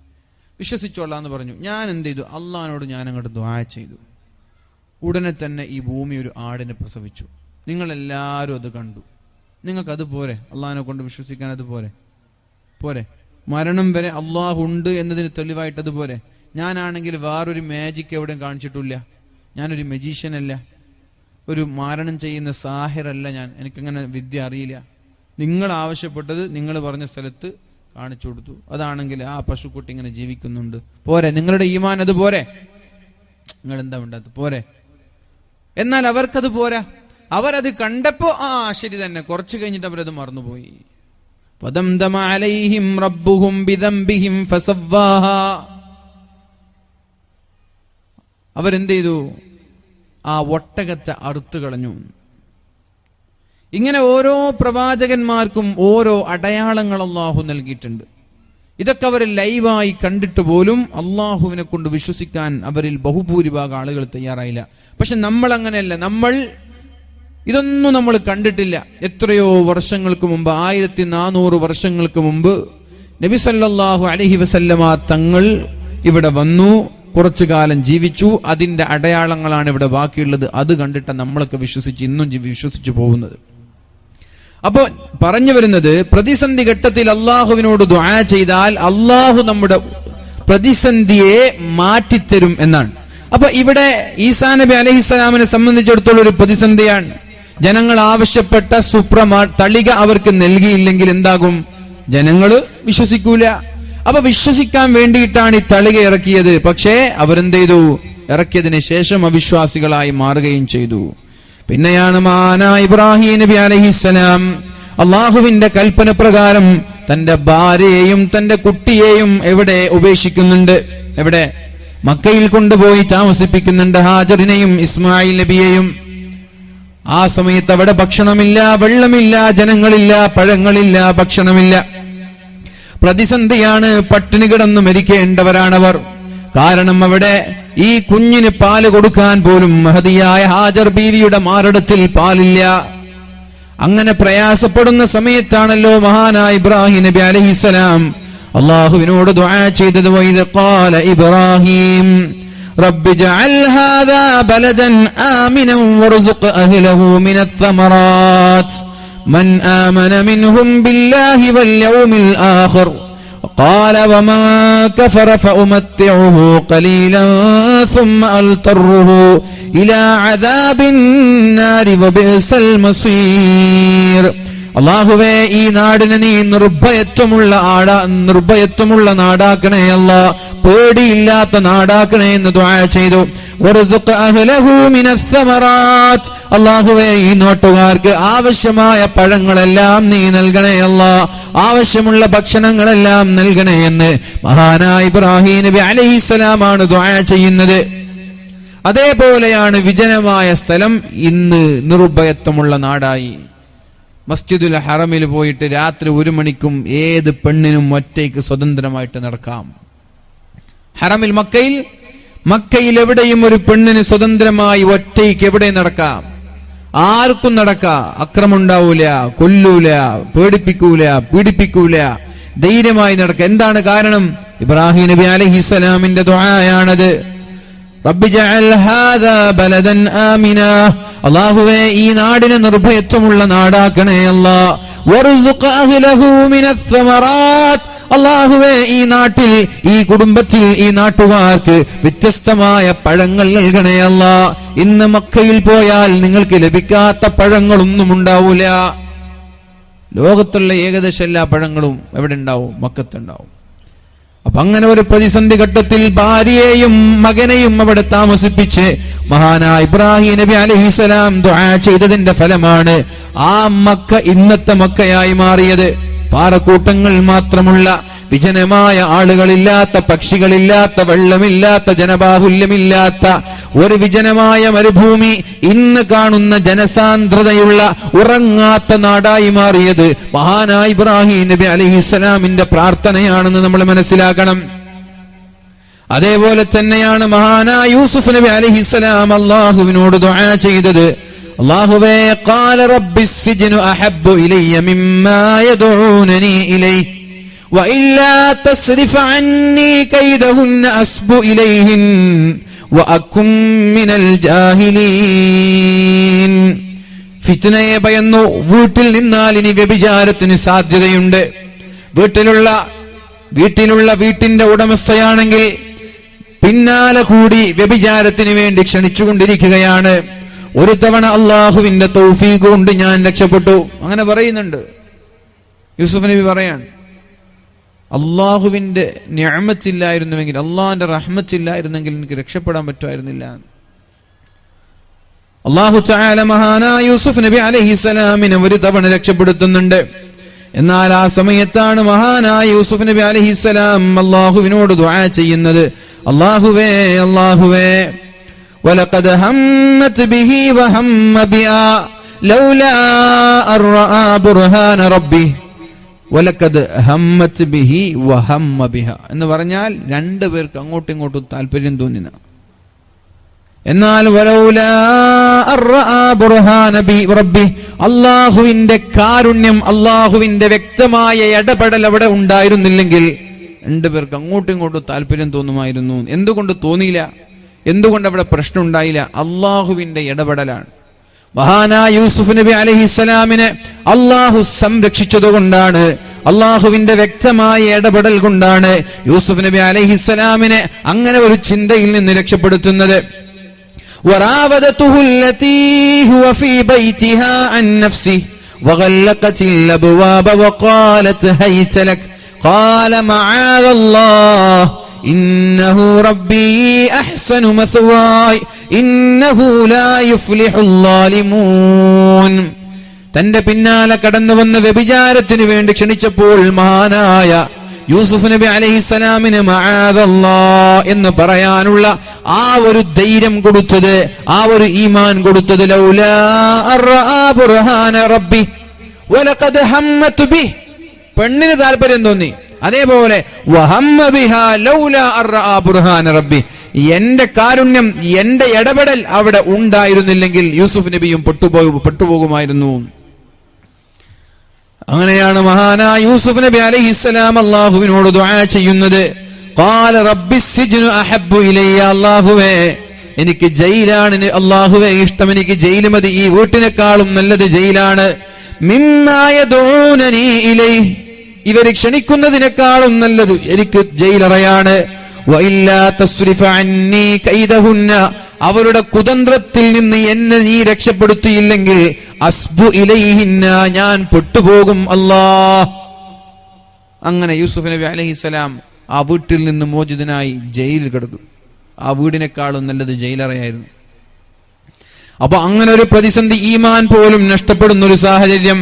വിശ്വസിച്ചോളാം എന്ന് പറഞ്ഞു. ഞാൻ എന്ത് ചെയ്തു? അള്ളാഹിനോട് ഞാൻ അങ്ങോട്ട് ദുആ ചെയ്തു. ഉടനെ തന്നെ ഈ ഭൂമി ഒരു ആടിനെ പ്രസവിച്ചു. നിങ്ങളെല്ലാവരും അത് കണ്ടു. നിങ്ങൾക്കത് പോരെ? അള്ളാഹിനെ കൊണ്ട് വിശ്വസിക്കാൻ അത് പോരെ? മരണം വരെ അള്ളാഹു ഉണ്ട് എന്നതിന് തെളിവായിട്ടത് പോരെ? ഞാനാണെങ്കിൽ വേറൊരു മാജിക് എവിടെയും കാണിച്ചിട്ടില്ല. ഞാനൊരു മജീഷ്യനല്ല, ഒരു മാരണം ചെയ്യുന്ന സാഹിറല്ല ഞാൻ. എനിക്കങ്ങനെ വിദ്യ അറിയില്ല. നിങ്ങൾ ആവശ്യപ്പെട്ടത് നിങ്ങൾ പറഞ്ഞ സ്ഥലത്ത് കാണിച്ചു കൊടുത്തു. അതാണെങ്കിൽ ആ പശുക്കുട്ടി ഇങ്ങനെ ജീവിക്കുന്നുണ്ട്. പോരെ? നിങ്ങളുടെ ഈമാൻ അത് പോരെ? നിങ്ങൾ എന്താ വേണ്ടത്? പോരെ? എന്നാൽ അവർക്കത് പോരാ. അവരത് കണ്ടപ്പോ ശരി തന്നെ, കുറച്ച് കഴിഞ്ഞിട്ട് അവരത് മറന്നുപോയി. ഫദംദമ അലൈഹിം റബ്ബുഹും ബിദംബിഹിം ഫസവ്വാഹാ. അവരെന്ത് ചെയ്തു? ആ ഒട്ടകത്തെ അറുത്തു കളഞ്ഞു. ഇങ്ങനെ ഓരോ പ്രവാചകന്മാർക്കും ഓരോ അടയാളങ്ങൾ അള്ളാഹു നൽകിയിട്ടുണ്ട്. ഇതൊക്കെ അവർ ലൈവായി കണ്ടിട്ട് പോലും അള്ളാഹുവിനെ കൊണ്ട് വിശ്വസിക്കാൻ അവരിൽ ബഹുഭൂരിഭാഗം ആളുകൾ തയ്യാറായില്ല. പക്ഷെ നമ്മൾ അങ്ങനെയല്ല. ഇതൊന്നും നമ്മൾ കണ്ടിട്ടില്ല. എത്രയോ വർഷങ്ങൾക്ക് മുമ്പ്, 1400 വർഷങ്ങൾക്ക് മുമ്പ് നബി സല്ലല്ലാഹു അലൈഹി വസല്ലമ തങ്ങൾ ഇവിടെ വന്നു, കുറച്ചു കാലം ജീവിച്ചു. അതിന്റെ അടയാളങ്ങളാണ് ഇവിടെ ബാക്കിയുള്ളത്. അത് കണ്ടിട്ട് നമ്മളൊക്കെ ഇന്നും വിശ്വസിച്ചു പോകുന്നത്. അപ്പോ പറഞ്ഞു വരുന്നത്, പ്രതിസന്ധി ഘട്ടത്തിൽ അള്ളാഹുവിനോട് ദുആ ചെയ്താൽ അള്ളാഹു നമ്മുടെ പ്രതിസന്ധിയെ മാറ്റിത്തരും എന്നാണ്. അപ്പൊ ഇവിടെ ഈസാ നബി അലൈഹിസ്സലാമിനെ സംബന്ധിച്ചിടത്തോളം ഒരു പ്രതിസന്ധിയാണ്. ജനങ്ങൾ ആവശ്യപ്പെട്ട തളിക അവർക്ക് നൽകിയില്ലെങ്കിൽ എന്താകും? ജനങ്ങള് വിശ്വസിക്കൂല. അപ്പൊ വിശ്വസിക്കാൻ വേണ്ടിയിട്ടാണ് ഈ തളിക ഇറക്കിയത്. പക്ഷേ അവരെന്ത് ചെയ്തു? ഇറക്കിയതിന് ശേഷം അവിശ്വാസികളായി മാറുകയും ചെയ്തു. പിന്നെയാണ് ഇബ്രാഹിം നബി അലൈഹിസ്സലാം അള്ളാഹുവിന്റെ കൽപ്പന പ്രകാരം തന്റെ ഭാര്യയെയും തന്റെ കുട്ടിയെയും എവിടെ ഉപേക്ഷിക്കുന്നുണ്ട്? എവിടെ? മക്കയിൽ കൊണ്ടുപോയി താമസിപ്പിക്കുന്നുണ്ട് ഹാജറിനെയും ഇസ്മായിൽ നബിയെയും. ആ സമയത്ത് അവിടെ ഭക്ഷണമില്ല, വെള്ളമില്ല, ജനങ്ങളില്ല, പഴങ്ങളില്ല, ഭക്ഷണമില്ല. പ്രതിസന്ധിയാണ്. പട്ടിണി കിടന്നു മരിക്കേണ്ടവരാണവർ. കാരണം അവിടെ ഈ കുഞ്ഞിന് പാല് കൊടുക്കാൻ പോലും മഹദിയായ ഹാജർ ബീവിയുടെ മാറിടത്തിൽ പാലില്ല. അങ്ങനെ പ്രയാസപ്പെടുന്ന സമയത്താണല്ലോ മഹാനായ ഇബ്രാഹിം നബി അലൈഹിസ്സലാം അല്ലാഹുവിനോട് ദുആ ചെയ്തത്. വഇദ് ഖാല ഇബ്രാഹിം റബ്ബി ജഅൽ ഹാദാ ബലദൻ ആമിനൻ വർസുഖ് അഹ്ലഹു മിനത്ത് തമറാത്ത് മൻ ആമന മിൻഹും ബില്ലാഹി വൽ യൗമിൽ ആഖിർ قال ومن كفر فأمتعه قليلا ثم ألتره إلى عذاب النار وبئس المصير. അല്ലാഹുവേ, ഈ നാടിനെ നീ നിർഭയത്വമുള്ള നാടാക്കണേ അല്ലാ, പേടിയില്ലാത്ത നാടാക്കണേ എന്ന് ദുആ ചെയ്തു. വർസുഖ് അഹ്ലഹു മിനത്ത് തമറാത്ത്, അല്ലാഹുവേ, ഈ നാട്ടുകാർക്ക് ആവശ്യമായ പഴങ്ങളെല്ലാം നീ നൽകണേ അല്ലാ, ആവശ്യമുള്ള ഭക്ഷണങ്ങളെല്ലാം നൽകണേ എന്ന് മഹാനായ ഇബ്രാഹിം നബി അലൈഹിസ്സലാമാണ് ദുആ ചെയ്യുന്നത്. അതേപോലെയാണ് വിജനമായ സ്ഥലം ഇന്ന് നിർഭയത്വമുള്ള നാടായി. മസ്ജിദുൽ ഹറമിൽ പോയിട്ട് രാത്രി 1 മണിക്കും ഏത് പെണ്ണിനും ഒറ്റയ്ക്ക് സ്വതന്ത്രമായിട്ട് നടക്കാം. ഹറമിൽ മക്കയിൽ എവിടെയും ഒരു പെണ്ണിന് സ്വതന്ത്രമായി ഒറ്റയ്ക്ക് എവിടെ നടക്കാം, ആർക്കും നടക്കാം. അക്രമം ഉണ്ടാവൂല, കൊല്ലൂല, പേടിപ്പിക്കൂല, പീഡിപ്പിക്കൂല, ധൈര്യമായി നടക്കാം. എന്താണ് കാരണം? ഇബ്രാഹിം നബി അലൈഹിസ്സലാമിന്റെ ദുആയാണത്. റബ്ബി ജഅൽ ഹാദാ ബലദൻ ആമിനാ, അല്ലാഹുവേ, ഈ നാടിനെ നിർഭയത്വമുള്ള നാടാക്കണേ അല്ലാ. വർസുഖ് അഹ്ലഹു മിനത്ത് തമറാത്ത്, അല്ലാഹുവേ, ഈ നാട്ടിൽ, ഈ കുടുംബത്തിൽ, ഈ നാട്ടുകാർക്ക് വ്യത്യസ്തമായ പഴങ്ങൾ നൽകണേ അല്ലാ. ഇന്ന് മക്കയിൽ പോയാൽ നിങ്ങൾക്ക് ലഭിക്കാത്ത പഴങ്ങളൊന്നും ഉണ്ടാവൂല. ലോകത്തുള്ള ഏകദേശം എല്ലാ പഴങ്ങളും എവിടെ ഉണ്ടാവും? മക്കത്തുണ്ടാവും. അപ്പൊ അങ്ങനെ ഒരു പ്രതിസന്ധി ഘട്ടത്തിൽ ഭാര്യയെയും മകനെയും അവിടെ താമസിപ്പിച്ച് മഹാനായ ഇബ്രാഹിം നബി അലൈഹിസ്സലാം ദുആ ചെയ്തതിന്റെ ഫലമാണ് ആ മക്ക ഇന്നത്തെ മക്കയായി മാറിയത്. പാറക്കൂട്ടങ്ങൾ മാത്രമുള്ള, വിജനമായ, ആളുകളില്ലാത്ത, പക്ഷികളില്ലാത്ത, വെള്ളമില്ലാത്ത, ജനബാഹുല്യമില്ലാത്ത ഒരു വിജനമായ മരുഭൂമി ഇന്ന് കാണുന്ന ജനസാന്ദ്രതയുള്ള ഉറങ്ങാത്ത നാടായി മാറിയത് മഹാനായ ഇബ്രാഹിം നബി അലൈഹിസ്സലാമിന്റെ പ്രാർത്ഥനയാണെന്ന് നമ്മൾ മനസ്സിലാക്കണം. അതേപോലെ തന്നെയാണ് മഹാനായ യൂസുഫ് നബി അലൈഹിസ്സലാം അല്ലാഹുവിനോട് ദുആ ചെയ്തത്. അല്ലാഹുവേ, ഖാല റബ്ബിസ് സിജ്നു അഹബ്ബു ഇലയ്യ മിമ്മാ യദഊനനി ഇലൈഹി وإلا تصرف عني كيدهن أصب إليهن وأكن من الجاهلين. ഫിത്നയെ ഭയന്നു വീട്ടിൽ നിന്നാൽ ഇനി വ്യഭിചാരത്തിന് സാധ്യതയുണ്ട്. വീട്ടിന്റെ ഉടമസ്ഥയാണെങ്കിൽ പിന്നാലെ കൂടി വ്യഭിചാരത്തിന് വേണ്ടി ക്ഷണിച്ചുകൊണ്ടിരിക്കുകയാണ്. ഒരു തവണ അള്ളാഹുവിന്റെ തൗഫീഖ് കൊണ്ട് ഞാൻ രക്ഷപ്പെട്ടു. അങ്ങനെ പറയുന്നുണ്ട് യൂസുഫ് നബി പറയാണ്, അള്ളാഹുവിന്റെ നിഅമത്തില്ലായിരുന്നുവെങ്കിൽ, അള്ളാഹിന്റെ റഹ്മത്തില്ലായിരുന്നെങ്കിൽ എനിക്ക് രക്ഷപ്പെടാൻ പറ്റുമായിരുന്നില്ല. അല്ലാഹു തആല മഹാനായ യൂസുഫ് നബി അലൈഹിസ്സലാമിനെ ഒരു തവണ രക്ഷപ്പെടുത്തുന്നുണ്ട്. എന്നാൽ ആ സമയത്താണ് മഹാനായ യൂസുഫ് നബി അലൈഹിസ്സലാം അല്ലാഹുവിനോട് ദുആ ചെയ്യുന്നത്. അല്ലാഹുവേ, വലഖദ് ഹമ്മത് ബിഹി വഹമ്മ ബിഹാ ലൗലാ അർആ ബുർഹാന റബ്ബി. വലഖദ് ഹമ്മത് ബിഹി വഹമ്മ ബിഹാ എന്ന് പറഞ്ഞാൽ രണ്ടുപേർക്ക് അങ്ങോട്ടും ഇങ്ങോട്ടും താല്പര്യം തോന്നിന. എന്നാൽ വലൗലാ അർആ ബുർഹാന റബ്ബി, അല്ലാഹുവിന്റെ കാരുണ്യം, അല്ലാഹുവിന്റെ വ്യക്തമായ ഇടപെടൽ അവിടെ ഉണ്ടായിരുന്നില്ലെങ്കിൽ രണ്ടുപേർക്ക് അങ്ങോട്ടും ഇങ്ങോട്ടും താല്പര്യം തോന്നുമായിരുന്നു. എന്തുകൊണ്ട് തോന്നിയില്ല? എന്തുകൊണ്ട് അവിടെ പ്രശ്നം ഉണ്ടായില്ല? അല്ലാഹുവിന്റെ ഇടപെടലാണ്. മഹാനായ യൂസുഫ് നബി അലൈഹിസ്സലാമിനെ അല്ലാഹു സംരക്ഷിച്ചതുകൊണ്ടാണ്, അല്ലാഹുവിന്റെ വ്യക്തമായ ഇടപെടൽ കൊണ്ടാണ് യൂസുഫ് നബി അലൈഹിസ്സലാമിനെ അങ്ങനെ ഒരു ചിന്തയിൽ നിന്ന് രക്ഷപ്പെടുത്തുന്നത്. وراودته التي هو في بيتها عن نفسه وغلقت الأبواب وقالت هيت لك قال معاذ الله إنه ربي أحسن مثواي إنه لا يفلح الظالمون. തന്റെ പിന്നാലെ കടന്നു വന്ന വ്യഭിചാരത്തിന് വേണ്ടി ക്ഷണിച്ചപ്പോൾ മഹാനായ യൂസുഫ് നബി അലൈഹിസ്സലാമിന് മഅദല്ലാഹ് എന്ന് പറയാനുള്ള ആ ഒരു ധൈര്യം കൊടുത്തത്, ആ ഒരു ഈമാൻ കൊടുത്തത് ലൗലാ അർആ ബുർഹാന റബ്ബി വലഖദ് ഹമ്മത് ബി, പെണ്ണിന് താല്പര്യം തോന്നി. അതേപോലെ വഹമ്മ ബിഹാ ലൗലാ അർആ ബുർഹാന റബ്ബി, എന്റെ കാരുണ്യം, എന്റെ ഇടപെടൽ അവിടെ ഉണ്ടായിരുന്നില്ലെങ്കിൽ യൂസുഫ് നബിയും പെട്ടുപോകുമായിരുന്നു. അങ്ങനെയാണ് മഹാനായ യൂസുഫ് നബി അലൈഹിസ്സലാം അല്ലാഹുവിനോട് ദുആ ചെയ്യുന്നത്. ഖാല റബ്ബിസ് സിജ്നു അഹബ്ബു ഇലയ്യ, അല്ലാഹുവേ എനിക്ക് ജയിലാണ് അല്ലാഹുവേ ഇഷ്ടം, എനിക്ക് ജയിൽ മതി, ഈ വീട്ടിനേക്കാളും നല്ലത് ജയിലാണ്. മിമ്മാ യദഊനനി ഇലൈഹി, ഇവർ ക്ഷണിക്കുന്നതിനേക്കാളും നല്ലത് എനിക്ക് ജയിലറയാണ്. വഇല്ലാ തസ്രിഫ അന്നി കൈദഹുന്ന, അവരുടെ കുതന്ത്രത്തിൽ നിന്ന് എന്നെ നീ രക്ഷപ്പെടുത്തിയില്ലെങ്കിൽ അസ്ബു ഇലൈഹിന്ന, ഞാൻ പെട്ടുപോകും അല്ലാഹ്. അങ്ങനെ യൂസുഫ് നബി അലൈഹിസ്സലാം ആ വീട്ടിൽ നിന്ന് മോചിതനായി ജയിലിൽ കിടന്നു. ആ വീടിനേക്കാളും നല്ലത് ജയിലറയായിരുന്നു. അപ്പൊ അങ്ങനെ ഒരു പ്രതിസന്ധി, ഈമാൻ പോലും നഷ്ടപ്പെടുന്ന ഒരു സാഹചര്യം.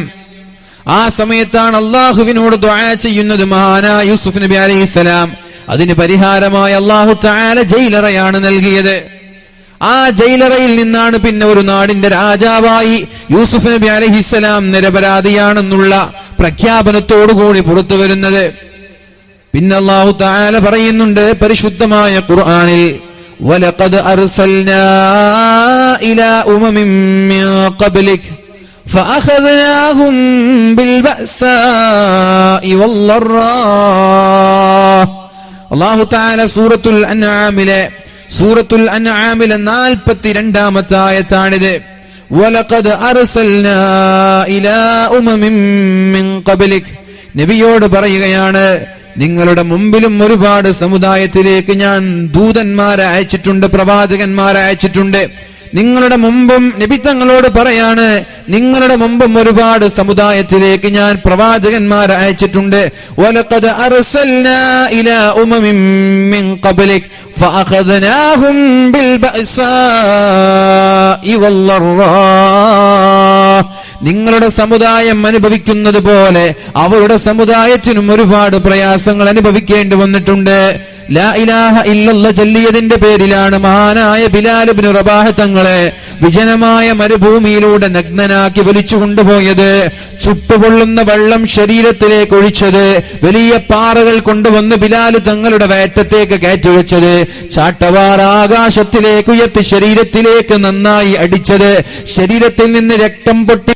ആ സമയത്താണ് അള്ളാഹുവിനോട് ദുആ ചെയ്യുന്നത് മഹാനായ യൂസുഫ് നബി അലൈഹിസ്സലാം. അതിന് പരിഹാരമായി അല്ലാഹു തആല ജയിലറയാണ് നൽകിയത്. ആ ജയിലറയിൽ നിന്നാണ് പിന്നെ ഒരു നാടിന്റെ രാജാവായി യൂസുഫ് നബി അലൈഹിസ്സലാം നിരപരാധിയാണെന്നുള്ള പ്രഖ്യാപനത്തോടുകൂടി പുറത്തു വരുന്നത്. പിന്നെ അല്ലാഹു തആല പറയുന്നുണ്ട് പരിശുദ്ധമായ ഖുർആനിൽ, വലഖദ് അർസൽനാ ഇലാ ഉമമിൻ മിൻ ഖബ്ലിക് ഫഅഖദ്നാഹും ബിൽബഅസാഇ വല്ലറാ. അല്ലാഹു തആല സൂറത്തുൽ അൻആമിലെ 42-ാമത്തെ ആയത്താണിത്. വലഖദ് അർസൽനാ ഇലാ ഉമമിൻ മിൻ ഖബ്ലിക്, നബിയോട് പറയുകയാണ് നിങ്ങളുടെ മുമ്പിലും ഒരുപാട് സമുദായത്തിലേക്ക് ഞാൻ ദൂതന്മാരെ അയച്ചിട്ടുണ്ട്, പ്രവാചകന്മാരെ അയച്ചിട്ടുണ്ട്. നിങ്ങളുടെ മുമ്പും നബി തങ്ങളോട് പറയാണ് നിങ്ങളുടെ മുമ്പും ഒരുപാട് സമുദായത്തിലേക്ക് ഞാൻ പ്രവാചകന്മാരെ അയച്ചിട്ടുണ്ട്. വലഖദ് അർസൽനാ ഇലാ ഉമമിൻ മിൻ ഖബ്ലിക് ഫഅഖദ്നാഹും ബിൽബഅസാഇ വല്ലറാ. നിങ്ങളുടെ സമുദായം അനുഭവിക്കുന്നത് പോലെ അവരുടെ സമുദായത്തിനും ഒരുപാട് പ്രയാസങ്ങൾ അനുഭവിക്കേണ്ടി വന്നിട്ടുണ്ട്. ലാ ഇലാഹ ഇല്ലല്ലാഹ് ചൊല്ലിയതിന്റെ പേരിലാണ് മഹാനായ ബിലാൽ ഇബ്നു റബാഹ തങ്ങളെ വിജനമായ മരുഭൂമിയിലൂടെ നഗ്നനാക്കി വലിച്ചു കൊണ്ടുപോയത്, ചുട്ടുപൊള്ളുന്ന വെള്ളം ശരീരത്തിലേക്ക് ഒഴിച്ചത്, വലിയ പാറകൾ കൊണ്ടുവന്ന് ബിലാൽ തങ്ങളുടെ വയറ്റത്തേക്ക് കയറ്റിവെച്ചത്, ചാട്ടവാർ ആകാശത്തിലേക്ക് ഉയർത്തി ശരീരത്തിലേക്ക് നന്നായി അടിച്ചത്, ശരീരത്തിൽ നിന്ന് രക്തം പൊട്ടി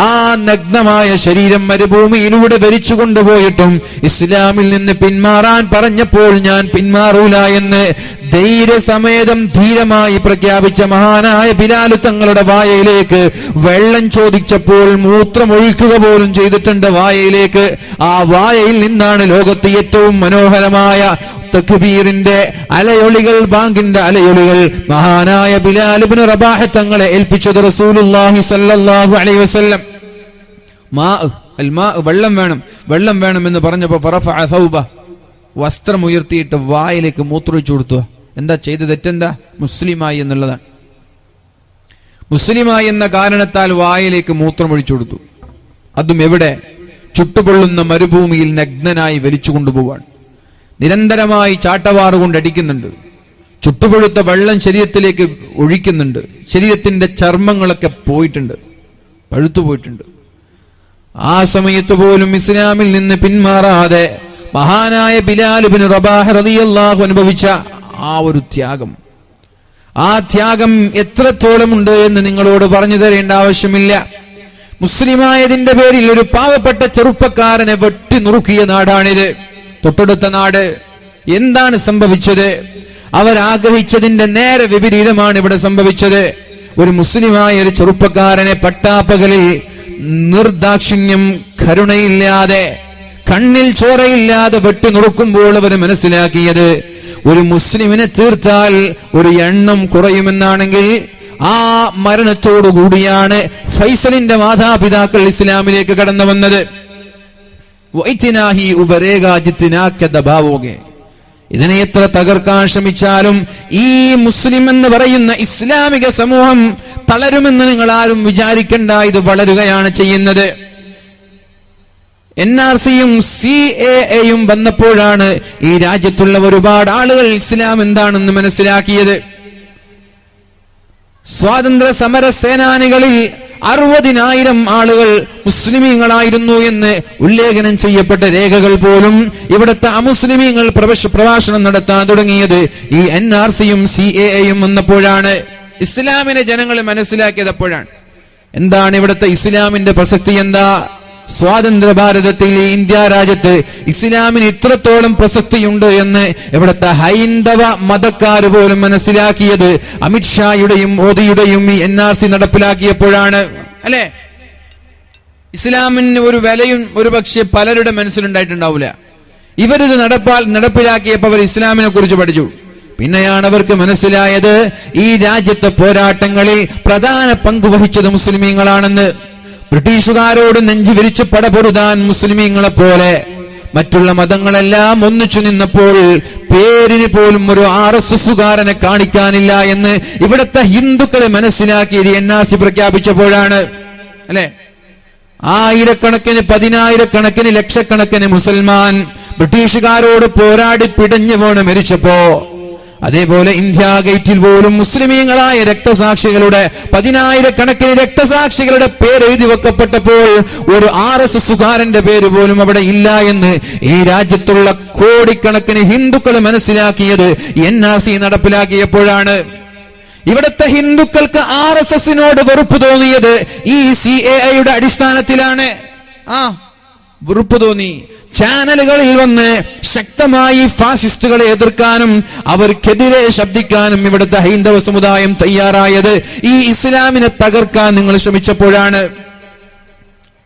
ആ നഗ്നമായ ശരീരം മരുഭൂമിയിലൂടെ വലിച്ചു കൊണ്ടുപോയിട്ടും ഇസ്ലാമിൽ നിന്ന് പിന്മാറാൻ പറഞ്ഞപ്പോൾ ഞാൻ പിന്മാറൂല എന്ന് ധൈര്യസമേതം ധീരമായി പ്രഖ്യാപിച്ച മഹാനായ ബിലാൽ തങ്ങളുടെ വായയിലേക്ക് വെള്ളം ചോദിച്ചപ്പോൾ മൂത്രമൊഴിക്കുക പോലും ചെയ്തിട്ടുണ്ട് വായയിലേക്ക്. ആ വായയിൽ നിന്നാണ് ലോകത്ത് ഏറ്റവും മനോഹരമായ തക്ബീറിന്റെ അലയൊളികൾ, ബാങ്കിന്റെ അലയൊളികൾ മഹാനായ ബിലാൽ ഇബ്നു റബാഹ തങ്ങളെ ഏൽപ്പിച്ചത്. റസൂലുള്ളാഹി സ്വല്ലല്ലാഹു അലൈഹി വസല്ലം വെള്ളം വേണം, വെള്ളം വേണം എന്ന് പറഞ്ഞപ്പോ ഫറഫഅ സൗബ, വസ്ത്രം ഉയർത്തിയിട്ട് വായിലേക്ക് മൂത്രമൊഴിച്ചു കൊടുത്തു. എന്താ ചെയ്ത തെറ്റെന്താ? മുസ്ലിമായി എന്നുള്ളതാണ്. മുസ്ലിമായി എന്ന കാരണത്താൽ വായിലേക്ക് മൂത്രമൊഴിച്ചു കൊടുത്തു. അതും എവിടെ? ചുട്ടുപൊള്ളുന്ന മരുഭൂമിയിൽ നഗ്നനായി വലിച്ചു കൊണ്ടുപോവാൻ. നിരന്തരമായി ചാട്ടവാറ് കൊണ്ട് അടിക്കുന്നുണ്ട്, ചുട്ടുപൊഴുത്ത വെള്ളം ശരീരത്തിലേക്ക് ഒഴിക്കുന്നുണ്ട്, ശരീരത്തിന്റെ ചർമ്മങ്ങളൊക്കെ പോയിട്ടുണ്ട്, പഴുത്തു പോയിട്ടുണ്ട്. ആ സമയത്ത് പോലും ഇസ്ലാമിൽ നിന്ന് പിന്മാറാതെ മഹാനായ ബിലാൽ ഇബ്നു റബാഹ റളിയല്ലാഹു അനുഭവിച്ച ആ ഒരു ത്യാഗം, ആ ത്യാഗം എത്രത്തോളം ഉണ്ട് എന്ന് നിങ്ങളോട് പറഞ്ഞു തരേണ്ട ആവശ്യമില്ല. മുസ്ലിമായതിന്റെ പേരിൽ ഒരു പാവപ്പെട്ട ചെറുപ്പക്കാരനെ വെട്ടി നുറുക്കിയ നാടാണിത്, തൊട്ടടുത്ത നാട്. എന്താണ് സംഭവിച്ചത്? അവരാഗ്രഹിച്ചതിന്റെ നേരെ വിപരീതമാണ് ഇവിടെ സംഭവിച്ചത്. ഒരു മുസ്ലിമായ ഒരു ചെറുപ്പക്കാരനെ പട്ടാപ്പകലിൽ നിർദാക്ഷിണ്യം, കരുണയില്ലാതെ, കണ്ണിൽ ചോരയില്ലാതെ വെട്ടി നുറുക്കുമ്പോൾ അവർ മനസ്സിലാക്കിയത് ഒരു മുസ്ലിമിനെ തീർത്താൽ ഒരു എണ്ണം കുറയുമെന്നാണെങ്കിൽ ആ മരണത്തോടുകൂടിയാണ് ഫൈസലിന്റെ മാതാപിതാക്കൾ ഇസ്ലാമിലേക്ക് കടന്നു വന്നത്. ഇതിനെ എത്ര തകർക്കാൻ ശ്രമിച്ചാലും ഈ മുസ്ലിം എന്ന് പറയുന്ന ഇസ്ലാമിക സമൂഹം തളരുമെന്ന് നിങ്ങൾ ആരും വിചാരിക്കണ്ട. ഇത് വളരുകയാണ് ചെയ്യുന്നത്. NRCയും CAAയും വന്നപ്പോഴാണ് ഈ രാജ്യത്തുള്ള ഒരുപാട് ആളുകൾ ഇസ്ലാം എന്താണെന്ന് മനസ്സിലാക്കിയത്. സ്വാതന്ത്ര്യ സമര സേനാനികളിൽ 60,000 ആളുകൾ മുസ്ലിമീങ്ങളായിരുന്നു എന്ന് ഉല്ലേഖനം ചെയ്യപ്പെട്ട രേഖകൾ പോലും ഇവിടുത്തെ അമുസ്ലിമീങ്ങൾ പ്രഭാഷണം നടത്താൻ തുടങ്ങിയത് ഈ NRCയും CAAയും വന്നപ്പോഴാണ്. ഇസ്ലാമിനെ ജനങ്ങൾ മനസ്സിലാക്കിയത് അപ്പോഴാണ്. എന്താണ് ഇവിടുത്തെ ഇസ്ലാമിന്റെ പ്രസക്തി? എന്താ? സ്വാതന്ത്ര്യ ഭാരതത്തിൽ ഇന്ത്യ രാജ്യത്ത് ഇസ്ലാമിന് ഇത്രത്തോളം പ്രസക്തിയുണ്ട് എന്ന് ഇവിടുത്തെ ഹൈന്ദവ മതക്കാർ പോലും മനസ്സിലാക്കിയത് അമിത്ഷായുടെയും മോദിയുടെയും ഈ NRC നടപ്പിലാക്കിയപ്പോഴാണ്. അല്ലെ? ഇസ്ലാമിന് ഒരു വിലയും ഒരു പക്ഷെ പലരുടെ മനസ്സിലുണ്ടായിട്ടുണ്ടാവില്ല. ഇവരിത് നടപ്പിലാക്കിയപ്പോൾ അവർ ഇസ്ലാമിനെ കുറിച്ച് പഠിച്ചു. പിന്നെയാണ് അവർക്ക് മനസ്സിലായത് ഈ രാജ്യത്തെ പോരാട്ടങ്ങളിൽ പ്രധാന പങ്ക് വഹിച്ചത് മുസ്ലിമീങ്ങളാണെന്ന്. ബ്രിട്ടീഷുകാരോട് നെഞ്ചു വിരിച്ച് പടപൊരുതാൻ മുസ്ലിമീങ്ങളെ പോലെ മറ്റുള്ള മതങ്ങളെല്ലാം ഒന്നിച്ചു നിന്നപ്പോൾ പേരിന് പോലും ഒരു RSSകാരനെ കാണിക്കാനില്ല എന്ന് ഇവിടുത്തെ ഹിന്ദുക്കളെ മനസ്സിലാക്കിയത് NRC പ്രഖ്യാപിച്ചപ്പോഴാണ്. അല്ലെ? ആയിരക്കണക്കിന്, പതിനായിരക്കണക്കിന്, ലക്ഷക്കണക്കിന് മുസൽമാൻ ബ്രിട്ടീഷുകാരോട് പോരാടി പിടഞ്ഞു വീണ് മരിച്ചപ്പോ, അതേപോലെ ഇന്ത്യ ഗേറ്റിൽ പോലും മുസ്ലിമീങ്ങളായ രക്തസാക്ഷികളുടെ, പതിനായിരക്കണക്കിന് രക്തസാക്ഷികളുടെ പേര് എഴുതി വെക്കപ്പെട്ടപ്പോൾ ഒരു RSSകാരന്റെ പേര് പോലും അവിടെ ഇല്ല എന്ന് ഈ രാജ്യത്തുള്ള കോടിക്കണക്കിന് ഹിന്ദുക്കൾ മനസ്സിലാക്കിയത് NRC നടപ്പിലാക്കിയപ്പോഴാണ്. ഇവിടുത്തെ ഹിന്ദുക്കൾക്ക് RSSനോട് വെറുപ്പ് തോന്നിയത് ഈ CAAയുടെ അടിസ്ഥാനത്തിലാണ്. വെറുപ്പ് തോന്നി. ചാനലുകളിൽ വന്ന് ശക്തമായി ഫാസിസ്റ്റുകളെ എതിർക്കാനും അവർക്കെതിരെ ശബ്ദിക്കാനും ഇവിടുത്തെ ഹൈന്ദവ സമുദായം തയ്യാറായത് ഈ ഇസ്ലാമിനെ തകർക്കാൻ നിങ്ങൾ ശ്രമിച്ചപ്പോഴാണ്.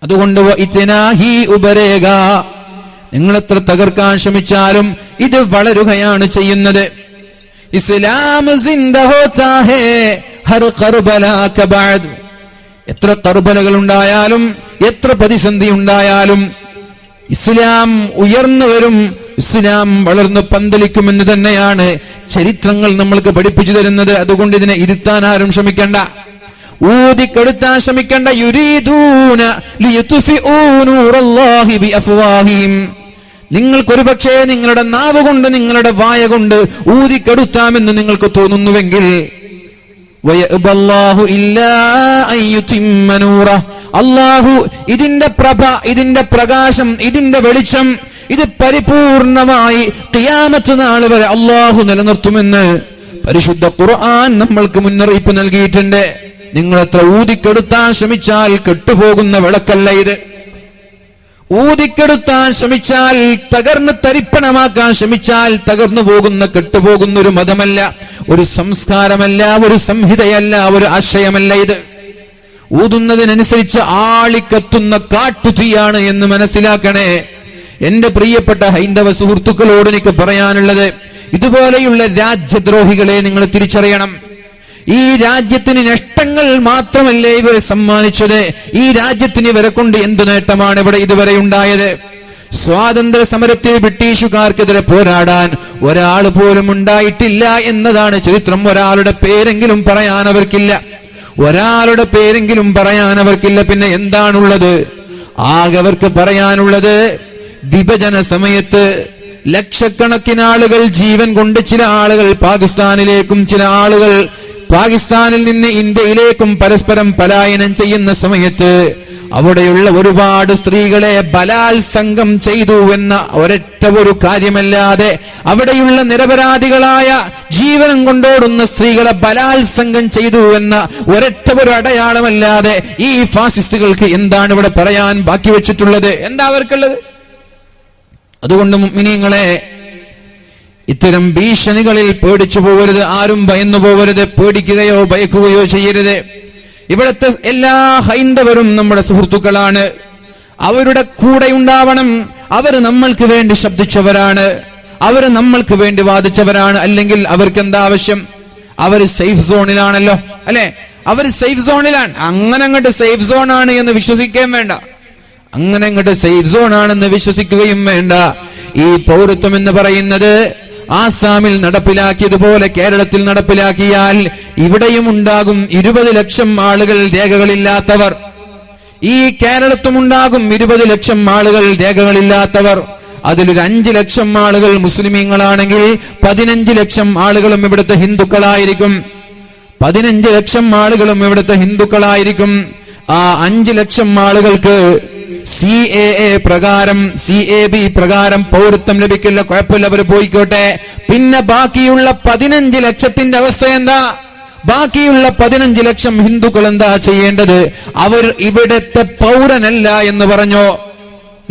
അതുകൊണ്ട് നിങ്ങൾ എത്ര തകർക്കാൻ ശ്രമിച്ചാലും ഇത് വളരുകയാണ് ചെയ്യുന്നത്. ഇസ്ലാം സിന്ദ ഹോതാ ഹേ ഹർ കർബലാ കെ ബാദ്. എത്ര കർബലകൾ ഉണ്ടായാലും, എത്ര പ്രതിസന്ധി ഉണ്ടായാലും ഇസ്ലാം ഉയർന്നു വരും, ഇസ്ലാം വളർന്നു പന്തലിക്കുമെന്ന് തന്നെയാണ് ചരിത്രങ്ങൾ നമ്മൾക്ക് പഠിപ്പിച്ചു തരുന്നത്. അതുകൊണ്ട് ഇതിനെ ഇരുത്താൻ ആരും ശ്രമിക്കണ്ട, ഊതിക്കെടുത്താൻ ശ്രമിക്കണ്ട. യുരീദൂന ലിയുത്ഫിഊ നൂറല്ലാഹി ബിഅഫ്വാഹിഹിം. നിങ്ങൾക്കൊരു പക്ഷേ നിങ്ങളുടെ നാവ് കൊണ്ട്, നിങ്ങളുടെ വായ കൊണ്ട് ഊതിക്കെടുത്താമെന്ന് നിങ്ങൾക്ക് തോന്നുന്നുവെങ്കിൽ വയഅബല്ലാഹു ഇല്ലാ അയ്യുതിമ്മ നൂറഹ്. അല്ലാഹു ഇതിന്റെ പ്രഭ, ഇതിന്റെ പ്രകാശം, ഇതിന്റെ വെളിച്ചം ഇത് പരിപൂർണമായി ഖിയാമത്ത് നാൾ വരെ അല്ലാഹു നിലനിർത്തുമെന്ന് പരിശുദ്ധ ഖുർആൻ നമ്മൾക്ക് മുന്നറിയിപ്പ് നൽകിയിട്ടുണ്ട്. നിങ്ങൾ എത്ര ഊതിക്കെടുത്താൻ ശ്രമിച്ചാൽ കെട്ടുപോകുന്ന വിളക്കല്ല ഇത്. ഊതിക്കെടുത്താൻ ശ്രമിച്ചാൽ, തകർന്ന് തരിപ്പണമാക്കാൻ ശ്രമിച്ചാൽ തകർന്നു പോകുന്ന, കെട്ടുപോകുന്ന ഒരു മതമല്ല, ഒരു സംസ്കാരമല്ല, ഒരു സംഹിതയല്ല, ഒരു ആശയമല്ല ഇത്. ഊതുന്നതിനനുസരിച്ച് ആളിക്കത്തുന്ന കാട്ടുതീയാണ് എന്ന് മനസ്സിലാക്കണേ. എന്റെ പ്രിയപ്പെട്ട ഹൈന്ദവ സുഹൃത്തുക്കളോട് എനിക്ക് പറയാനുള്ളത്, ഇതുപോലെയുള്ള രാജ്യദ്രോഹികളെ നിങ്ങൾ തിരിച്ചറിയണം. ഈ രാജ്യത്തിന് നഷ്ടങ്ങൾ മാത്രമല്ലേ ഇവരെ സമ്മാനിച്ചത്? ഈ രാജ്യത്തിന് ഇവരെ കൊണ്ട് എന്ത് നേട്ടമാണ് ഇവിടെ ഇതുവരെ ഉണ്ടായത്? സ്വാതന്ത്ര്യ സമരത്തിൽ ബ്രിട്ടീഷുകാർക്കെതിരെ പോരാടാൻ ഒരാൾ പോലും ഉണ്ടായിട്ടില്ല എന്നതാണ് ചരിത്രം. ഒരാളുടെ പേരെങ്കിലും പറയാൻ അവർക്കില്ല, ഒരാളുടെ പേരെങ്കിലും പറയാൻ അവർക്കില്ല. പിന്നെ എന്താണുള്ളത്? ആകെ അവർക്ക് പറയാനുള്ളത്, വിഭജന സമയത്ത് ലക്ഷക്കണക്കിന് ആളുകൾ ജീവൻ കൊണ്ട്, ചില ആളുകൾ പാകിസ്ഥാനിലേക്കും, ചില ആളുകൾ പാകിസ്ഥാനിൽ നിന്ന് ഇന്ത്യയിലേക്കും പരസ്പരം പലായനം ചെയ്യുന്ന സമയത്ത് അവിടെയുള്ള ഒരുപാട് സ്ത്രീകളെ ബലാത്സംഗം ചെയ്തു എന്ന ഒരൊറ്റ ഒരു കാര്യമല്ലാതെ, അവിടെയുള്ള നിരപരാധികളായ ജീവനം കൊണ്ടോടുന്ന സ്ത്രീകളെ ബലാത്സംഗം ചെയ്തു എന്ന ഒരൊറ്റ ഒരു അടയാളമല്ലാതെ ഈ ഫാസിസ്റ്റുകൾക്ക് എന്താണ് ഇവിടെ പറയാൻ ബാക്കി വെച്ചിട്ടുള്ളത്? എന്താ അവർക്കുള്ളത്? അതുകൊണ്ട് മുഅ്മിനീങ്ങളെ, ഇത്തരം ഭീഷണികളിൽ പേടിച്ചു പോകരുത്, ആരും ഭയന്നു പോകരുത്, പേടിക്കുകയോ ഭയക്കുകയോ ചെയ്യരുത്. ഇവിടുത്തെ എല്ലാ ഹൈന്ദവരും നമ്മുടെ സുഹൃത്തുക്കളാണ്, അവരുടെ കൂടെ ഉണ്ടാവണം. അവർ നമ്മൾക്ക് വേണ്ടി ശബ്ദിച്ചവരാണ്, അവർ നമ്മൾക്ക് വേണ്ടി വാദിച്ചവരാണ്. അല്ലെങ്കിൽ അവർക്ക് എന്താ ആവശ്യം? അവർ സേഫ് സോണിലാണല്ലോ, അല്ലെ? അവർ സേഫ് സോണിലാണ്. അങ്ങനെ അങ്ങോട്ട് സേഫ് സോൺ ആണ് എന്ന് വിശ്വസിക്കുകയും വേണ്ട, അങ്ങനെ അങ്ങോട്ട് സേഫ് സോൺ ആണെന്ന് വിശ്വസിക്കുകയും വേണ്ട. ഈ പൗരത്വം എന്ന് പറയുന്നത് ആസാമിൽ നടപ്പിലാക്കിയതുപോലെ കേരളത്തിൽ നടപ്പിലാക്കിയാൽ ഇവിടെയും ഉണ്ടാകും 20 ലക്ഷം ആളുകൾ രേഖകളില്ലാത്തവർ. ഈ കേരളത്തും ഉണ്ടാകും 20 ലക്ഷം ആളുകൾ രേഖകളില്ലാത്തവർ. അതിലൊരു 5 ലക്ഷം ആളുകൾ മുസ്ലിമീങ്ങളാണെങ്കിൽ 15 ലക്ഷം ആളുകളും ഇവിടുത്തെ ഹിന്ദുക്കളായിരിക്കും. 15 ലക്ഷം ആളുകളും ഇവിടുത്തെ ഹിന്ദുക്കളായിരിക്കും. ആ 5 ലക്ഷം ആളുകൾക്ക് CAA പ്രകാരം, CAB പ്രകാരം പൗരത്വം ലഭിക്കില്ല. കുഴപ്പമില്ല, അവർ പോയിക്കോട്ടെ. പിന്നെ ബാക്കിയുള്ള 15 ലക്ഷത്തിന്റെ അവസ്ഥ എന്താ? ബാക്കിയുള്ള 15 ലക്ഷം ഹിന്ദുക്കൾ എന്താ ചെയ്യേണ്ടത്? അവർ ഇവിടുത്തെ പൗരനല്ല എന്ന് പറഞ്ഞോ?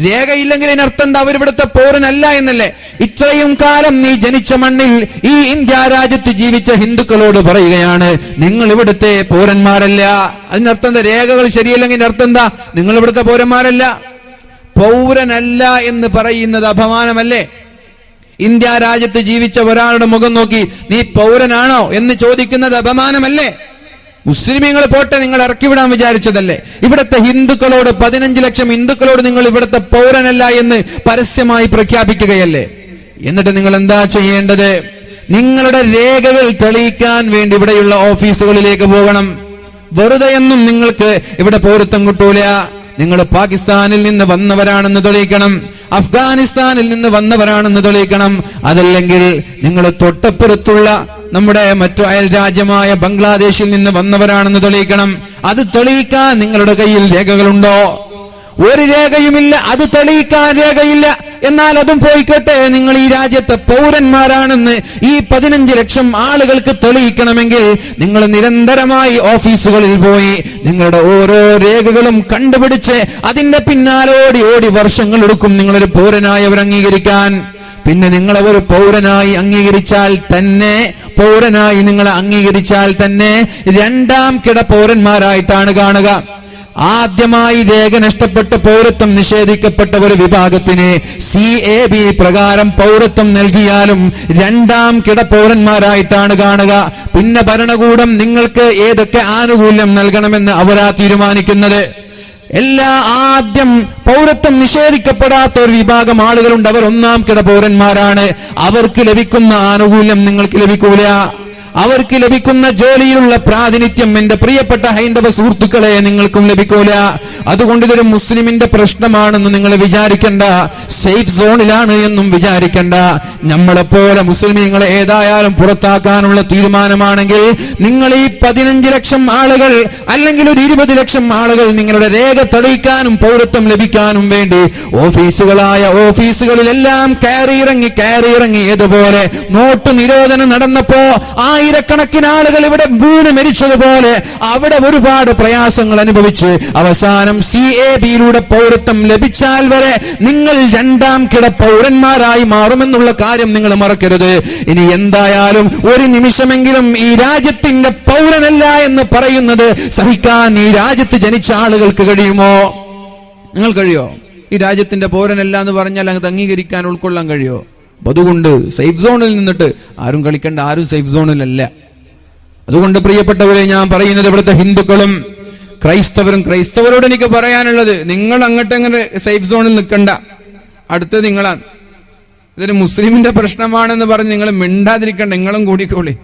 രേഖയില്ലെങ്കിൽ അതിനർത്ഥം എന്താ? അവരിവിടുത്തെ പൗരനല്ല എന്നല്ലേ? ഇത്രയും കാലം നീ ജനിച്ച മണ്ണിൽ ഈ ഇന്ത്യ രാജ്യത്ത് ജീവിച്ച ഹിന്ദുക്കളോട് പറയുകയാണ്, നിങ്ങൾ ഇവിടുത്തെ പൗരന്മാരല്ല. അതിനർത്ഥം എന്താ? രേഖകൾ ശരിയല്ലെങ്കിൽ അർത്ഥം എന്താ? നിങ്ങൾ ഇവിടുത്തെ പൗരന്മാരല്ല. പൗരനല്ല എന്ന് പറയുന്നത് അപമാനമല്ലേ? ഇന്ത്യ രാജ്യത്ത് ജീവിച്ച ഒരാളുടെ മുഖം നോക്കി നീ പൗരനാണോ എന്ന് ചോദിക്കുന്നത് അപമാനമല്ലേ? മുസ്ലിമീങ്ങൾ പോട്ടെ, നിങ്ങൾ ഇറക്കിവിടാൻ വിചാരിച്ചതല്ലേ? ഇവിടുത്തെ ഹിന്ദുക്കളോട്, 15 ലക്ഷം ഹിന്ദുക്കളോട് നിങ്ങൾ ഇവിടുത്തെ പൗരനല്ല എന്ന് പരസ്യമായി പ്രഖ്യാപിക്കുകയല്ലേ? എന്നിട്ട് നിങ്ങൾ എന്താ ചെയ്യേണ്ടത്? നിങ്ങളുടെ രേഖകൾ തെളിയിക്കാൻ വേണ്ടി ഇവിടെയുള്ള ഓഫീസുകളിലേക്ക് പോകണം. വെറുതെയൊന്നും നിങ്ങൾക്ക് ഇവിടെ പൗരത്വം കിട്ടൂല. നിങ്ങൾ പാകിസ്ഥാനിൽ നിന്ന് വന്നവരാണെന്ന് തെളിയിക്കണം, അഫ്ഗാനിസ്ഥാനിൽ നിന്ന് വന്നവരാണെന്ന് തെളിയിക്കണം. അതല്ലെങ്കിൽ നിങ്ങൾ തൊട്ടപ്പുറത്തുള്ള നമ്മുടെ മറ്റു അയൽ രാജ്യമായ ബംഗ്ലാദേശിൽ നിന്ന് വന്നവരാണെന്ന് തെളിയിക്കണം. അത് തെളിയിക്കാൻ നിങ്ങളുടെ കയ്യിൽ രേഖകളുണ്ടോ? ഒരു രേഖയുമില്ല. അത് തെളിയിക്കാൻ രേഖയില്ല. എന്നാൽ അതും പോയിക്കട്ടെ, നിങ്ങൾ ഈ രാജ്യത്തെ പൗരന്മാരാണെന്ന് ഈ 15 ലക്ഷം ആളുകൾക്ക് തെളിയിക്കണമെങ്കിൽ നിങ്ങൾ നിരന്തരമായി ഓഫീസുകളിൽ പോയി നിങ്ങളുടെ ഓരോ രേഖകളും കണ്ടുപിടിച്ച് അതിന്റെ പിന്നാലെ ഓടി വർഷങ്ങൾ എടുക്കും നിങ്ങളൊരു പൗരനായവർ അംഗീകരിക്കാൻ. പിന്നെ നിങ്ങളെ ഒരു പൗരനായി അംഗീകരിച്ചാൽ തന്നെ, പൗരനായി നിങ്ങളെ അംഗീകരിച്ചാൽ തന്നെ രണ്ടാം കിട പൗരന്മാരായിട്ടാണ് കാണുക. ആദ്യമായി രേഖ നഷ്ടപ്പെട്ട പൗരത്വം നിഷേധിക്കപ്പെട്ട ഒരു വിഭാഗത്തിന് CAB പ്രകാരം പൗരത്വം നൽകിയാലും രണ്ടാം കിട പൗരന്മാരായിട്ടാണ് കാണുക. പിന്നെ ഭരണകൂടം നിങ്ങൾക്ക് ഏതൊക്കെ ആനുകൂല്യം നൽകണമെന്ന് അവരാ തീരുമാനിക്കുന്നത്. ആദ്യം പൗരത്വം നിഷേധിക്കപ്പെടാത്ത ഒരു വിഭാഗം ആളുകളുണ്ട്. അവർ ഒന്നാം കിട പൗരന്മാരാണ്. അവർക്ക് ലഭിക്കുന്ന ആനുകൂല്യം നിങ്ങൾക്ക് ലഭിക്കൂല. അവർക്ക് ലഭിക്കുന്ന ജോലിയിലുള്ള പ്രാതിനിധ്യം എന്റെ പ്രിയപ്പെട്ട ഹൈന്ദവ സുഹൃത്തുക്കളെ നിങ്ങൾക്കും ലഭിക്കൂല. അതുകൊണ്ട് ഇതൊരു മുസ്ലിമിന്റെ പ്രശ്നമാണെന്ന് നിങ്ങൾ വിചാരിക്കണ്ട, സേഫ് സോണിലാണ് എന്നും വിചാരിക്കണ്ട. നമ്മളെപ്പോലെ മുസ്ലിമീങ്ങളെ ഏതായാലും പുറത്താക്കാനുള്ള തീരുമാനമാണെങ്കിൽ നിങ്ങൾ ഈ 15 ലക്ഷം ആളുകൾ അല്ലെങ്കിൽ ഒരു 20 ലക്ഷം ആളുകൾ നിങ്ങളുടെ രേഖ തെളിയിക്കാനും പൗരത്വം ലഭിക്കാനും വേണ്ടി ഓഫീസുകളിലെല്ലാം കയറിയിറങ്ങി ഏതുപോലെ നോട്ട് നിരോധനം നടന്നപ്പോ ആയിരക്കണക്കിന് ആളുകൾ ഇവിടെ വീണ് മരിച്ചതുപോലെ അവിടെ ഒരുപാട് പ്രയാസങ്ങൾ അനുഭവിച്ച് അവസാനം CAB-യിലൂടെ പൗരത്വം ലഭിച്ചാൽ വരെ നിങ്ങൾ രണ്ടാം കിട പൗരന്മാരായി മാറുമെന്നുള്ള കാര്യം നിങ്ങൾ മറക്കരുത്. ഇനി എന്തായാലും ഒരു നിമിഷമെങ്കിലും ഈ രാജ്യത്തിന്റെ പൗരനല്ല എന്ന് പറയുന്നത് സഹിക്കാൻ ഈ രാജ്യത്ത് ജനിച്ച ആളുകൾക്ക് കഴിയുമോ? നിങ്ങൾ കഴിയോ? ഈ രാജ്യത്തിന്റെ പൗരനല്ല എന്ന് പറഞ്ഞാൽ അത് അംഗീകരിക്കാൻ, ഉൾക്കൊള്ളാൻ കഴിയോ? അതുകൊണ്ട് സേഫ് സോണിൽ നിന്നിട്ട് ആരും കളിക്കേണ്ട, ആരും സേഫ് സോണിലല്ല. അതുകൊണ്ട് പ്രിയപ്പെട്ടവരെ, ഞാൻ പറയുന്നത് ഇവിടുത്തെ ഹിന്ദുക്കളും ക്രൈസ്തവരോട് എനിക്ക് പറയാനുള്ളത്, നിങ്ങൾ അങ്ങോട്ടങ്ങനെ സേഫ് സോണിൽ നിൽക്കണ്ട, അടുത്തത് നിങ്ങളാണ്. ഇതൊരു മുസ്ലിമിന്റെ പ്രശ്നമാണെന്ന് പറഞ്ഞ് നിങ്ങൾ മിണ്ടാതിരിക്കണ്ട, നിങ്ങളും കൂടിക്കോളി.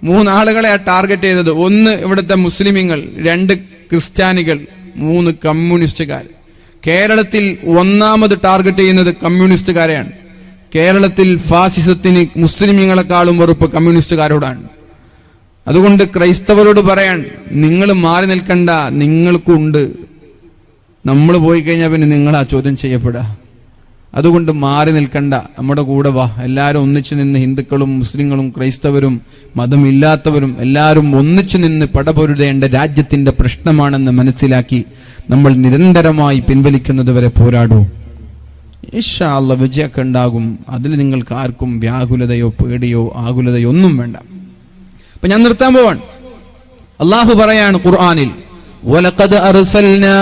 3 ആളുകളെ ടാർഗറ്റ് ചെയ്തത്. 1 ഇവിടുത്തെ മുസ്ലിമീങ്ങൾ, 2 ക്രിസ്ത്യാനികൾ, 3 കമ്മ്യൂണിസ്റ്റുകാർ. കേരളത്തിൽ ഒന്നാമത് ടാർഗറ്റ് ചെയ്യുന്നത് കമ്മ്യൂണിസ്റ്റുകാരെയാണ്. കേരളത്തിൽ ഫാസിസത്തിന് മുസ്ലിമീങ്ങളെക്കാളും വെറുപ്പ് കമ്മ്യൂണിസ്റ്റുകാരോടാണ്. അതുകൊണ്ട് ക്രൈസ്തവരോട് പറയാൻ, നിങ്ങൾ മാറി നിൽക്കണ്ട, നിങ്ങൾക്കുണ്ട്. നമ്മൾ പോയി കഴിഞ്ഞാൽ പിന്നെ നിങ്ങളാ ചോദ്യം ചെയ്യപ്പെടുക. അതുകൊണ്ട് മാറി നിൽക്കണ്ട, നമ്മുടെ കൂടെ വാ. എല്ലാവരും ഒന്നിച്ചു നിന്ന്, ഹിന്ദുക്കളും മുസ്ലിങ്ങളും ക്രൈസ്തവരും മതമില്ലാത്തവരും എല്ലാവരും ഒന്നിച്ചു നിന്ന് പടപൊരുതേണ്ട രാജ്യത്തിന്റെ പ്രശ്നമാണെന്ന് മനസ്സിലാക്കി നമ്മൾ നിരന്തരമായി പിൻവലിക്കുന്നത് വരെ പോരാടൂ. ഇൻഷാ അല്ലാഹ് വിജയമൊക്കെ ഉണ്ടാകും. അതിൽ നിങ്ങൾക്ക് ആർക്കും വ്യാകുലതയോ പേടിയോ ആകുലതയോ ഒന്നും വേണ്ട. അപ്പൊ ഞാൻ നിർത്താൻ പോവാണ്. അള്ളാഹു പറയാണ് ഖുർആനിൽ, വലഖദ് അർസൽനാ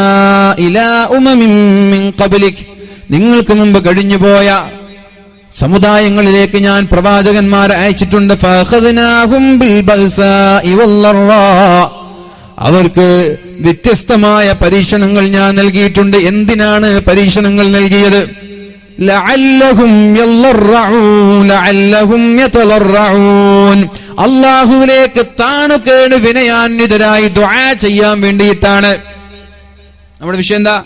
ഇലാ ഉമമിൻ മിൻ ഖബ്ലിക്, നിങ്ങൾക്ക് മുമ്പ് കഴിഞ്ഞുപോയ സമുദായങ്ങളിലേക്ക് ഞാൻ പ്രവാചകന്മാരെ അയച്ചിട്ടുണ്ട്. ഫഅഖദ്നാഹും ബിൽ ബഅസാഇ വല്ലറാ, അവർക്ക് വ്യത്യസ്തമായ പരീക്ഷണങ്ങൾ ഞാൻ നൽകിയിട്ടുണ്ട്. എന്തിനാണ് പരീക്ഷണങ്ങൾ നൽകിയത്? ലഅല്ലഹും യല്ലറഊൻ ലഅല്ലഹും യതലറഊൻ, അല്ലാഹുവിലേക്ക് താണുകേട് വിനയാന്വിതരായി ദുആ ചെയ്യാൻ വേണ്ടിയിട്ടാണ്. നമ്മുടെ വിഷയം എന്താ?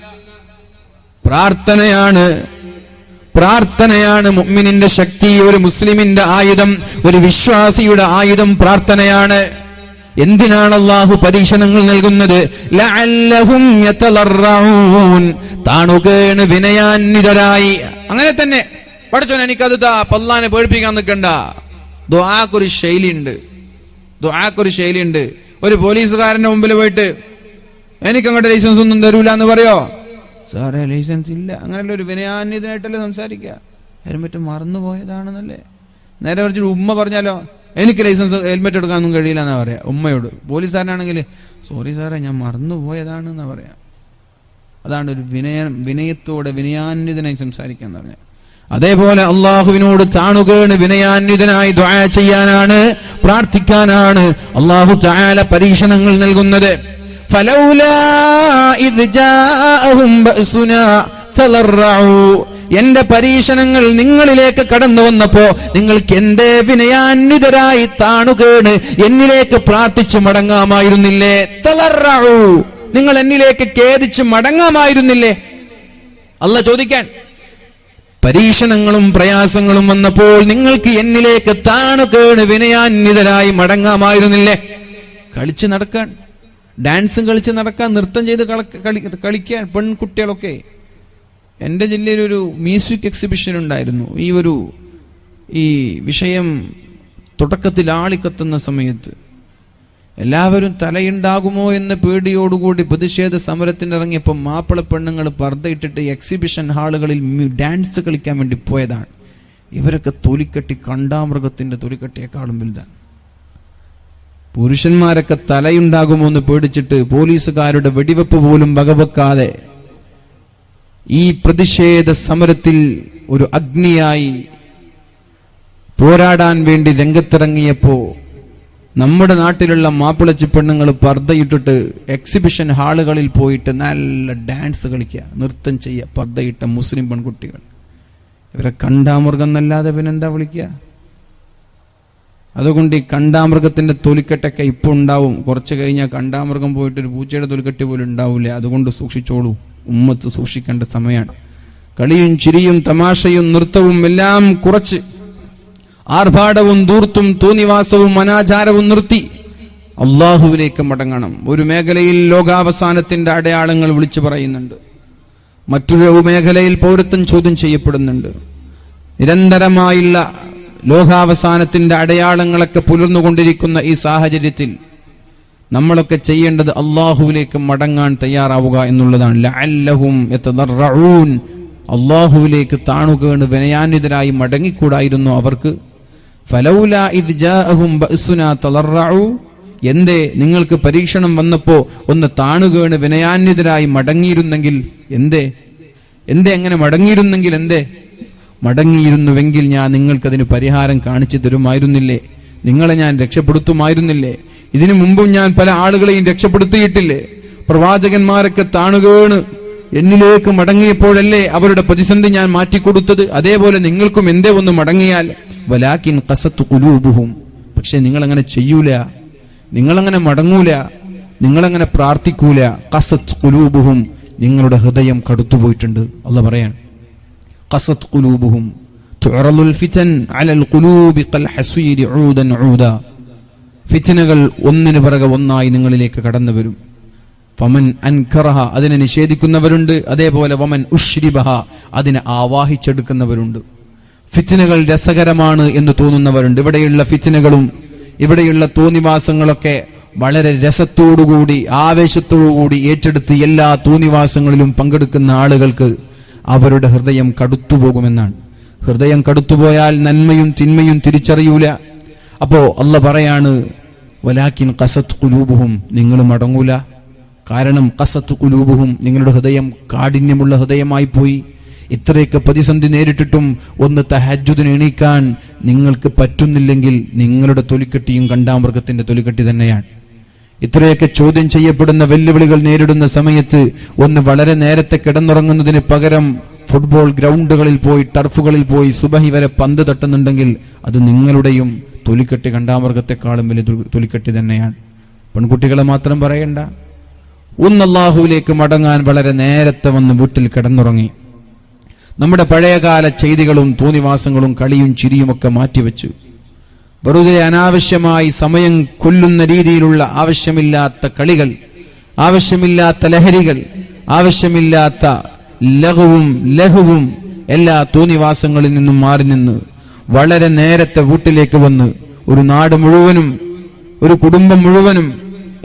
പ്രാർത്ഥനയാണ് മുഅ്മിനിന്റെ ശക്തി. ഒരു മുസ്ലിമിന്റെ ആയുധം, ഒരു വിശ്വാസിയുടെ ആയുധം പ്രാർത്ഥനയാണ്. എന്തിനാണ് അല്ലാഹു പരീക്ഷണങ്ങൾ നൽകുന്നത്? ലഅല്ലഹും യതലറഊൻ, താണുകേണ് വിനയാന്വിതരായി. അങ്ങനെ തന്നെ പടച്ചോൻ എനിക്കത് താ, അല്ലാഹുവിനെ പേടിപ്പിക്കാൻ നിൽക്കണ്ട. ദുആക്കൊരു ശൈലിയുണ്ട്. ദുആക്കൊരു ശൈലിയുണ്ട്. ഒരു പോലീസുകാരന്റെ മുമ്പിൽ പോയിട്ട് എനിക്കങ്ങോട്ട് ലൈസൻസ് ഒന്നും തരൂല എന്ന് പറയോ? സാറേ ലൈസൻസ് ഇല്ല. അങ്ങനെയല്ല, ഒരു വിനയാന്യതനായിട്ടല്ലേ സംസാരിക്കുക. ഹെൽമെറ്റ് മറന്നുപോയതാണെന്നല്ലേ. നേരെ മറിച്ച് ഉമ്മ പറഞ്ഞാലോ എനിക്ക് ലൈസൻസ് ഹെൽമെറ്റ് എടുക്കാനൊന്നും കഴിയില്ല എന്നാ പറയാ ഉമ്മയോട്. പോലീസുകാരനാണെങ്കിൽ സോറി സാറേ ഞാൻ മറന്നുപോയതാണ് എന്നാ പറയാ. അതാണ് ഒരു വിനയത്തോടെ വിനയാന്വിതനായി സംസാരിക്കുക എന്ന് പറഞ്ഞാൽ. അതേപോലെ അള്ളാഹുവിനോട് താണുകേണ് വിനയാന്വിതനായി ദുആ ചെയ്യാനാണ്, പ്രാർത്ഥിക്കാനാണ് അള്ളാഹു തആല പരീക്ഷണങ്ങൾ നൽകുന്നത്. ഫലൗലാ ഇദ് ജാഅഹും ബഅസുനാ തളറഉ, എന്റെ പരീക്ഷണങ്ങൾ നിങ്ങളിലേക്ക് കടന്നു വന്നപ്പോ നിങ്ങൾക്ക് എന്റെ വിനയാന്വിതരായി താണുകേണ് എന്നിലേക്ക് പ്രാർത്ഥിച്ചു മടങ്ങാമായിരുന്നില്ലേ? തളറഉ, നിങ്ങൾ എന്നിലേക്ക് ഖേദിച്ച് മടങ്ങാമായിരുന്നില്ലേ? അല്ലാഹ് ചോദിക്കാൻ, പരീക്ഷണങ്ങളും പ്രയാസങ്ങളും വന്നപ്പോൾ നിങ്ങൾക്ക് എന്നിലേക്ക് താണുകേണ് വിനയാന്വിതരായി മടങ്ങാമായിരുന്നില്ലേ? കളിച്ച് നടക്കാൻ, ഡാൻസും കളിച്ച് നടക്കാൻ, നൃത്തം ചെയ്ത് കളിക്കാൻ പെൺകുട്ടികളൊക്കെ. എൻ്റെ ജില്ലയിലൊരു മ്യൂസിക് എക്സിബിഷൻ ഉണ്ടായിരുന്നു. ഈ വിഷയം തുടക്കത്തിൽ ആളിക്കത്തുന്ന സമയത്ത് എല്ലാവരും തലയുണ്ടാകുമോ എന്ന പേടിയോടുകൂടി പ്രതിഷേധ സമരത്തിനിറങ്ങിയപ്പോൾ മാപ്പിള പെണ്ണുങ്ങൾ പർദ്ദയിട്ടിട്ട് എക്സിബിഷൻ ഹാളുകളിൽ ഡാൻസ് കളിക്കാൻ വേണ്ടി പോയതാണ്. ഇവരൊക്കെ തൊലിക്കട്ടി കണ്ടാമൃഗത്തിന്റെ തൊലിക്കട്ടിയേക്കാളും വലുതാണ്. പുരുഷന്മാരൊക്കെ തലയുണ്ടാകുമോ എന്ന് പേടിച്ചിട്ട് പോലീസുകാരുടെ വെടിവെപ്പ് പോലും വകവെക്കാതെ ഈ പ്രതിഷേധ സമരത്തിൽ ഒരു അഗ്നിയായി പോരാടാൻ വേണ്ടി രംഗത്തിറങ്ങിയപ്പോ നമ്മുടെ നാട്ടിലുള്ള മാപ്പിളച്ചി പെണ്ണുങ്ങൾ പർദ്ദയിട്ടിട്ട് എക്സിബിഷൻ ഹാളുകളിൽ പോയിട്ട് നല്ല ഡാൻസ് കളിക്കുക, നൃത്തം ചെയ്യുക, പർദ്ദയിട്ട മുസ്ലിം പെൺകുട്ടികൾ. ഇവരെ കണ്ടാമൃഗം എന്നല്ലാതെ പിന്നെന്താ വിളിക്കുക? അതുകൊണ്ട് ഈ കണ്ടാമൃഗത്തിന്റെ തൊലിക്കെട്ടൊക്കെ ഇപ്പൊ ഉണ്ടാവും. കുറച്ച് കഴിഞ്ഞാൽ കണ്ടാമൃഗം പോയിട്ട് ഒരു പൂച്ചയുടെ തൊലിക്കെട്ടി പോലും ഉണ്ടാവില്ല. അതുകൊണ്ട് സൂക്ഷിച്ചോളൂ, ഉമ്മത്ത് സൂക്ഷിക്കേണ്ട സമയമാണ്. കളിയും ചിരിയും തമാശയും നൃത്തവും എല്ലാം കുറച്ച് ആർഭാടവും ധൂർത്തും തോന്നിവാസവും അനാചാരവും നിർത്തി അള്ളാഹുവിലേക്ക് മടങ്ങണം. ഒരു മേഖലയിൽ ലോകാവസാനത്തിന്റെ അടയാളങ്ങൾ വിളിച്ചു പറയുന്നുണ്ട്, മറ്റൊരു മേഖലയിൽ പൗരത്വം ചോദ്യം ചെയ്യപ്പെടുന്നുണ്ട്. നിരന്തരമായുള്ള ലോകാവസാനത്തിന്റെ അടയാളങ്ങളൊക്കെ പുലർന്നുകൊണ്ടിരിക്കുന്ന ഈ സാഹചര്യത്തിൽ നമ്മളൊക്കെ ചെയ്യേണ്ടത് അള്ളാഹുവിലേക്ക് മടങ്ങാൻ തയ്യാറാവുക എന്നുള്ളതാണ്. ലഅല്ലഹും യതദറഊൻ, അള്ളാഹുവിലേക്ക് താണുകേണ് വിനയാന്വിതരായി മടങ്ങിക്കൂടായിരുന്നു അവർക്ക്? ഫലൗലാ ഇദ് ജാഅഹും ബഅസുനാ തളറഉ, എന്തേ നിങ്ങൾക്ക് പരീക്ഷണം വന്നപ്പോ ഒന്ന് താണുകേണ് വിനയാന്വിതരായി മടങ്ങിയിരുന്നെങ്കിൽ? എന്തേ അങ്ങനെ മടങ്ങിയിരുന്നെങ്കിൽ? മടങ്ങിയിരുന്നുവെങ്കിൽ ഞാൻ നിങ്ങൾക്കതിന് പരിഹാരം കാണിച്ചു തരുമായിരുന്നില്ലേ? നിങ്ങളെ ഞാൻ രക്ഷപ്പെടുത്തുമായിരുന്നില്ലേ? ഇതിനു മുമ്പും ഞാൻ പല ആളുകളെയും രക്ഷപ്പെടുത്തിയിട്ടില്ലേ? പ്രവാചകന്മാരൊക്കെ താണുകേണ് എന്നിലേക്ക് മടങ്ങിയപ്പോഴല്ലേ അവരുടെ പ്രതിസന്ധി ഞാൻ മാറ്റിക്കൊടുത്തത്? അതേപോലെ നിങ്ങൾക്കും എന്തേ ഒന്ന് മടങ്ങിയാൽ. വലാകിൻ ഖസത്ത് ഖുലൂബുഹും, പക്ഷെ നിങ്ങളങ്ങനെ ചെയ്യൂല, നിങ്ങളങ്ങനെ മടങ്ങൂല, നിങ്ങളങ്ങനെ പ്രാർത്ഥിക്കൂല. ഖസത്ത് ഖുലൂബുഹും, നിങ്ങളുടെ ഹൃദയം കടുത്തുപോയിട്ടുണ്ട്. അല്ലാഹ് പറയാൻ, ഖസത്ത് ഖുലൂബുഹും തുഅറലുൽ ഫിതൻ അലൽ ഖുലൂബി ഖൽ ഹസീരി ഊദൻ ഊദാ, ഫിത്നകൾ ഒന്നിനു പിറകെ ഒന്നായി നിങ്ങളിലേക്ക് കടന്നു വരും. ഫമൻ അൻകറഹ, അതിനെ നിഷേധിക്കുന്നവരുണ്ട്. അതേപോലെ വമൻ ഉശ്രിബഹ, അതിനെ ആവാഹിച്ചെടുക്കുന്നവരുണ്ട്. ഫിത്നകൾ രസകരമാണ് എന്ന് തോന്നുന്നവരുണ്ട്. ഇവിടെയുള്ള ഫിത്നകളും ഇവിടെയുള്ള തോന്നിവാസങ്ങളൊക്കെ വളരെ രസത്തോടുകൂടി ആവേശത്തോടുകൂടി ഏറ്റെടുത്ത് എല്ലാ തോന്നിവാസങ്ങളിലും പങ്കെടുക്കുന്ന ആളുകൾക്ക് അവരുടെ ഹൃദയം കടുത്തുപോകുമെന്നാണ്. ഹൃദയം കടുത്തുപോയാൽ നന്മയും തിന്മയും തിരിച്ചറിയൂല. അപ്പോ അല്ലാഹ് പറയാണ്, വലാകിൻ ഖസത്ത് ഖുലൂബുഹും, നിങ്ങൾ മടങ്ങൂല. കാരണം ഖസത്ത് ഖുലൂബുഹും, നിങ്ങളുടെ ഹൃദയം കാഠിന്യമുള്ള ഹൃദയമായി പോയി. ഇത്രയൊക്കെ പ്രതിസന്ധി നേരിട്ടിട്ടും ഒന്ന് തഹജ്ജുദിന് എണീക്കാൻ നിങ്ങൾക്ക് പറ്റുന്നില്ലെങ്കിൽ നിങ്ങളുടെ തൊലിക്കെട്ടിയും കണ്ടാമൃഗത്തിന്റെ തൊലിക്കെട്ടി തന്നെയാണ്. ഇത്രയൊക്കെ ചോദ്യം ചെയ്യപ്പെടുന്ന വെല്ലുവിളികൾ നേരിടുന്ന സമയത്ത് ഒന്ന് വളരെ നേരത്തെ കിടന്നുറങ്ങുന്നതിന് പകരം ഫുട്ബോൾ ഗ്രൗണ്ടുകളിൽ പോയി ടർഫുകളിൽ പോയി സുബഹി വരെ പന്ത് തട്ടുന്നുണ്ടെങ്കിൽ അത് നിങ്ങളുടെയും തൊലിക്കെട്ടി കണ്ടാമൃഗത്തെക്കാളും വലിയ തൊലിക്കെട്ടി തന്നെയാണ്. പെൺകുട്ടികളെ മാത്രം പറയണ്ട, ഒന്ന് അല്ലാഹുവിലേക്ക് മടങ്ങാൻ വളരെ നേരത്തെ വന്ന് വീട്ടിൽ കിടന്നുറങ്ങി നമ്മുടെ പഴയകാല ചെയ്തികളും തോന്നിവാസങ്ങളും കളിയും ചിരിയുമൊക്കെ മാറ്റിവെച്ചു വെറുതെ അനാവശ്യമായി സമയം കൊല്ലുന്ന രീതിയിലുള്ള ആവശ്യമില്ലാത്ത കളികൾ, ആവശ്യമില്ലാത്ത ലഹരികൾ, ആവശ്യമില്ലാത്ത ലഹുവും എല്ലാ തോന്നിവാസങ്ങളിൽ നിന്നും മാറി നിന്ന് വളരെ നേരത്തെ വീട്ടിലേക്ക് വന്ന് ഒരു നാട് മുഴുവനും ഒരു കുടുംബം മുഴുവനും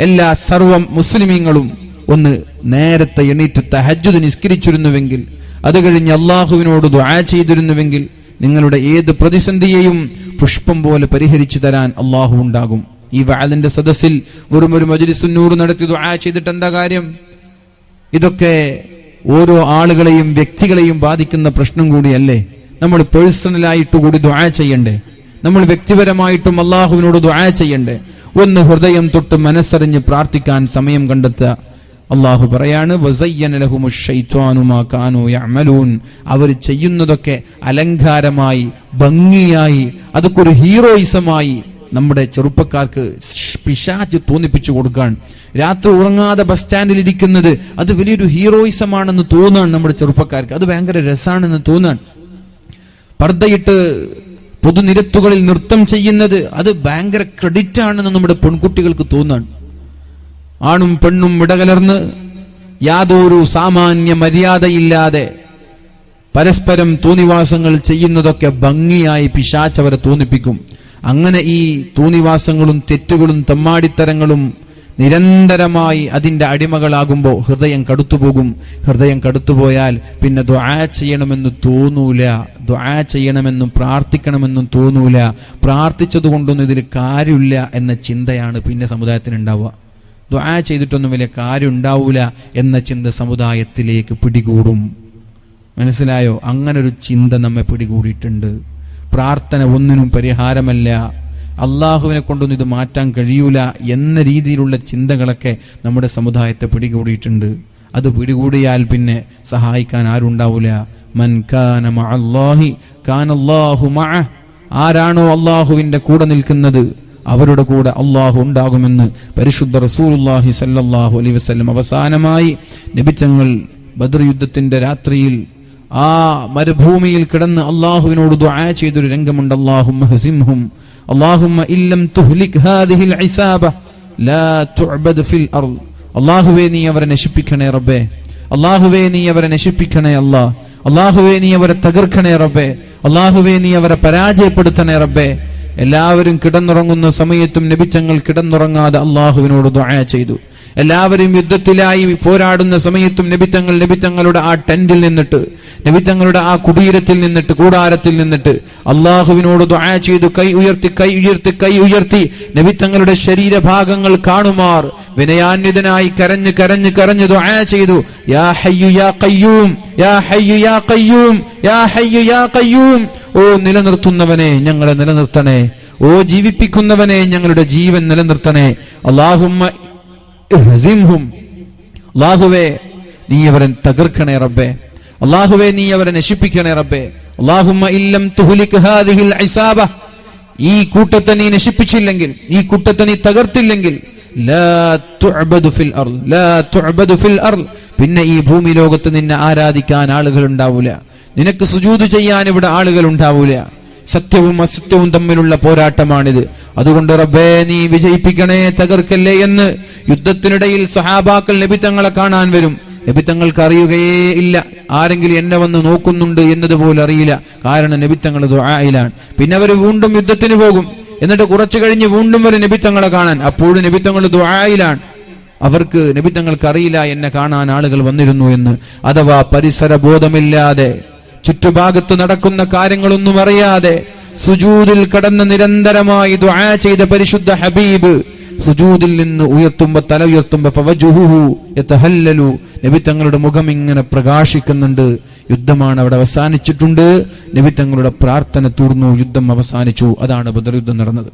എല്ലാ സർവ്വ മുസ്ലിമീങ്ങളും ഒന്ന് നേരത്തെ എണീറ്റ് തഹജ്ജുദ് നിസ്കരിച്ചിരുന്നുവെങ്കിൽ, അത് കഴിഞ്ഞ് അള്ളാഹുവിനോട് ദുആ ചെയ്തിരുന്നുവെങ്കിൽ നിങ്ങളുടെ ഏത് പ്രതിസന്ധിയെയും പുഷ്പം പോലെ പരിഹരിച്ചു തരാൻ അള്ളാഹു ഉണ്ടാകും. ഈ വഅദിന്റെ സദസ്സിൽ വെറും ഒരു മജ്ലിസുൻ നൂർ നടത്തി ദുആ ചെയ്തിട്ട് എന്താ കാര്യം? ഇതൊക്കെ ഓരോ ആളുകളെയും വ്യക്തികളെയും ബാധിക്കുന്ന പ്രശ്നം കൂടിയല്ലേ? നമ്മൾ പേഴ്സണലായിട്ട് കൂടി ദുആ ചെയ്യണ്ടേ? നമ്മൾ വ്യക്തിപരമായിട്ടും അള്ളാഹുവിനോട് ദുആ ചെയ്യണ്ടേ? ഒന്ന് ഹൃദയം തൊട്ട് മനസ്സറിഞ്ഞ് പ്രാർത്ഥിക്കാൻ സമയം കണ്ടെത്തുക. അള്ളാഹു പറയാണ്, വസയ്യന ലഹുമുശ് ശൈത്വാനു മാ കാനൂ യഅമലൂൻ. അവർ ചെയ്യുന്നതൊക്കെ അലങ്കാരമായി, ഭംഗിയായി, അതൊക്കെ ഒരു ഹീറോയിസമായി നമ്മുടെ ചെറുപ്പക്കാർക്ക് പിശാച് തോന്നിപ്പിച്ചു കൊടുക്കാൻ. രാത്രി ഉറങ്ങാതെ ബസ് സ്റ്റാൻഡിൽ ഇരിക്കുന്നത് അത് വലിയൊരു ഹീറോയിസമാണെന്ന് തോന്നാണ് നമ്മുടെ ചെറുപ്പക്കാർക്ക്. അത് ഭയങ്കര രസാണെന്ന് തോന്നാൻ. പർദ്ദയിട്ട് പൊതുനിരത്തുകളിൽ നൃത്തം ചെയ്യുന്നത് അത് ഭയങ്കര ക്രെഡിറ്റ് ആണെന്ന് നമ്മുടെ പെൺകുട്ടികൾക്ക് തോന്നാൻ. ആണും പെണ്ണും ഇടകലർന്ന് യാതൊരു സാമാന്യ മര്യാദയില്ലാതെ പരസ്പരം തോന്നിവാസങ്ങൾ ചെയ്യുന്നതൊക്കെ ഭംഗിയായി പിശാച് അവരെ തോന്നിപ്പിക്കും. അങ്ങനെ ഈ തോന്നിവാസങ്ങളും തെറ്റുകളും തമ്മാടിത്തരങ്ങളും നിരന്തരമായി അതിന്റെ അടിമകളാകുമ്പോൾ ഹൃദയം കടുത്തുപോകും. ഹൃദയം കടുത്തുപോയാൽ പിന്നെ ദുആ ചെയ്യണമെന്ന് തോന്നൂല, ദുആ ചെയ്യണമെന്നും പ്രാർത്ഥിക്കണമെന്നും തോന്നൂല. പ്രാർത്ഥിച്ചതുകൊണ്ടൊന്നും ഇതിൽ കാര്യമില്ല എന്ന ചിന്തയാണ് പിന്നെ സമുദായത്തിന് ഉണ്ടാവുക. ദുആ ചെയ്തിട്ടൊന്നും വലിയ കാര്യം ഉണ്ടാവൂല എന്ന ചിന്ത സമുദായത്തിലേക്ക് പിടികൂടും. മനസ്സിലായോ? അങ്ങനൊരു ചിന്ത നമ്മെ പിടികൂടിയിട്ടുണ്ട്. പ്രാർത്ഥന ഒന്നിനും പരിഹാരമല്ല, അള്ളാഹുവിനെ കൊണ്ടൊന്നും ഇത് മാറ്റാൻ കഴിയൂല എന്ന രീതിയിലുള്ള ചിന്തകളൊക്കെ നമ്മുടെ സമുദായത്തെ പിടികൂടിയിട്ടുണ്ട്. അത് പിടികൂടിയാൽ പിന്നെ സഹായിക്കാൻ ആരുണ്ടാവൂല. മൻ കാന മഅല്ലാഹി കാനല്ലാഹു മഅഹ്. ആരാണോ അള്ളാഹുവിന്റെ കൂടെ നിൽക്കുന്നത് അവരുടെ കൂടെ അള്ളാഹു ഉണ്ടാകുമെന്ന് പരിശുദ്ധ റസൂലുള്ളാഹി സ്വല്ലല്ലാഹു അലൈഹി വസല്ലം അവസാനമായി നബിതങ്ങൾ ബദർ യുദ്ധത്തിന്റെ രാത്രിയിൽ ആ മരുഭൂമിയിൽ കിടന്ന് അള്ളാഹുവിനോട് ദുആ ചെയ്തൊരു രംഗമുണ്ട്. അല്ലാഹുമ്മ ഹസിംഹും അല്ലാഹുമ്മ ഇല്ലം തുഹ്ലിക് ഹാദിഹിൽ ഇസാബ ലാ തുഅബദ് ഫിൽ അർദ്. അല്ലാഹുവേ നീ അവരെ നശിപ്പിക്കണേ റബ്ബേ, അല്ലാഹുവേ നീ അവരെ നശിപ്പിക്കണേ അല്ലാഹ്, അല്ലാഹുവേ നീ അവരെ തകർക്കണേ റബ്ബേ, അല്ലാഹുവേ നീ അവരെ പരാജയപ്പെടുത്തണേ റബ്ബേ. എല്ലാവരും കിടന്നുറങ്ങുന്ന സമയത്തും നബിതങ്ങൾ കിടന്നുറങ്ങാതെ അള്ളാഹുവിനോട് ദുആ ചെയ്തു. എല്ലാവരും യുദ്ധത്തിലായി പോരാടുന്ന സമയത്തും നബിതങ്ങളുടെ ആ ടെന്റിൽ നിന്നിട്ട്, നബിതങ്ങളുടെ ആ കുടീരത്തിൽ നിന്നിട്ട്, കൂടാരത്തിൽ നിന്നിട്ട് അള്ളാഹുവിനോട് ദുആ ചെയ്തു. കൈ ഉയർത്തി നബിതങ്ങളുടെ ശരീരഭാഗങ്ങൾ കാണുമാർ വിനയാന്വിതനായി കരഞ്ഞ് ദുആ ചെയ്തു. യാ ഹയ്യു യാ ഖയ്യൂം, യാ ഹയ്യു യാ ഖയ്യൂം, യാ ഹയ്യു യാ ഖയ്യൂം. ഓ നിലനിർത്തുന്നവനെ ഞങ്ങളെ നിലനിർത്തണേ, ഓ ജീവിപ്പിക്കുന്നവനെ ഞങ്ങളുടെ ജീവൻ നിലനിർത്തണേ. അല്ലാഹുമ്മ ഇഹ്സിംഹും. അല്ലാഹുവേ നീ അവരെ തകർക്കണേ റബ്ബേ, അല്ലാഹുവേ നീ അവരെ നശിപ്പിക്കണേ റബ്ബേ. അല്ലാഹുമ്മ ഇല്ലം തുഹ്ലിക് ഹാദിഹിൽ ഇസാബ. ഈ കൂട്ടത്തെ നീ നശിപ്പിച്ചില്ലെങ്കിൽ, ഈ കൂട്ടത്തെ നീ തകർത്തില്ലെങ്കിൽ ലാ തുഅബദു ഫിൽ അർദ്, ലാ തുഅബദു ഫിൽ അർദ്. പിന്നെ ഈ ഭൂമി ലോകത്ത് നിന്നെ ആരാധിക്കാൻ ആളുകൾ ഉണ്ടാവൂല, നിനക്ക് സുജൂദ് ചെയ്യാൻ ഇവിടെ ആളുകൾ ഉണ്ടാവൂല. സത്യവും അസത്യവും തമ്മിലുള്ള പോരാട്ടമാണിത്. അതുകൊണ്ട് റബ്ബേ നീ വിജയിപ്പിക്കണേ, തകർക്കല്ലേ എന്ന് യുദ്ധത്തിനിടയിൽ സഹാബാക്കൾ നബിതങ്ങളെ കാണാൻ വരും. നബിതങ്ങൾക്ക് അറിയുകയേ ഇല്ല ആരെങ്കിലും എന്നെ വന്ന് നോക്കുന്നുണ്ട് എന്നതുപോലെ അറിയില്ല. കാരണം നബിതങ്ങൾ ദുആയിലാണ്. പിന്നെ അവർ വീണ്ടും യുദ്ധത്തിന് പോകും. എന്നിട്ട് കുറച്ചു കഴിഞ്ഞ് വീണ്ടും വരും നബിതങ്ങളെ കാണാൻ. അപ്പോഴും നബിതങ്ങൾ ദുആയിലാണ്. അവർക്ക് നബിതങ്ങൾക്ക് അറിയില്ല എന്നെ കാണാൻ ആളുകൾ വന്നിരുന്നു എന്ന്. അഥവാ പരിസര ബോധമില്ലാതെ, ചുറ്റുഭാഗത്ത് നടക്കുന്ന കാര്യങ്ങളൊന്നും അറിയാതെ സുജൂദിൽ കടന്ന് നിരന്തരമായി ദുആ ചെയ്ത പരിശുദ്ധ ഹബീബ് സുജൂദിൽ നിന്ന് തല ഉയർത്തുമ്പോ ഫവജുഹുഹു യതഹല്ലലു, നബി തങ്ങളുടെ മുഖം ഇങ്ങനെ പ്രകാശിക്കുന്നുണ്ട്. യുദ്ധമാണ് അവിടെ അവസാനിച്ചിട്ടുണ്ട്. നബി തങ്ങളുടെ പ്രാർത്ഥന തീർന്നു, യുദ്ധം അവസാനിച്ചു. അതാണ് ബദർ യുദ്ധം നടന്നത്.